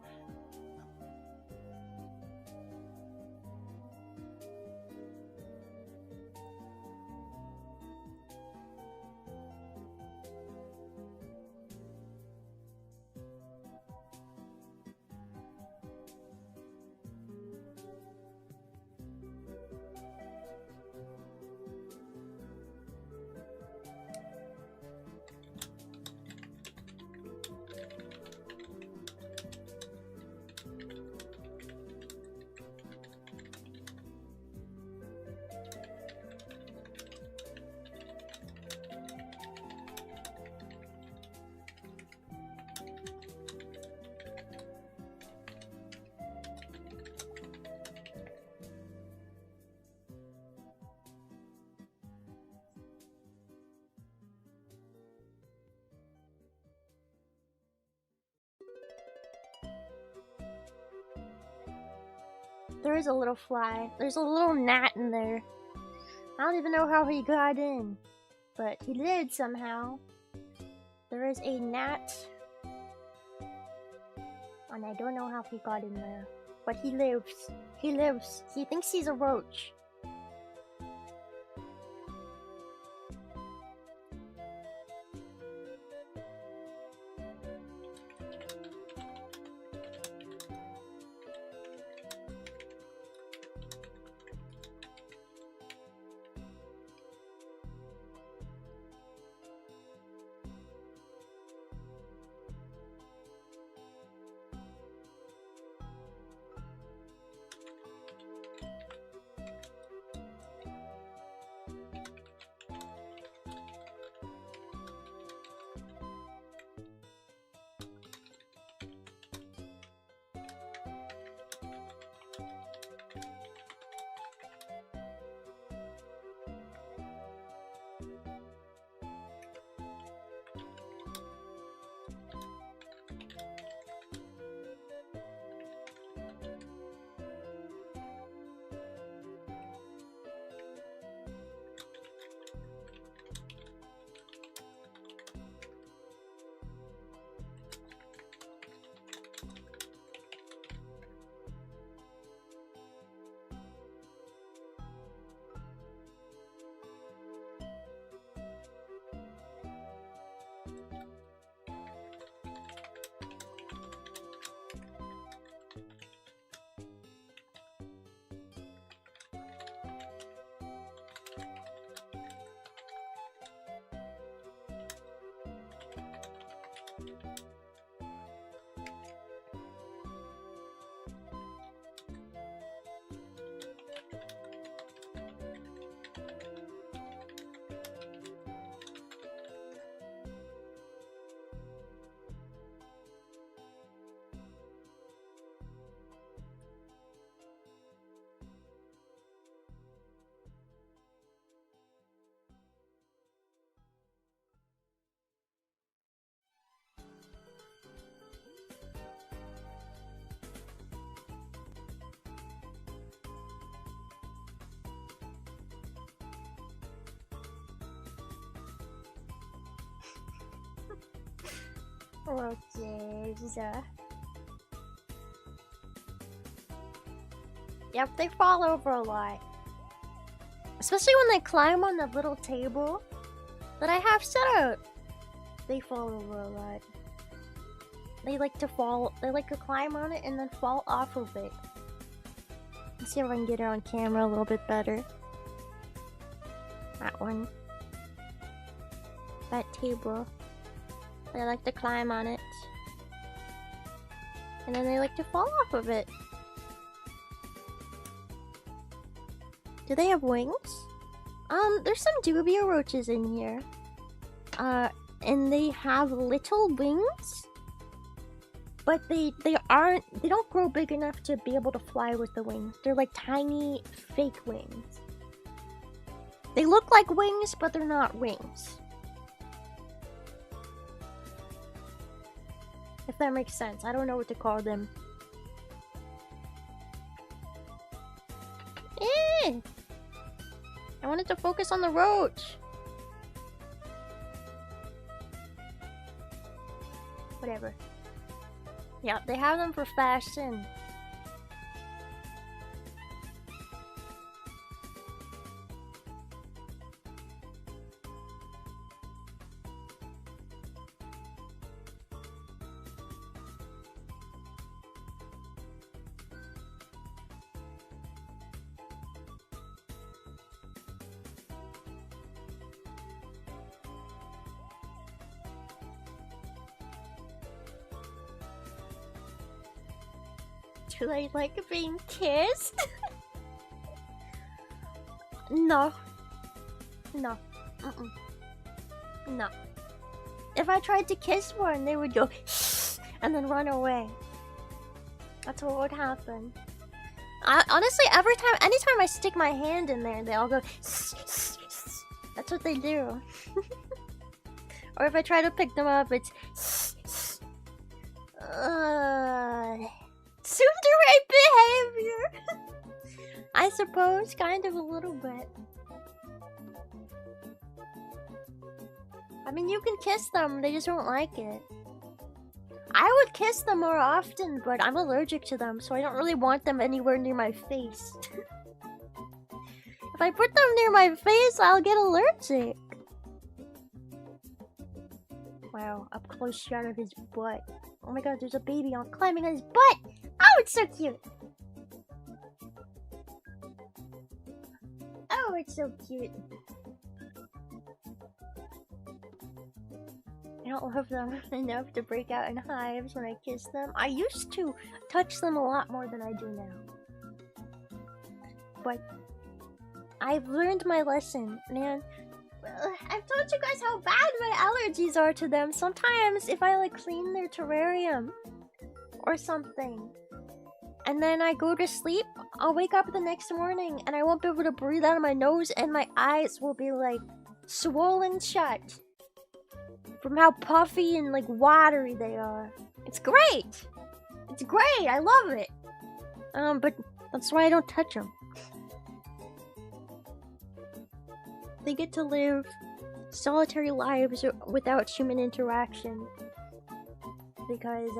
There is a little fly. There's a little gnat in there. I don't even know how he got in, but he did somehow. There is a gnat, and I don't know how he got in there, but he lives. He lives. He thinks he's a roach. Roaches. Yep, they fall over a lot. Especially when they climb on the little table that I have set out. They fall over a lot. They like to climb on it and then fall off of it. Let's see if I can get it on camera a little bit better. That one. That table. They like to climb on it. And then they like to fall off of it. Do they have wings? There's some dubia roaches in here. And they have little wings. But they don't grow big enough to be able to fly with the wings. They're like tiny fake wings. They look like wings, but they're not wings. If that makes sense. I don't know what to call them. I wanted to focus on the roach. Whatever. Yeah, they have them for fashion. Do they like being kissed? No. No. No. If I tried to kiss one, they would go and then run away. That's what would happen. Honestly, anytime I stick my hand in there, they all go. That's what they do. Or if I try to pick them up, it's. Tsundere behavior! I suppose, kind of a little bit. I mean, you can kiss them, they just don't like it. I would kiss them more often, but I'm allergic to them, so I don't really want them anywhere near my face. If I put them near my face, I'll get allergic. Wow, up close shot of his butt. Oh my god, there's a baby climbing on his butt! Oh, it's so cute! Oh, it's so cute. I don't love them enough to break out in hives when I kiss them. I used to touch them a lot more than I do now. But I've learned my lesson, man. I've told you guys how bad my allergies are to them. Sometimes if I like clean their terrarium or something and then I go to sleep, I'll wake up the next morning and I won't be able to breathe out of my nose and my eyes will be like swollen shut from how puffy and like watery they are. It's great. It's great. I love it. But that's why I don't touch them. They get to live solitary lives without human interaction because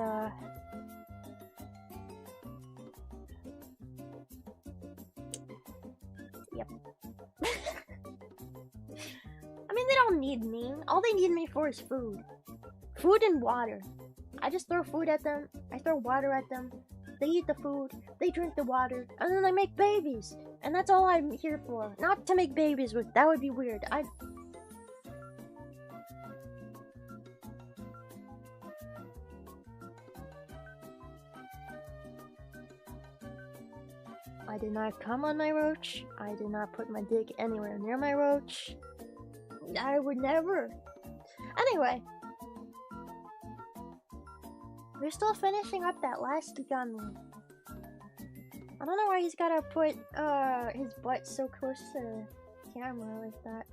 yep. I mean, they don't need me. All they need me for is food. Food and water. I just throw food at them, I throw water at them, they eat the food, they drink the water, and then they make babies. And that's all I'm here for. Not to make babies with. That would be weird. I did not come on my roach. I did not put my dick anywhere near my roach. I would never. Anyway. We're still finishing up that last gummy. I don't know why he's gotta put his butt so close to the camera like that.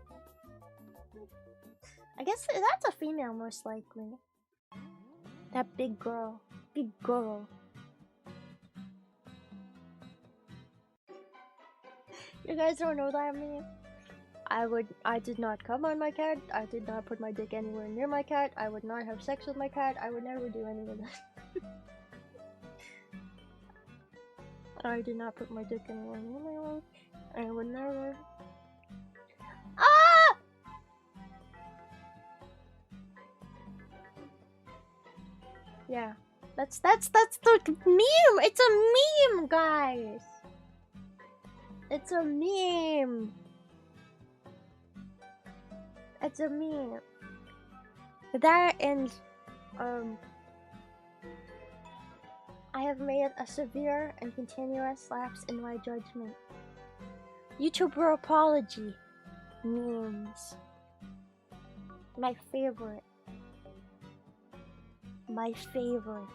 I guess that's a female most likely. That big girl. Big girl. You guys don't know that meme? I did not come on my cat. I did not put my dick anywhere near my cat. I would not have sex with my cat. I would never do any of that. I did not put my dick anywhere near my one. I would never. Ah! Yeah. That's the meme! It's a meme, guys! It's a meme! It's a meme. That and, I have made a severe and continuous lapse in my judgment. YouTuber apology. Memes. My favorite. My favorite.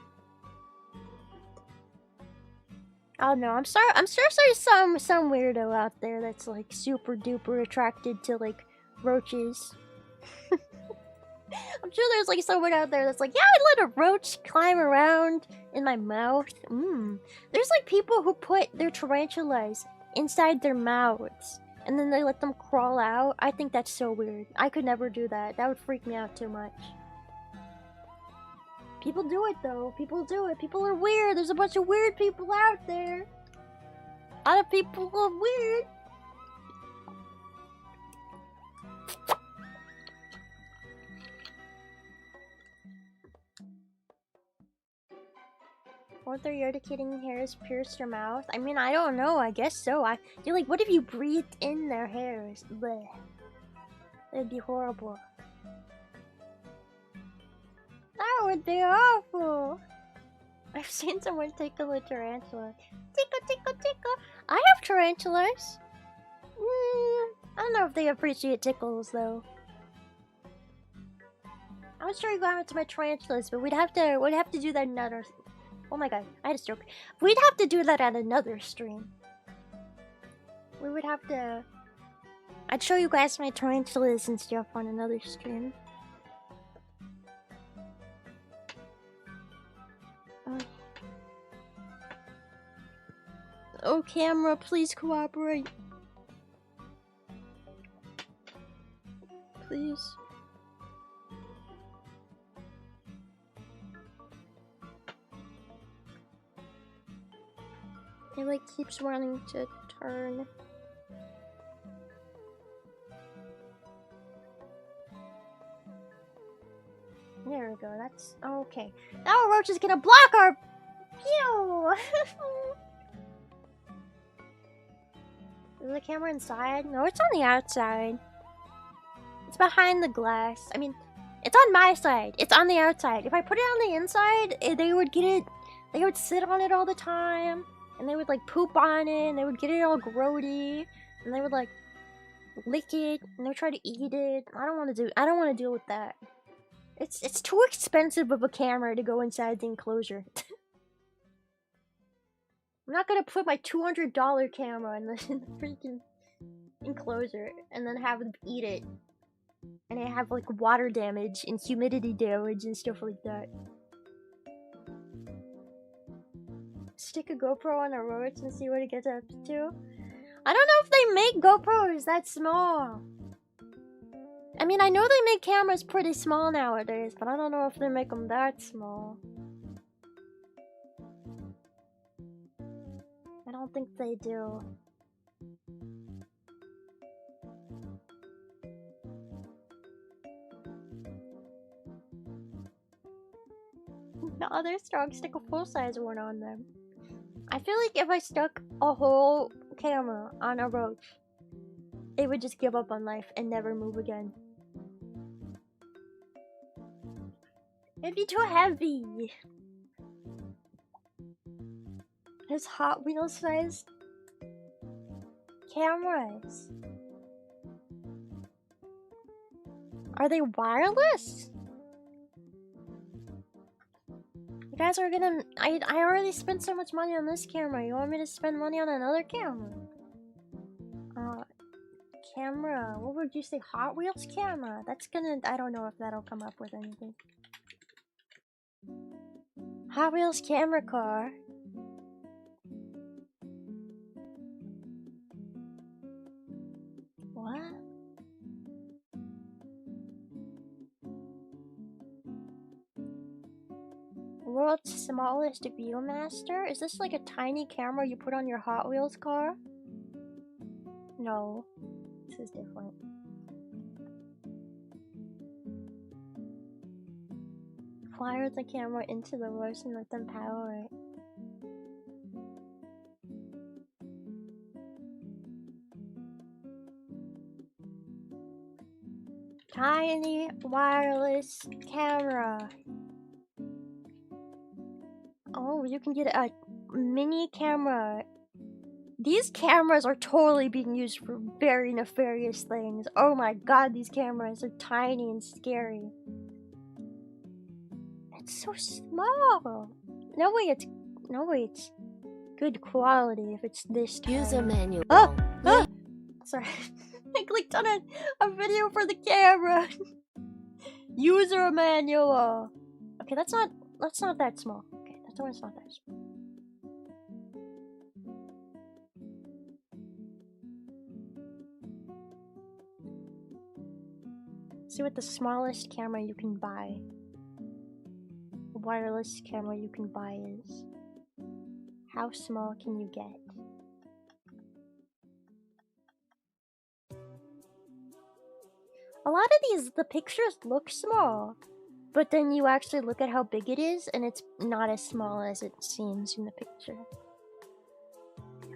Oh no, I'm sure there's some weirdo out there that's like super duper attracted to like roaches. I'm sure there's like someone out there that's like, yeah, I'd let a roach climb around in my mouth. There's like people who put their tarantulas inside their mouths and then they let them crawl out. I think that's so weird. I could never do that. That would freak me out too much. People do it though. People do it. People are weird. There's a bunch of weird people out there. A lot of people are weird. Weren't their irritating hairs pierced your mouth? I mean, I don't know. I guess so. You're like, what if you breathed in their hairs? Bleh. It'd be horrible. That would be awful. I've seen someone tickle a tarantula. Tickle, tickle, tickle. I have tarantulas. I don't know if they appreciate tickles though. I was trying to go out to my tarantulas, but we'd have to do that another. Oh my god, I had a stroke. We'd have to do that at another stream. We would have to. I'd show you guys my tarantulas and stuff on another stream. Oh, camera, please cooperate. Please. It like keeps wanting to turn. There we go, that's okay. Now Roach is gonna block our view! Is the camera inside? No, it's on the outside. It's behind the glass. I mean, it's on my side. It's on the outside. If I put it on the inside, they would get it. They would sit on it all the time. And they would like poop on it. And they would get it all grody. And they would like lick it. And they would try to eat it. I don't want to deal with that. It's too expensive of a camera to go inside the enclosure. I'm not gonna put my $200 camera in the freaking enclosure and then have them eat it. And I have like water damage and humidity damage and stuff like that. Stick a GoPro on a Roach and see what it gets up to. I don't know if they make GoPros that small. I mean, I know they make cameras pretty small nowadays, but I don't know if they make them that small. I don't think they do. No, they're strong. Stick a full-size one on them. I feel like if I stuck a whole camera on a Roach, it would just give up on life and never move again. It'd be too heavy. There's Hot Wheels sized cameras. Are they wireless? You guys are gonna... I already spent so much money on this camera. You want me to spend money on another camera? Camera. What would you say? Hot Wheels camera? That's gonna... I don't know if that'll come up with anything. Hot Wheels camera car. What? World's smallest Viewmaster? Is this like a tiny camera you put on your Hot Wheels car? No. This is different. Fire the camera into the roast and let them power it. Tiny wireless camera. Oh, you can get a mini camera. These cameras are totally being used for very nefarious things. Oh my god, these cameras are tiny and scary. It's so small. No way it's good quality if it's this tiny. User manual. Oh! Ah! Sorry. I clicked on a video for the camera. User manual. Okay, that's not that small. Okay, that's why it's not that small. See what the smallest camera you can buy. Wireless camera you can buy is. How small can you get? A lot of the pictures look small, but then you actually look at how big it is and it's not as small as it seems in the picture.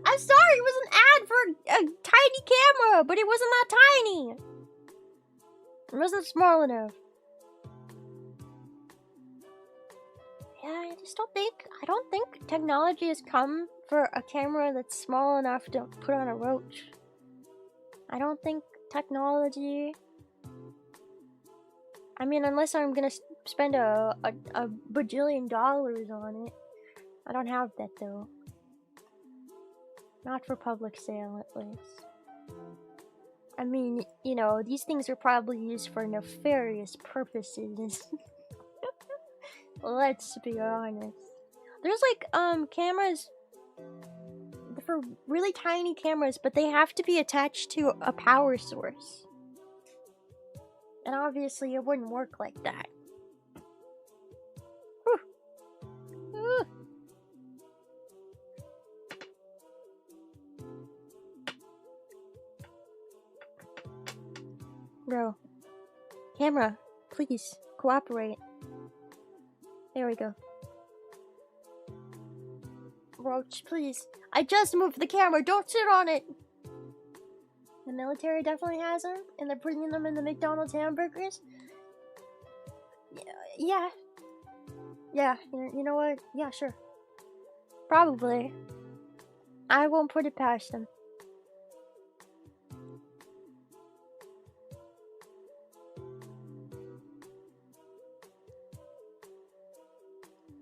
I'm sorry, it was an ad for a tiny camera, but it wasn't that tiny. It wasn't small enough. Yeah, I don't think technology has come for a camera that's small enough to put on a Roach. I don't think technology... I mean, unless I'm gonna spend a bajillion dollars on it. I don't have that though. Not for public sale, at least. I mean, you know, these things are probably used for nefarious purposes. Let's be honest. There's like, cameras for really tiny cameras, but they have to be attached to a power source. And obviously it wouldn't work like that. Bro. Camera, please, cooperate. There we go. Roach, please. I just moved the camera, don't sit on it! The military definitely has them, and they're putting them in the McDonald's hamburgers. Yeah. Yeah, you know what? Yeah, sure. Probably. I won't put it past them.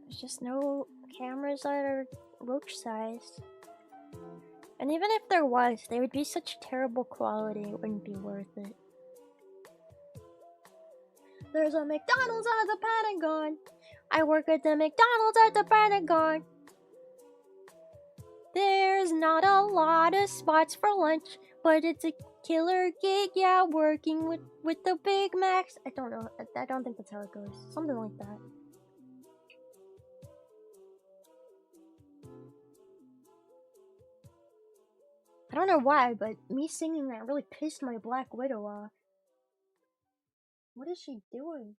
There's just no cameras that are Roach sized. And even if there was, they would be such terrible quality, it wouldn't be worth it. There's a McDonald's at the Pentagon. I work at the McDonald's at the Pentagon. There's not a lot of spots for lunch, but it's a killer gig, yeah, working with the Big Macs. I don't know, I don't think that's how it goes. Something like that. I don't know why, but me singing that really pissed my Black Widow off. What is she doing?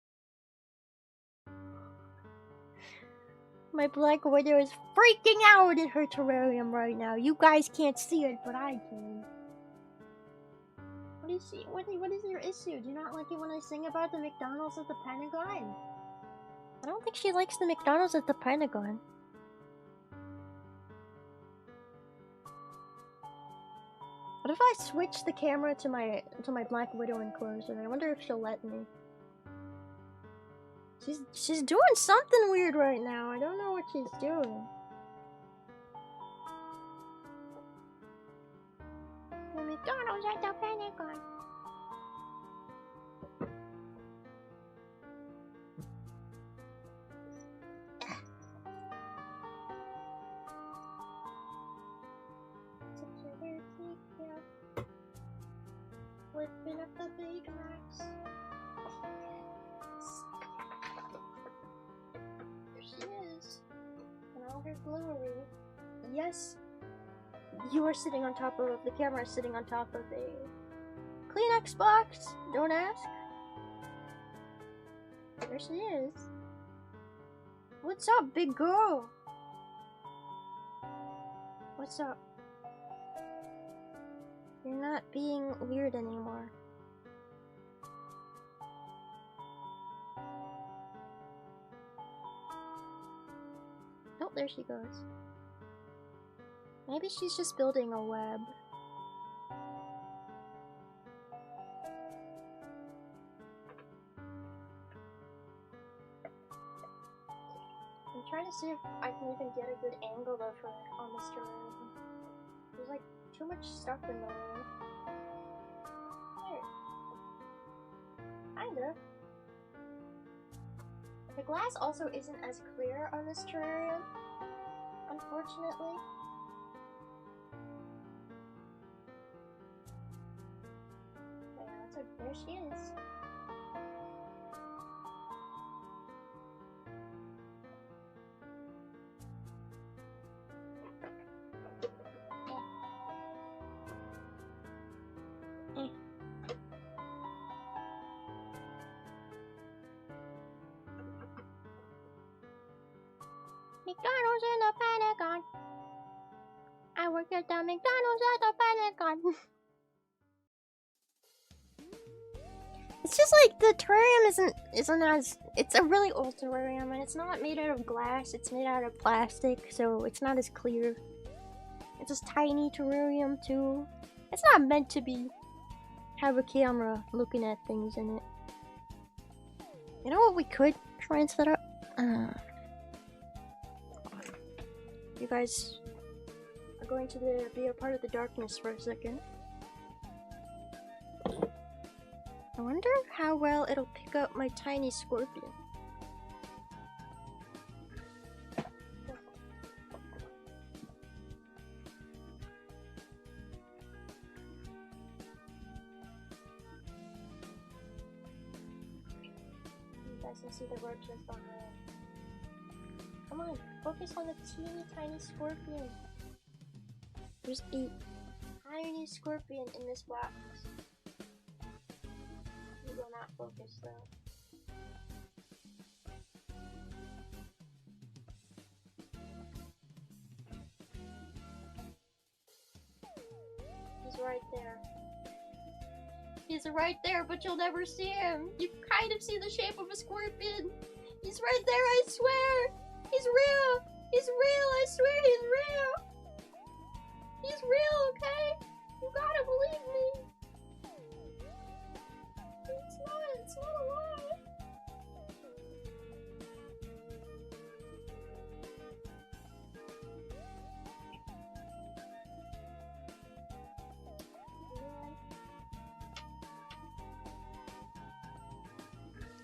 My Black Widow is freaking out in her terrarium right now. You guys can't see it, but I can. What is your issue? Do you not like it when I sing about the McDonald's at the Pentagon? I don't think she likes the McDonald's at the Pentagon. What if I switch the camera to my Black Widow enclosure? I wonder if she'll let me. She's doing something weird right now. I don't know what she's doing. The McDonald's at the Pentagon. Whipping up the Big Macs. There she is. Your glory. Yes. You are sitting on top of the camera, is sitting on top of a Kleenex box. Don't ask. There she is. What's up, big girl? What's up? You're not being weird anymore. Oh, there she goes. Maybe she's just building a web. I'm trying to see if I can even get a good angle of her on this terrain. There's like too much stuff in the way. There. Kinda. The glass also isn't as clear on this terrarium, unfortunately. There she is. McDonald's in the Pentagon. I work at the McDonald's at the Pentagon. It's just like the terrarium isn't as, it's a really old terrarium and it's not made out of glass, it's made out of plastic, so it's not as clear. It's this tiny terrarium too. It's not meant to have a camera looking at things in it. You know what we could try and set up? You guys are going to be a part of the darkness for a second. I wonder how well it'll pick up my tiny scorpion. You guys can see the roaches behind. Come on, focus on the teeny tiny scorpion. There's a tiny scorpion in this box. It will not focus though. He's right there. He's right there, but you'll never see him. You kind of see the shape of a scorpion. He's right there, I swear. He's real. He's real, I swear he's real. He's real, okay? You gotta believe me. It's not a lie.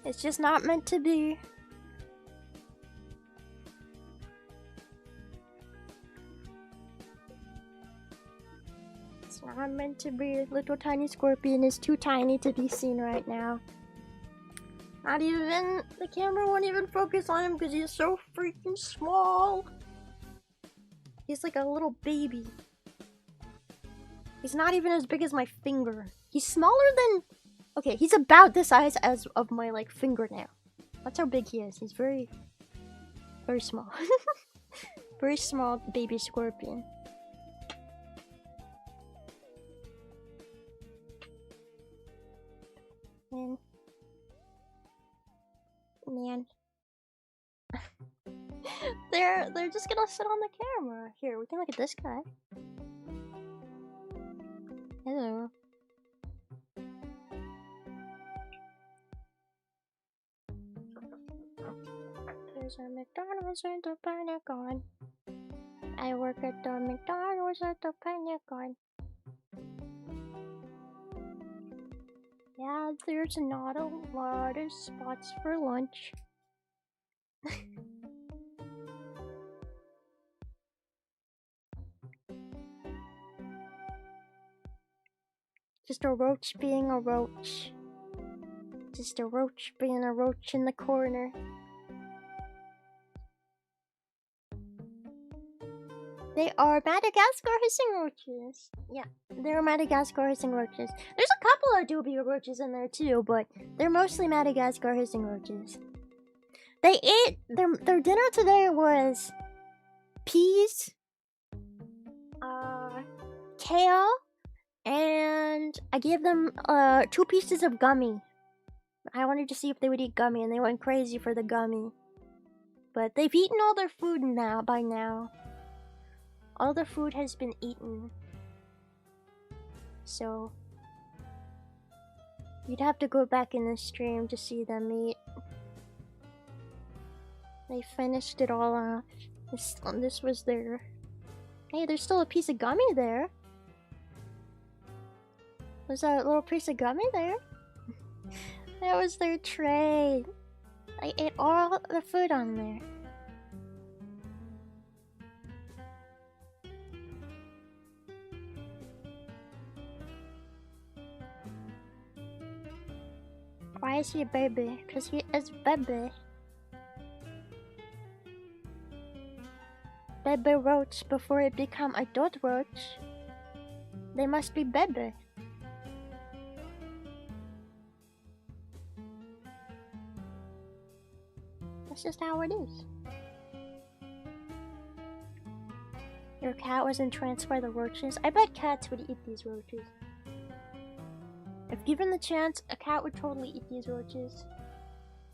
It's just not meant to be. It's not meant to be. Little tiny scorpion is too tiny to be seen right now. Not even, the camera won't even focus on him because he's so freaking small. He's like a little baby. He's not even as big as my finger. He's smaller than, okay, he's about the size as of my like fingernail. That's how big he is. He's very, very small. Very small baby scorpion. Man. They're just gonna sit on the camera. Here, we can look at this guy. Hello. There's a McDonald's at the Pentagon. I work at the McDonald's at the Pentagon. Yeah, there's not a lot of spots for lunch. Just a roach being a roach. Just a roach being a roach in the corner. They are Madagascar hissing roaches. Yeah, they're Madagascar hissing roaches. There's a couple of dubia roaches in there too, but they're mostly Madagascar hissing roaches. They ate their dinner today was peas, kale, and I gave them 2 pieces of gummy. I wanted to see if they would eat gummy, and they went crazy for the gummy. But they've eaten all their food now. By now, all the food has been eaten. So you'd have to go back in the stream to see them eat. They finished it all off. This was their... Hey, there's still a piece of gummy there. Was that a little piece of gummy there? That was their tray. I ate all the food on there. Why is he a baby? Because he is baby. Baby roach before it become adult roach. They must be baby. That's just how it is. Your cat was entranced by the roaches. I bet cats would eat these roaches. If given the chance, a cat would totally eat these roaches.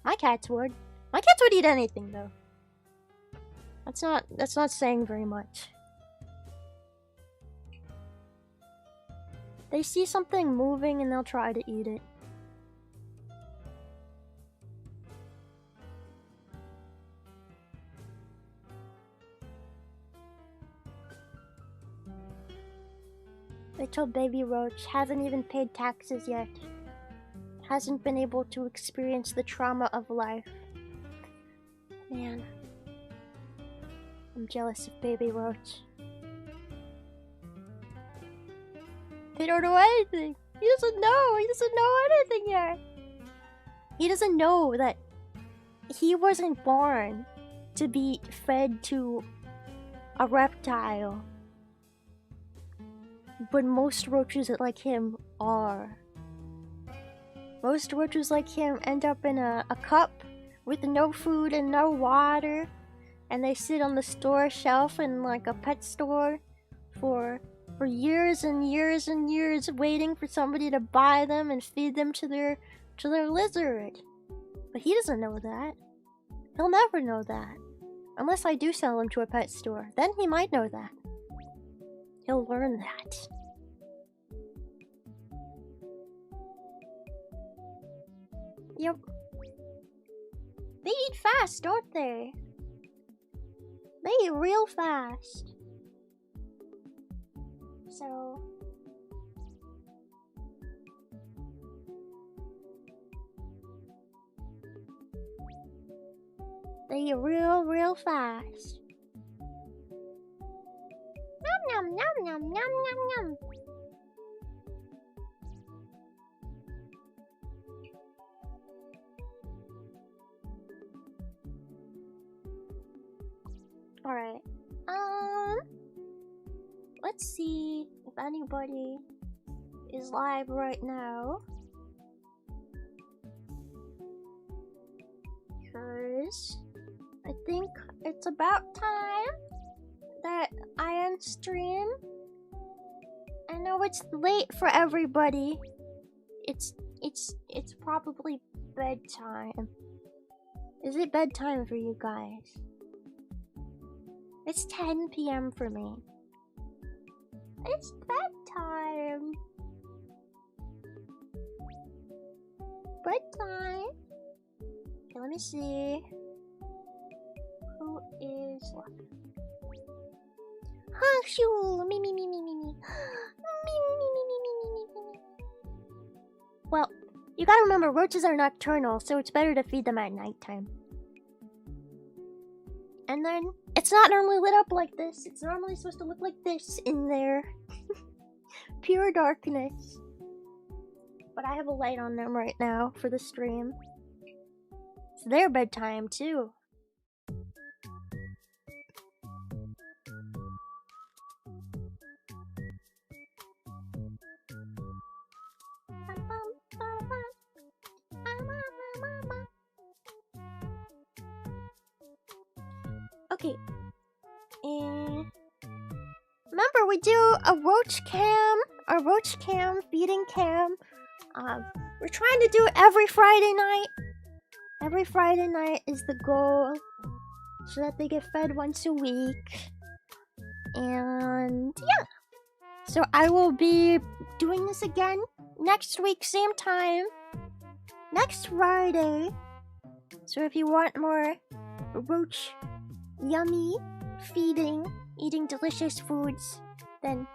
My cats would. My cats would eat anything though. That's not saying very much. They see something moving and they'll try to eat it. Little baby roach hasn't even paid taxes yet. Hasn't been able to experience the trauma of life. Man. I'm jealous of baby roach. They don't know anything. He doesn't know. He doesn't know anything yet. He doesn't know that he wasn't born to be fed to a reptile. But most roaches like him are. Most roaches like him end up in a cup with no food and no water. And they sit on the store shelf in like a pet store for years and years and years waiting for somebody to buy them and feed them to their lizard. But he doesn't know that. He'll never know that. Unless I do sell him to a pet store. Then he might know that. He'll learn that. Yep. They eat fast, don't they? They eat real fast. So... they eat real fast. Nom nom nom nom nom nom nom. Alright. Let's see if anybody is live right now. Because I think it's about time that I unstream. I know it's late for everybody. It's probably bedtime. Is it bedtime for you guys? It's 10 p.m. for me. It's bedtime. Bedtime. Okay, let me see. Who is left? Shoo! Me. Well, you gotta remember, roaches are nocturnal, so it's better to feed them at nighttime. And then, it's not normally lit up like this. It's normally supposed to look like this in there. Pure darkness. But I have a light on them right now for the stream. It's their bedtime, too. Okay. And remember, we do a roach cam, feeding cam. We're trying to do it every Friday night. Every Friday night is the goal, so that they get fed once a week. And yeah, so I will be doing this again next week, same time, next Friday. So if you want more roach yummy feeding, eating delicious foods, then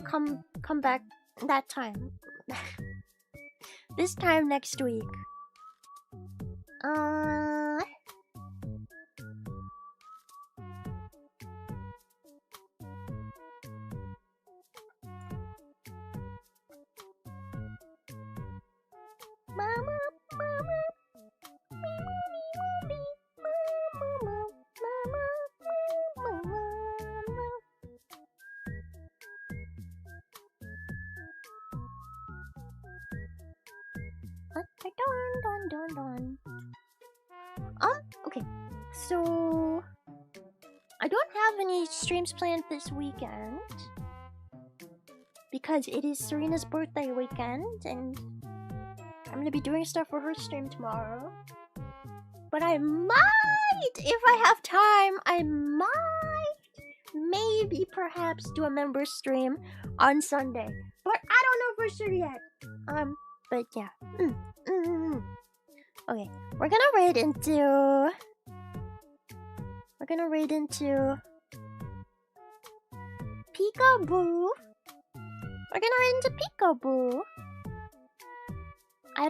come back that time. This time next week. Okay, so I don't have any streams planned this weekend because it is Serena's birthday weekend and I'm gonna be doing stuff for her stream tomorrow. But I might, if I have time, I might maybe perhaps do a member stream on Sunday. But I don't know for sure yet. But yeah. Okay, we're gonna raid into Peekaboo. We're gonna raid into Peekaboo. I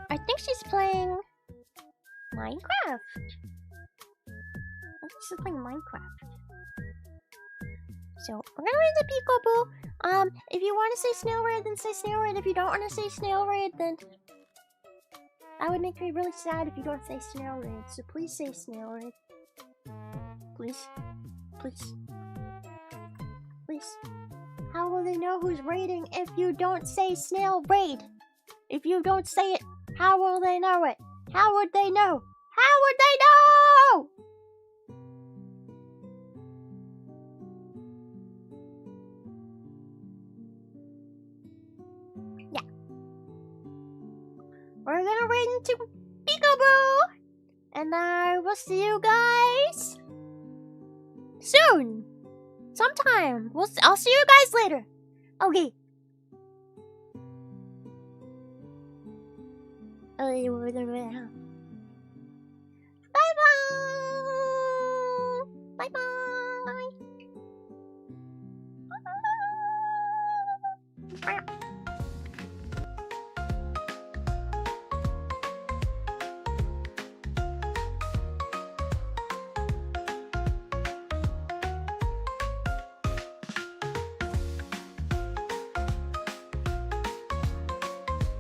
think she's playing Minecraft. I think she's playing Minecraft. So we're gonna raid into Peekaboo. If you want to say Snail Raid, then say Snail Raid. If you don't want to say Snail Raid, then that would make me really sad if you don't say Snail Raid. So please say Snail Raid. Please. Please. Please. How will they know who's raiding if you don't say Snail Raid? If you don't say it, how will they know it? How would they know? How would they know? Yeah. We're gonna raid into Peekaboo! And I will see you guys soon. Sometime. I'll see you guys later. Okay. Bye-bye. Bye-bye.